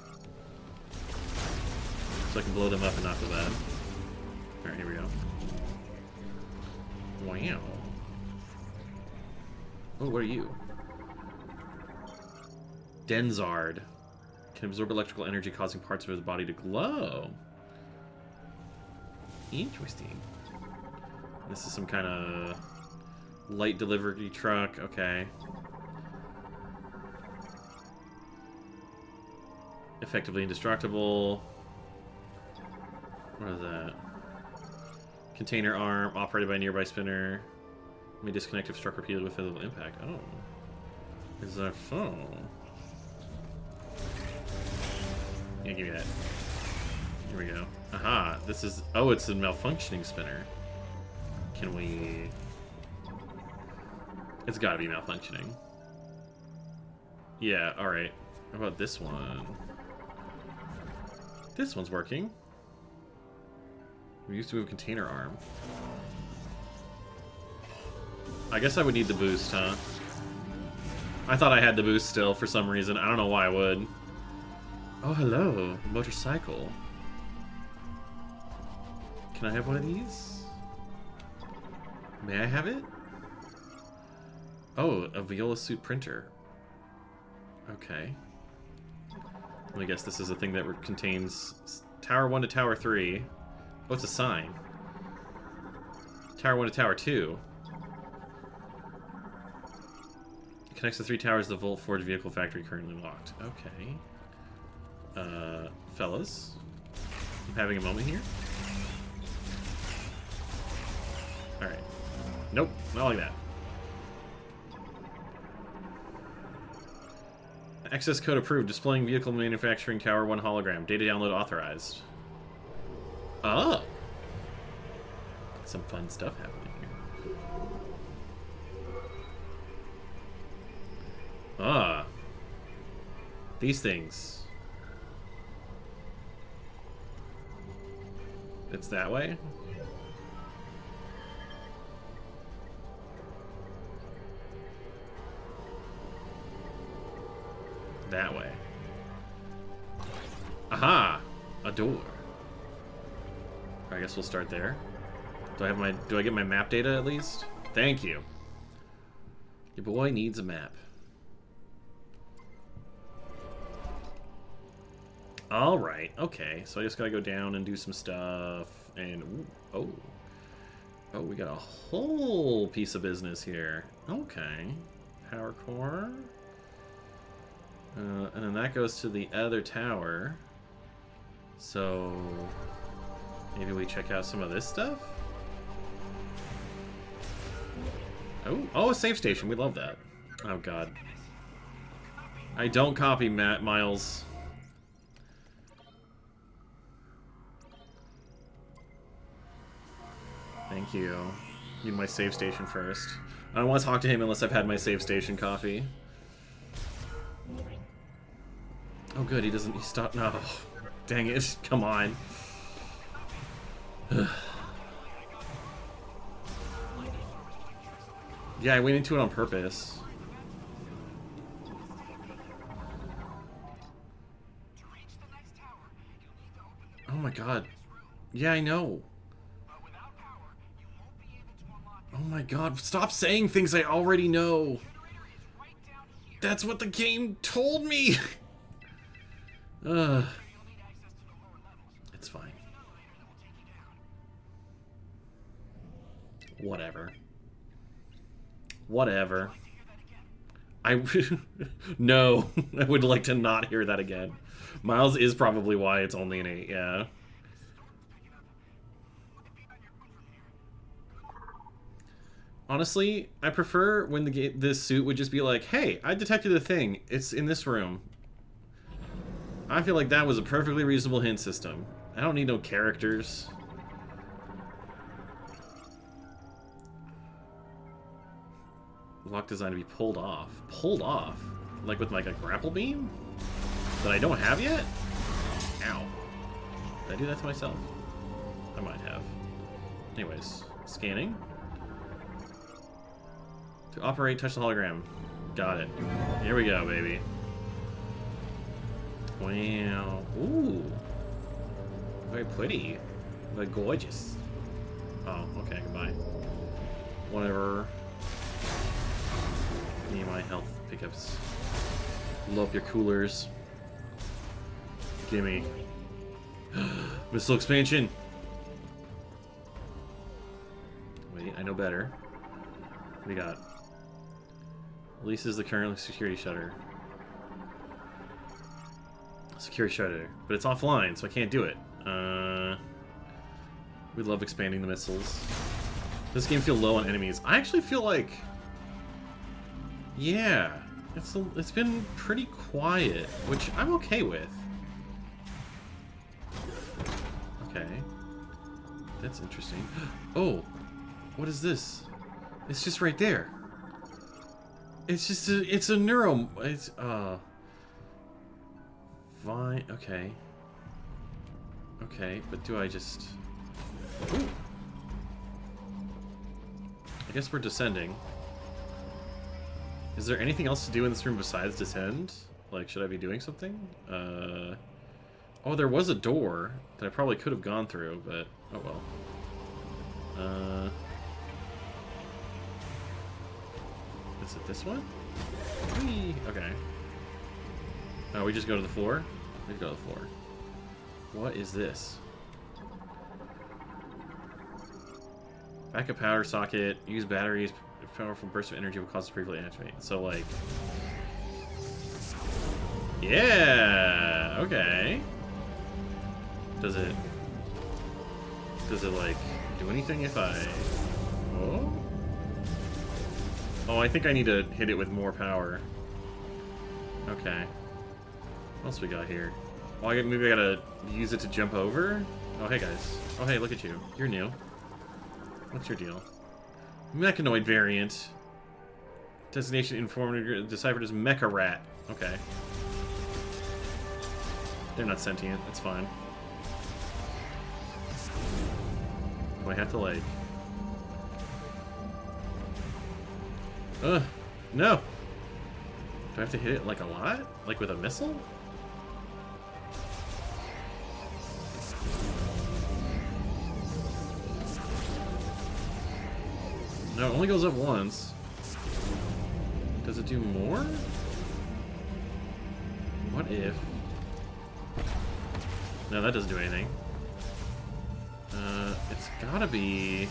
So I can blow them up and not feel bad. Alright, here we go. Wow. Oh, what are you? Denzard. Can absorb electrical energy, causing parts of his body to glow. Interesting. This is some kind of light delivery truck. Okay. Effectively indestructible. What is that? Container arm operated by a nearby spinner. May disconnect if struck repeatedly with physical impact. Oh. Is that so? Yeah, give me that. Here we go. Aha, this is... Oh, it's a malfunctioning spinner. Can we... It's gotta be malfunctioning. Yeah, alright. How about this one? This one's working. We used to move container arm. I guess I would need the boost, huh? I thought I had the boost still for some reason. I don't know why I would. Oh, hello. Motorcycle. Can I have one of these? May I have it? Oh, a viola suit printer. Okay. Let me guess this is a thing that contains Tower 1 to Tower 3. Oh, it's a sign. Tower 1 to Tower 2. It connects the 3 towers of the Volt Forge vehicle factory currently locked. Okay. Fellas. I'm having a moment here. Alright. Nope, not like that. Access code approved. Displaying vehicle manufacturing Tower 1 hologram. Data download authorized. Oh! Some fun stuff happening here. Ah. These things. It's that way? That way. Aha! A door. I guess we'll start there. Do I get my map data at least? Thank you. Your boy needs a map. Alright, okay. So I just gotta go down and do some stuff. And, ooh, oh. Oh, we got a whole piece of business here. Okay. Power core. And then that goes to the other tower. So maybe we check out some of this stuff? Oh, a save station. We love that. Oh, God. I don't copy Miles. Thank you. Need my save station first. I don't want to talk to him unless I've had my save station coffee. Oh, good. He doesn't... He stopped... No. Dang it. Come on. Yeah, I went into it on purpose. Oh my god. Yeah, I know. Oh my god, stop saying things I already know. That's what the game told me. It's fine. Whatever. Whatever. No, I would like to not hear that again. Miles is probably why it's only an 8, yeah. Honestly, I prefer when this suit would just be like, hey, I detected a thing. It's in this room. I feel like that was a perfectly reasonable hint system. I don't need no characters. Lock designed to be pulled off. Pulled off? Like with like a grapple beam? That I don't have yet? Ow. Did I do that to myself? I might have. Anyways, scanning. To operate, touch the hologram. Got it. Here we go, baby. Wow. Ooh. Very pretty. Very gorgeous. Oh, okay, goodbye. Whatever. Need my health pickups. Love your coolers. Gimme. Missile expansion. Wait, I know better. What do we got? Releases the current security shutter. Security shutter. But it's offline, so I can't do it. We love expanding the missiles. This game feels low on enemies. I actually feel like... Yeah. It's been pretty quiet, which I'm okay with. Okay. That's interesting. Oh! What is this? It's just right there. It's just a... It's a neuro... It's... Vine... Okay. Okay, but do I just... Ooh. I guess we're descending. Is there anything else to do in this room besides descend? Like, should I be doing something? Oh, there was a door that I probably could have gone through, but... Oh well. Is it this one? Whee! Okay. Oh, we just go to the floor? We go to the floor. What is this? Backup power socket. Use batteries. A powerful burst of energy will cause it to briefly activate. So, like... Yeah! Okay. Does it, like, do anything if I... Oh? Oh, I think I need to hit it with more power. Okay. What else we got here? Oh, maybe I gotta use it to jump over? Oh, hey, guys. Oh, hey, look at you. You're new. What's your deal? Mechanoid variant. Designation informed deciphered as Mecha Rat. Okay. They're not sentient. That's fine. Do I have to, like... No! Do I have to hit it, like, a lot? Like, with a missile? No, it only goes up once. Does it do more? What if... No, that doesn't do anything. It's gotta be...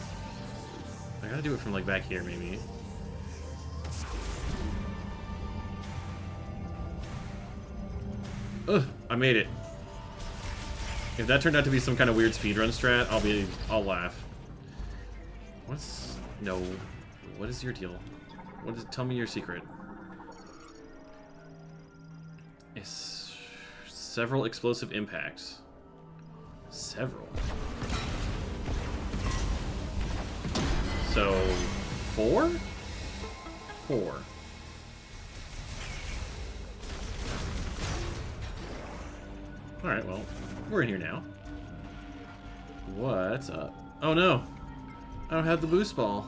I gotta do it from, like, back here, maybe. Ugh, I made it. If that turned out to be some kind of weird speedrun strat, I'll laugh. What's... No. What is your deal? Tell me your secret. It's several explosive impacts. Several. So, 4? 4. Alright, well, we're in here now. What's up? Oh no! I don't have the boost ball.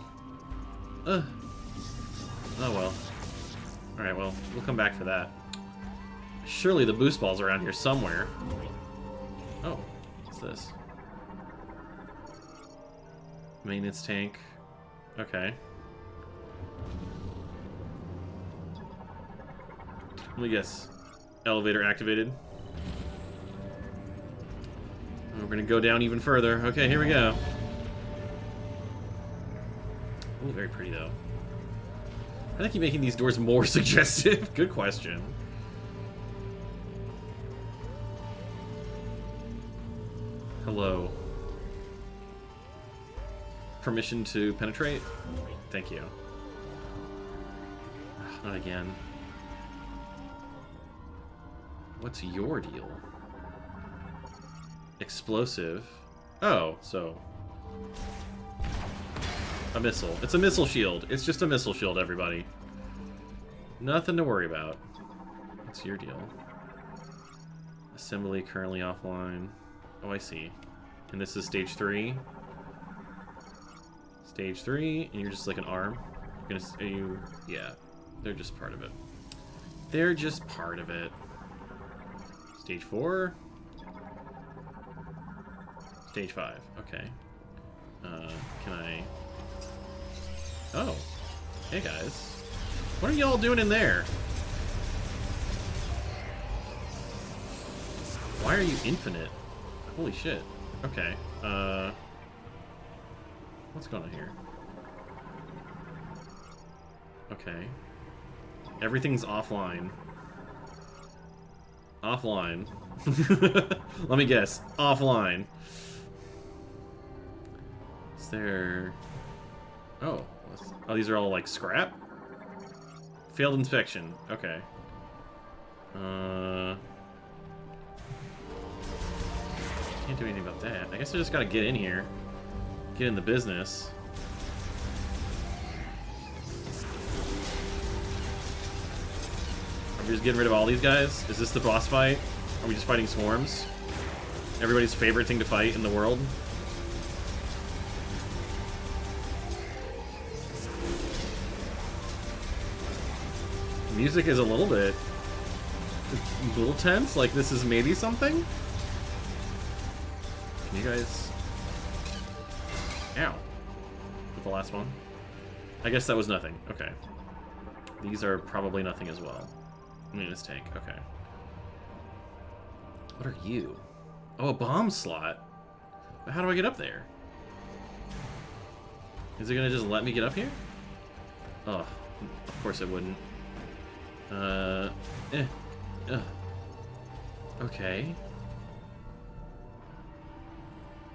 Oh well. Alright, well, we'll come back for that. Surely the boost ball's around here somewhere. Oh, what's this? Maintenance tank. Okay. Let me guess. Elevator activated. We're gonna go down even further. Okay, here we go. Ooh, very pretty though. How do I keep making these doors more suggestive? Good question. Hello. Permission to penetrate? Thank you. Ugh, not again. What's your deal? Explosive. Oh, so... A missile. It's a missile shield. It's just a missile shield, everybody. Nothing to worry about. What's your deal? Assembly currently offline. Oh, I see. And this is stage 3. Stage 3, and you're just like an arm. You're gonna... Are you... Yeah. They're just part of it. They're just part of it. Stage 4. Stage 5. Okay. Can I... Oh. Hey, guys. What are y'all doing in there? Why are you infinite? Holy shit. Okay. What's going on here? Okay. Everything's offline. Offline. Let me guess. Offline. Is there... Oh. Oh, these are all like scrap? Failed inspection. Okay. Can't do anything about that. I guess I just gotta get in here. Get in the business. Are we just getting rid of all these guys? Is this the boss fight? Are we just fighting swarms? Everybody's favorite thing to fight in the world? The music is a little tense, like this is maybe something? Can you guys... Ow. With the last one? I guess that was nothing. Okay. These are probably nothing as well. Maintenance tank. Okay. What are you? Oh, a bomb slot. But how do I get up there? Is it gonna just let me get up here? Oh, of course it wouldn't. Okay.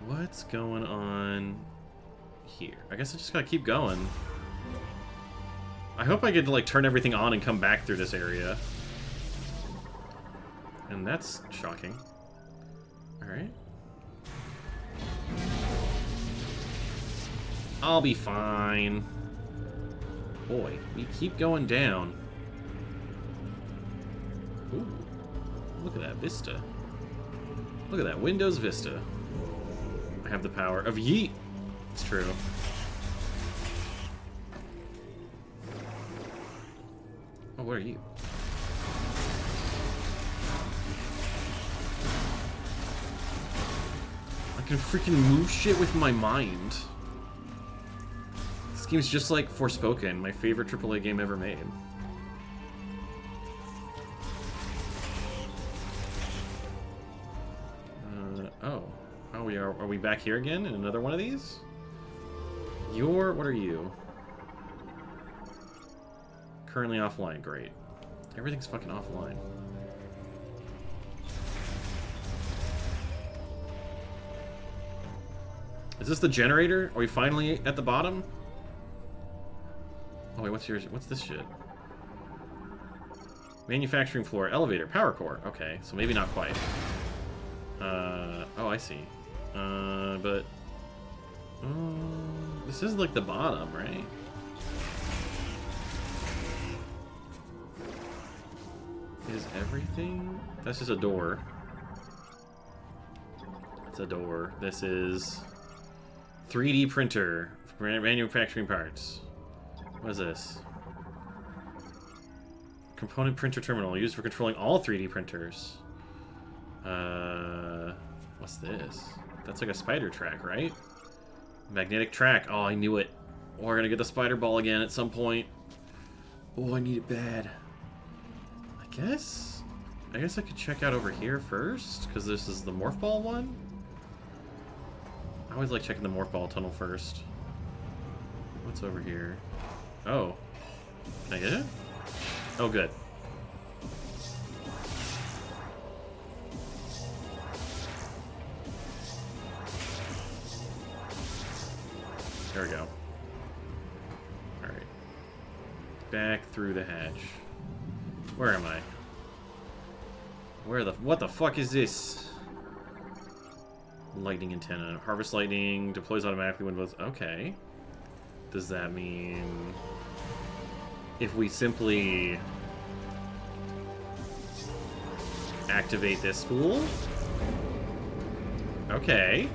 What's going on here? I guess I just gotta keep going. I hope I get to like turn everything on and come back through this area. And that's shocking. Alright. I'll be fine. Boy, we keep going down. Ooh. Look at that vista. Look at that Windows Vista. I have the power of yeet. It's true. Oh, what are you? I can freaking move shit with my mind. This game's just like Forspoken, my favorite AAA game ever made. Are we back here again in another one of these? What are you? Currently offline, great. Everything's fucking offline. Is this the generator? Are we finally at the bottom? Oh wait, what's yours? What's this shit? Manufacturing floor, elevator, power core. Okay, so maybe not quite. Oh, I see. But... this is like the bottom, right? Is everything... That's just a door. It's a door. This is... 3D printer for manufacturing parts. What is this? Component printer terminal used for controlling all 3D printers. What's this? That's like a spider track, right? Magnetic track. Oh, I knew it. Oh, we're gonna get the spider ball again at some point. Oh, I need it bad. I guess I could check out over here first, because this is the morph ball one. I always like checking the morph ball tunnel first. What's over here? Oh. Can I get it? Oh, good. There we go. Alright. Back through the hatch. Where am I? What the fuck is this? Lightning antenna. Harvest lightning. Deploys automatically when both... Okay. Does that mean... if we simply... activate this spool? Okay.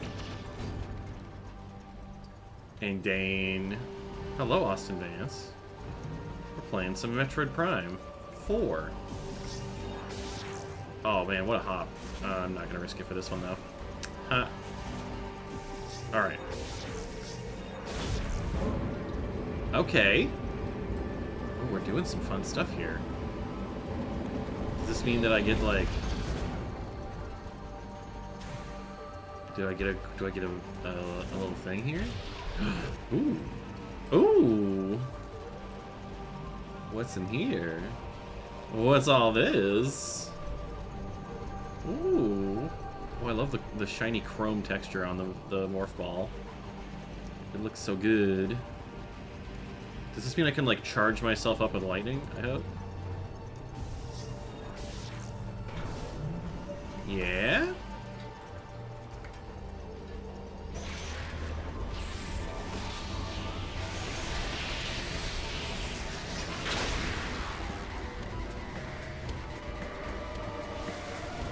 And Dane... Hello, Austin Vance. We're playing some Metroid Prime 4. Oh man, what a hop. I'm not gonna risk it for this one though. Alright. Okay. Oh, we're doing some fun stuff here. Does this mean that I get like... Do I get a little thing here? Ooh. Ooh. what's in here? What's all this? Ooh. Oh, I love the shiny chrome texture on the morph ball. It looks so good. Does this mean I can, like, charge myself up with lightning, I hope? Yeah?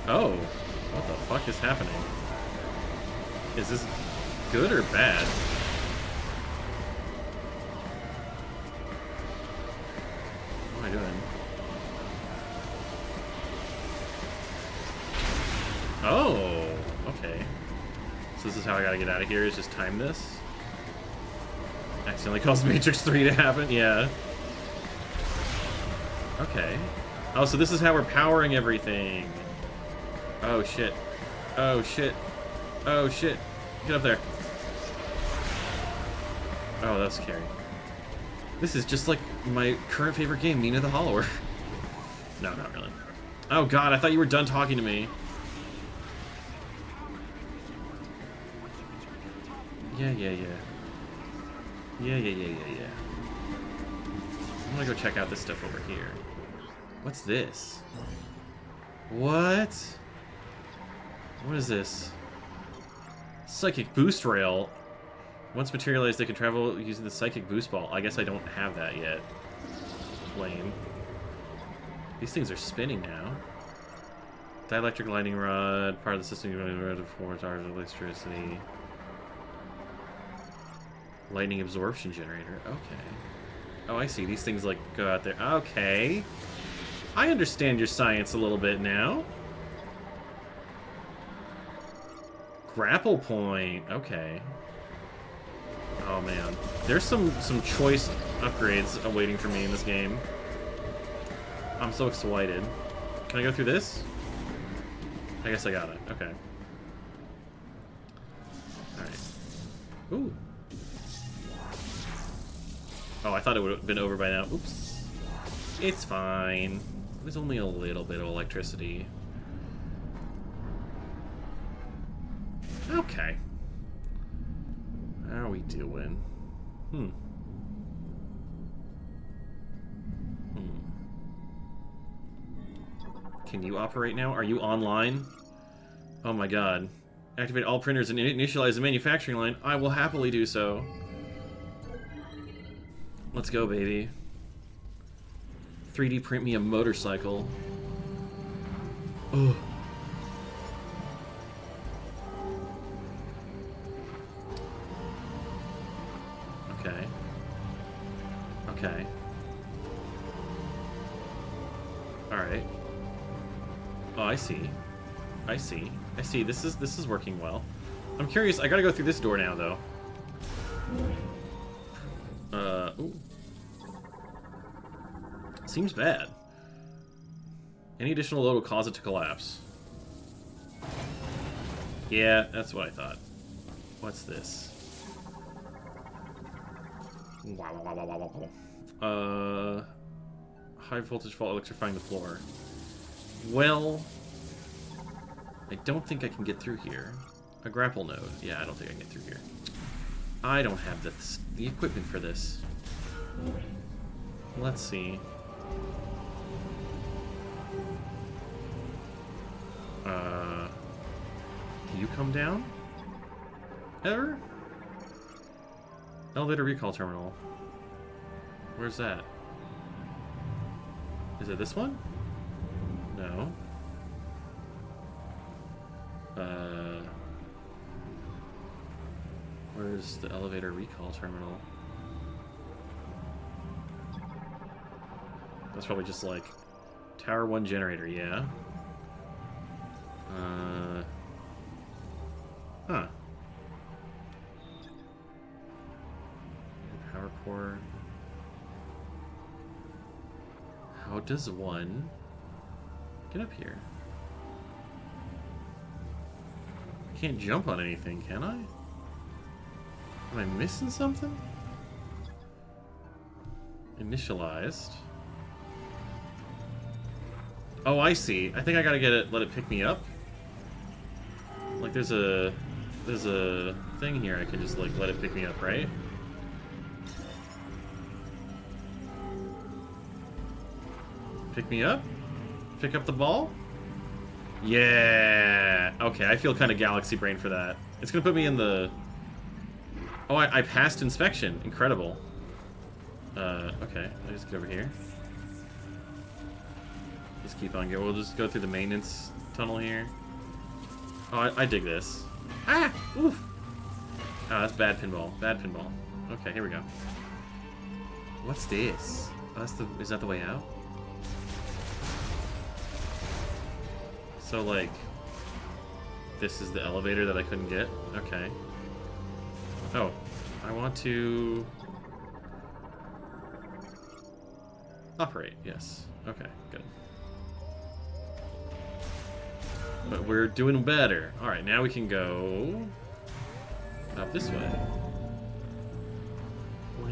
Oh, what the fuck is happening? Is this good or bad? What am I doing? Oh, okay. So this is how I gotta get out of here, is just time this? Accidentally caused Matrix 3 to happen? Yeah. Okay. Oh, so this is how we're powering everything. Oh, shit. Oh, shit. Oh, shit. Get up there. Oh, that's scary. This is just like my current favorite game, Nina the Hollower. No, not really. Oh, God, I thought you were done talking to me. Yeah. I'm gonna go check out this stuff over here. What's this? What? What is this? Psychic boost rail. Once materialized, they can travel using the psychic boost ball. I guess I don't have that yet. Lame. These things are spinning now. Dielectric lightning rod, part of the system of 4 hours of electricity. Lightning absorption generator. Okay. Oh, I see. These things, like, go out there. Okay. I understand your science a little bit now. Grapple point. Okay. Oh, man. There's some choice upgrades awaiting for me in this game. I'm so excited. Can I go through this? I guess I got it. Okay. Alright. Ooh. Oh, I thought it would have been over by now. Oops. It's fine. It was only a little bit of electricity. Okay. How are we doing? Can you operate now? Are you online? Oh my god. Activate all printers and initialize the manufacturing line. I will happily do so. Let's go, baby. 3D print me a motorcycle. Oh. Okay. Okay. Alright. Oh, I see. I see. I see. This is working well. I'm curious. I gotta go through this door now, though. Ooh. Seems bad. Any additional load will cause it to collapse. Yeah, that's what I thought. What's this? High voltage fault electrifying the floor. Well, I don't think I can get through here. A grapple node. Yeah, I don't think I can get through here. I don't have the equipment for this. Let's see. Can you come down? Ever? Elevator recall terminal. Where's that? Is it this one? No. Where's the elevator recall terminal? That's probably just like Tower 1 generator, yeah. Huh. Power core. How does one get up here? I can't jump on anything, can I? Am I missing something? Initialized. Oh, I see. I think I gotta get it. Let it pick me up. Like there's a thing here. I can just like let it pick me up, right? Pick me up? Pick up the ball? Yeah. Okay, I feel kind of galaxy brain for that. It's gonna put me in the... Oh, I passed inspection. Incredible. Okay. I just get over here. Just keep on going. We'll just go through the maintenance tunnel here. Oh, I dig this. Ah! Oof! Ah, that's bad pinball. Bad pinball. Okay, here we go. What's this? Oh, that's the... Is that the way out? So, like... This is the elevator that I couldn't get? Okay. Oh. I want to... Operate, yes. Okay, good. But we're doing better. Alright, now we can go... up this way. Wow.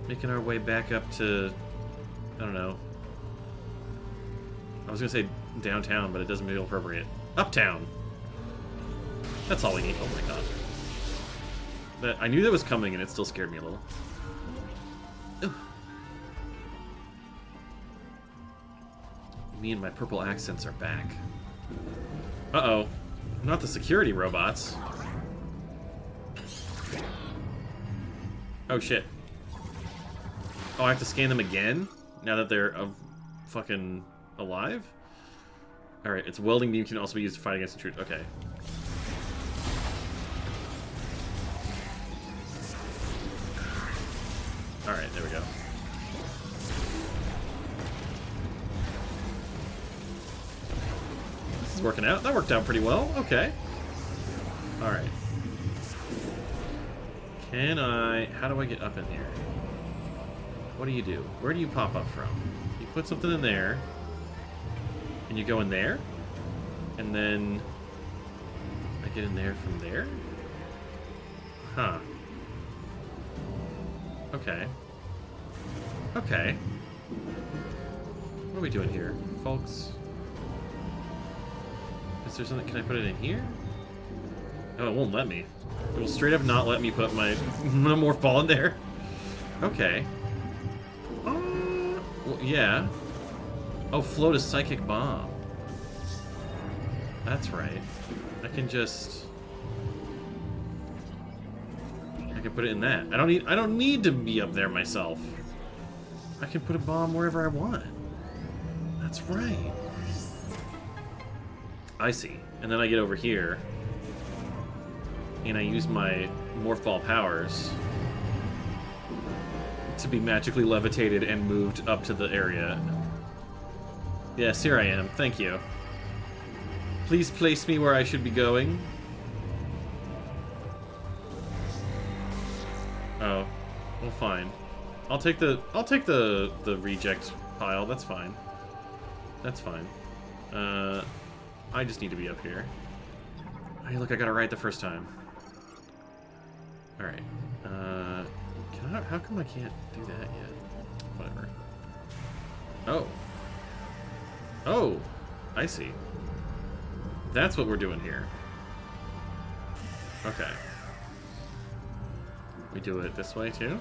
Making our way back up to... I don't know. I was gonna say downtown, but it doesn't feel appropriate. Uptown! That's all we need. Oh my god. I knew that was coming, and it still scared me a little. Ugh. Me and my purple accents are back. Uh-oh. Not the security robots. Oh, shit. Oh, I have to scan them again? Now that they're fucking alive? Alright, its welding beam can also be used to fight against intruders. Okay. Alright, there we go. This is working out. That worked out pretty well. Okay. Alright. Can I... How do I get up in here? What do you do? Where do you pop up from? You put something in there. And you go in there. And then... I get in there from there? Huh. Okay. Okay. What are we doing here, folks? Is there something... Can I put it in here? Oh, it won't let me. It will straight up not let me put my morph ball in there. Okay. Well, yeah. Oh, float a psychic bomb. That's right. I can just... I can put it in that. I don't need to be up there myself. I can put a bomb wherever I want. That's right. I see. And then I get over here. And I use my morph ball powers to be magically levitated and moved up to the area. Yes, here I am. Thank you. Please place me where I should be going. Oh, well, fine. I'll take the reject pile. That's fine. That's fine. I just need to be up here. Hey, look, I got it right the first time. All right. How come I can't do that yet? Whatever. Oh. Oh, I see. That's what we're doing here. Okay. We do it this way too?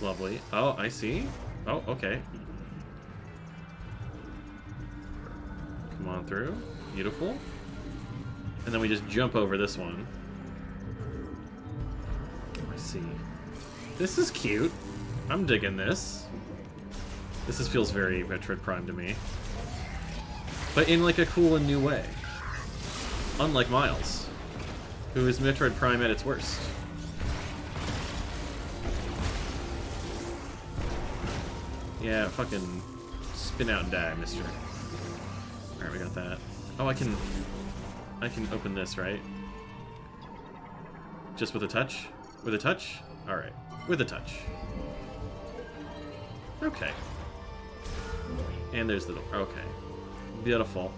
Lovely. Oh, I see. Oh, okay. Come on through. Beautiful. And then we just jump over this one. I see. This is cute. I'm digging this. This feels very Metroid Prime to me. But in like a cool and new way. Unlike Miles, who is Metroid Prime at its worst. Yeah, fucking spin out and die, mister. Alright, we got that. Oh, I can open this, right? Just with a touch? With a touch? Alright. With a touch. Okay. And there's the door. Okay. Beautiful.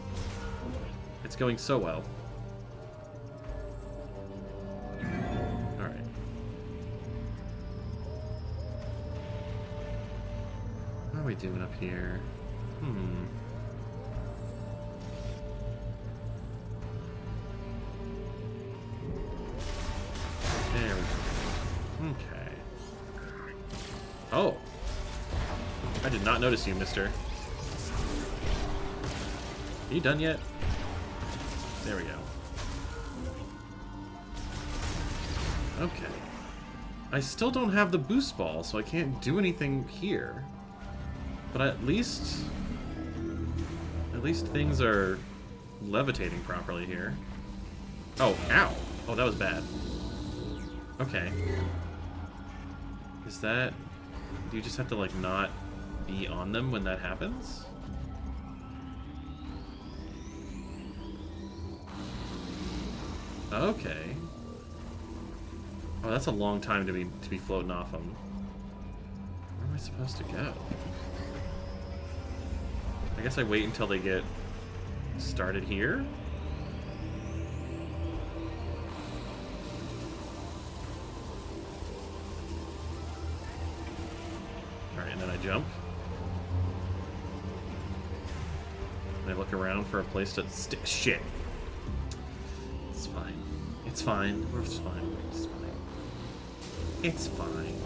It's going so well. Alright. we doing up here? There we go. Okay. Oh. I did not notice you, mister. Are you done yet? There we go. Okay. I still don't have the boost ball, so I can't do anything here. But at least things are levitating properly here. Oh, ow! Oh, that was bad. Okay. Is that... Do you just have to, like, not be on them when that happens? Okay. Oh, that's a long time to be floating off them. Where am I supposed to go? I guess I wait until they get started here? Alright, and then I jump. And I look around for a place to stick. Shit! It's fine. It's fine. It's fine. It's fine. It's fine.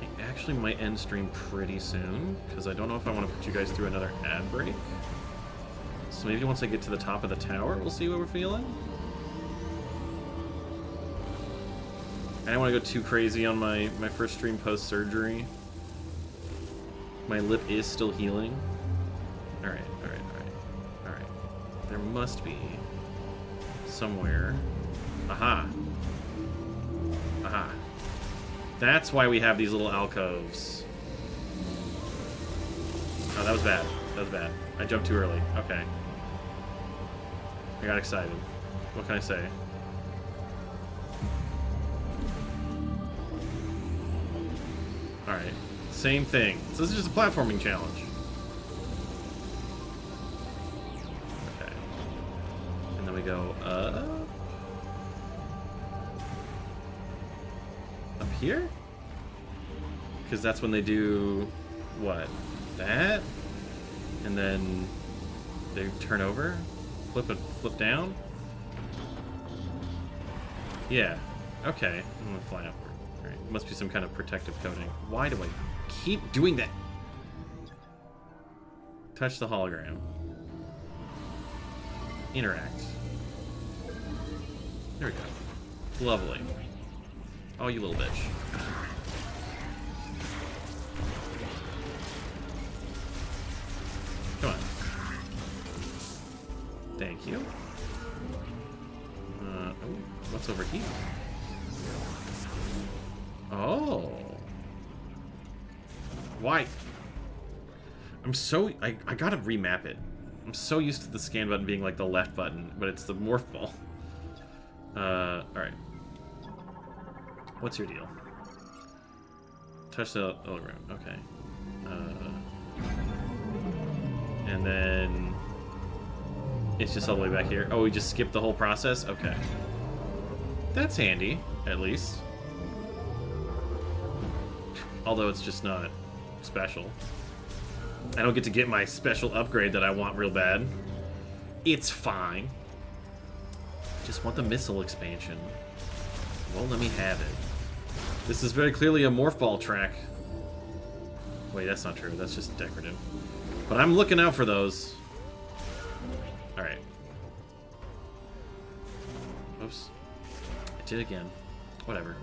I actually might end stream pretty soon, because I don't know if I want to put you guys through another ad break. So maybe once I get to the top of the tower, we'll see what we're feeling. I don't want to go too crazy on my first stream post-surgery. My lip is still healing. Alright, alright, alright. Alright. There must be somewhere. Aha. Aha. That's why we have these little alcoves. Oh, that was bad. That was bad. I jumped too early. Okay. I got excited. What can I say? Alright. Same thing. So this is just a platforming challenge. Okay. And then we go up. Up here? Because that's when they do... what? That? And then they turn over? Flip down? Yeah. Okay. I'm gonna fly upward. Alright. Must be some kind of protective coating. Why do I keep doing that? Touch the hologram. Interact. There we go. Lovely. Oh, you little bitch. Come on. Thank you. Oh, what's over here? Oh. Why? I'm so... I gotta remap it. I'm so used to the scan button being like the left button, but it's the morph ball. Alright. What's your deal? Touch the hologram. Okay. And then... it's just all the way back here. Oh, we just skipped the whole process? Okay. That's handy, at least. Although it's just not special. I don't get to get my special upgrade that I want real bad. It's fine. Just want the missile expansion. Won't let me have it. This is very clearly a morph ball track. Wait, that's not true. That's just decorative. But I'm looking out for those. Alright. Oops. I did again. Whatever.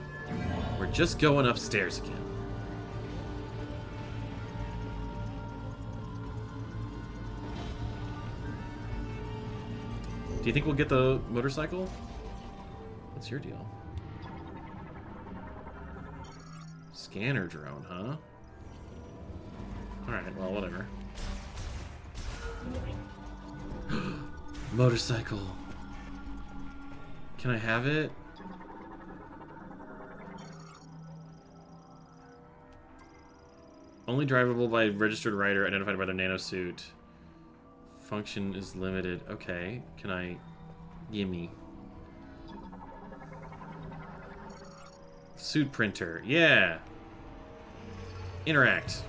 We're just going upstairs again. Do you think we'll get the motorcycle? What's your deal? Scanner drone, huh? Alright, well, whatever. Motorcycle. Can I have it? Only drivable by registered rider identified by their nanosuit. Function is limited. Okay, can I... gimme. Suit printer. Yeah! Interact.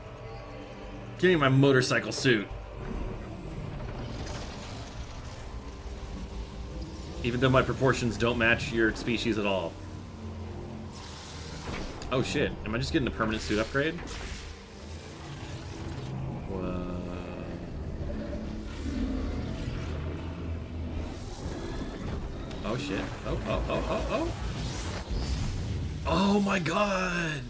Give me my motorcycle suit. Even though my proportions don't match your species at all. Oh shit, am I just getting a permanent suit upgrade? Whoa. Oh shit. Oh. Oh my god!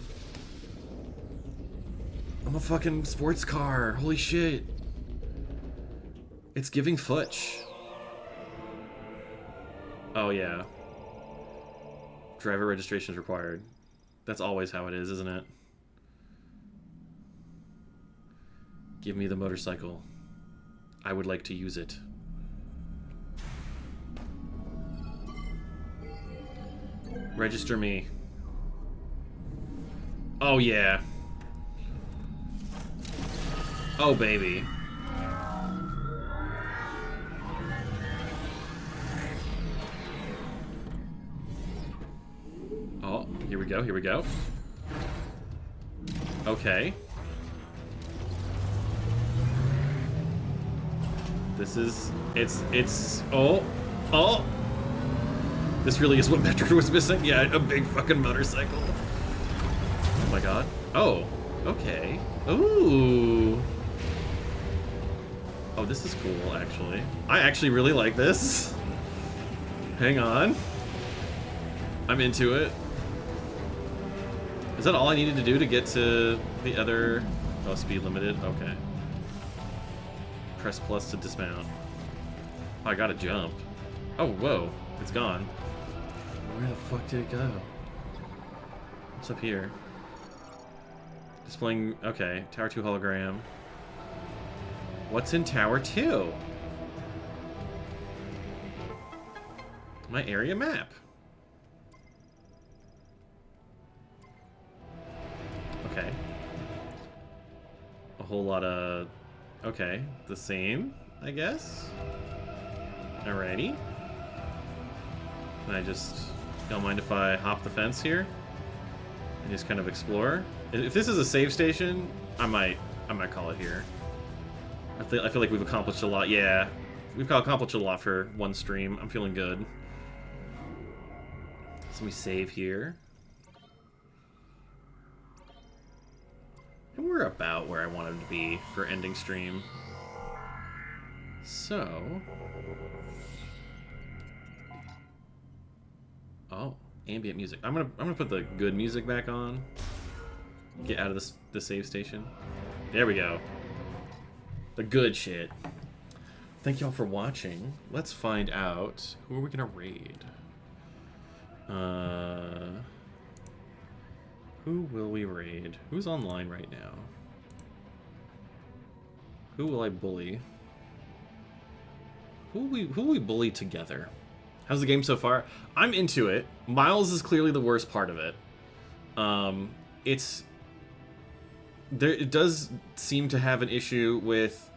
I'm a fucking sports car. Holy shit. It's giving Futch. Oh yeah. Driver registration is required. That's always how it is, isn't it? Give me the motorcycle. I would like to use it. Register me. Oh yeah. Oh baby. Oh, here we go, here we go. Okay. This is, it's, oh. This really is what Metroid was missing? Yeah, a big fucking motorcycle. Oh my god. Oh, okay. Ooh. Oh, this is cool, actually. I actually really like this. Hang on. I'm into it. Is that all I needed to do to get to the other... Oh, speed limited? Okay. Press plus to dismount. Oh, I gotta jump. Oh, whoa. It's gone. Where the fuck did it go? What's up here? Displaying... Okay. Tower 2 hologram. What's in Tower 2? My area map. Okay. A whole lot of... Okay, the same, I guess? Alrighty. Can I just... Don't mind if I hop the fence here? And just kind of explore? If this is a save station, I might call it here. I feel like we've accomplished a lot. Yeah, we've accomplished a lot for one stream. I'm feeling good. So we save here. And we're about where I wanted to be for ending stream. So... Oh, ambient music. I'm gonna put the good music back on. Get out of the save station. There we go. The good shit. Thank y'all for watching. Let's find out who are we gonna raid. Who will we raid? Who's online right now? Who will I bully? Who will we bully together? How's the game so far? I'm into it. Miles is clearly the worst part of it. It does seem to have an issue with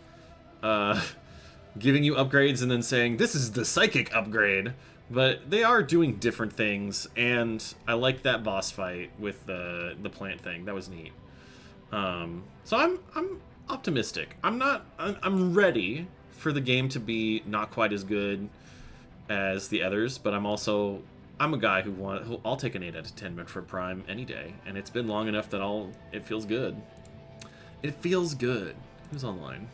giving you upgrades and then saying, this is the psychic upgrade. But they are doing different things, and I like that boss fight with the plant thing. That was neat. So I'm optimistic. I'm ready for the game to be not quite as good as the others, but I'm a guy I'll take an 8 out of 10 Metroid Prime any day, and it's been long enough that it feels good. It feels good. Who's online?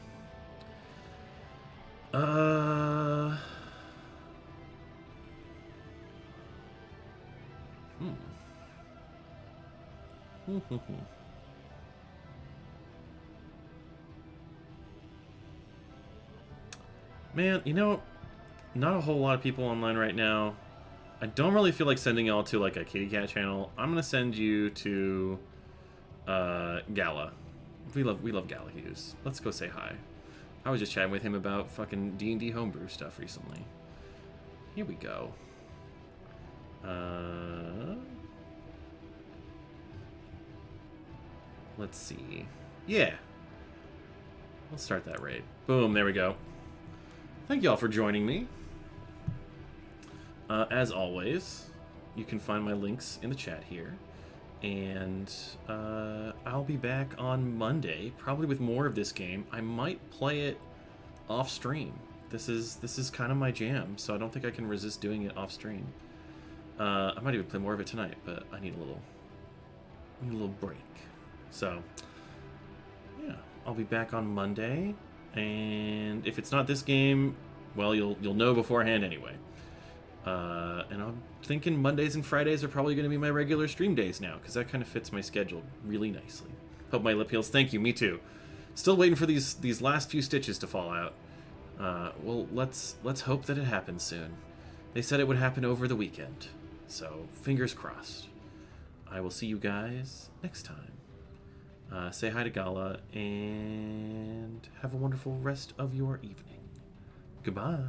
Man, you know, not a whole lot of people online right now. I don't really feel like sending y'all to like a kitty cat channel. I'm gonna send you to Gala. We love Gala Hughes. Let's go say hi. I was just chatting with him about fucking D&D homebrew stuff recently. Here we go. Let's see. Yeah. Let's start that raid. Boom, there we go. Thank y'all for joining me. As always, you can find my links in the chat here. And I'll be back on Monday, probably with more of this game. I might play it off stream. This is kind of my jam, so I don't think I can resist doing it off stream. I might even play more of it tonight, but I need a little break. So yeah, I'll be back on Monday, and if it's not this game, well, you'll know beforehand anyway. And I'm thinking Mondays and Fridays are probably going to be my regular stream days now, because that kind of fits my schedule really nicely. Hope my lip heals. Thank you, me too. Still waiting for these last few stitches to fall out. Well, let's hope that it happens soon. They said it would happen over the weekend, so fingers crossed. I will see you guys next time. Say hi to Gala, and have a wonderful rest of your evening. Goodbye.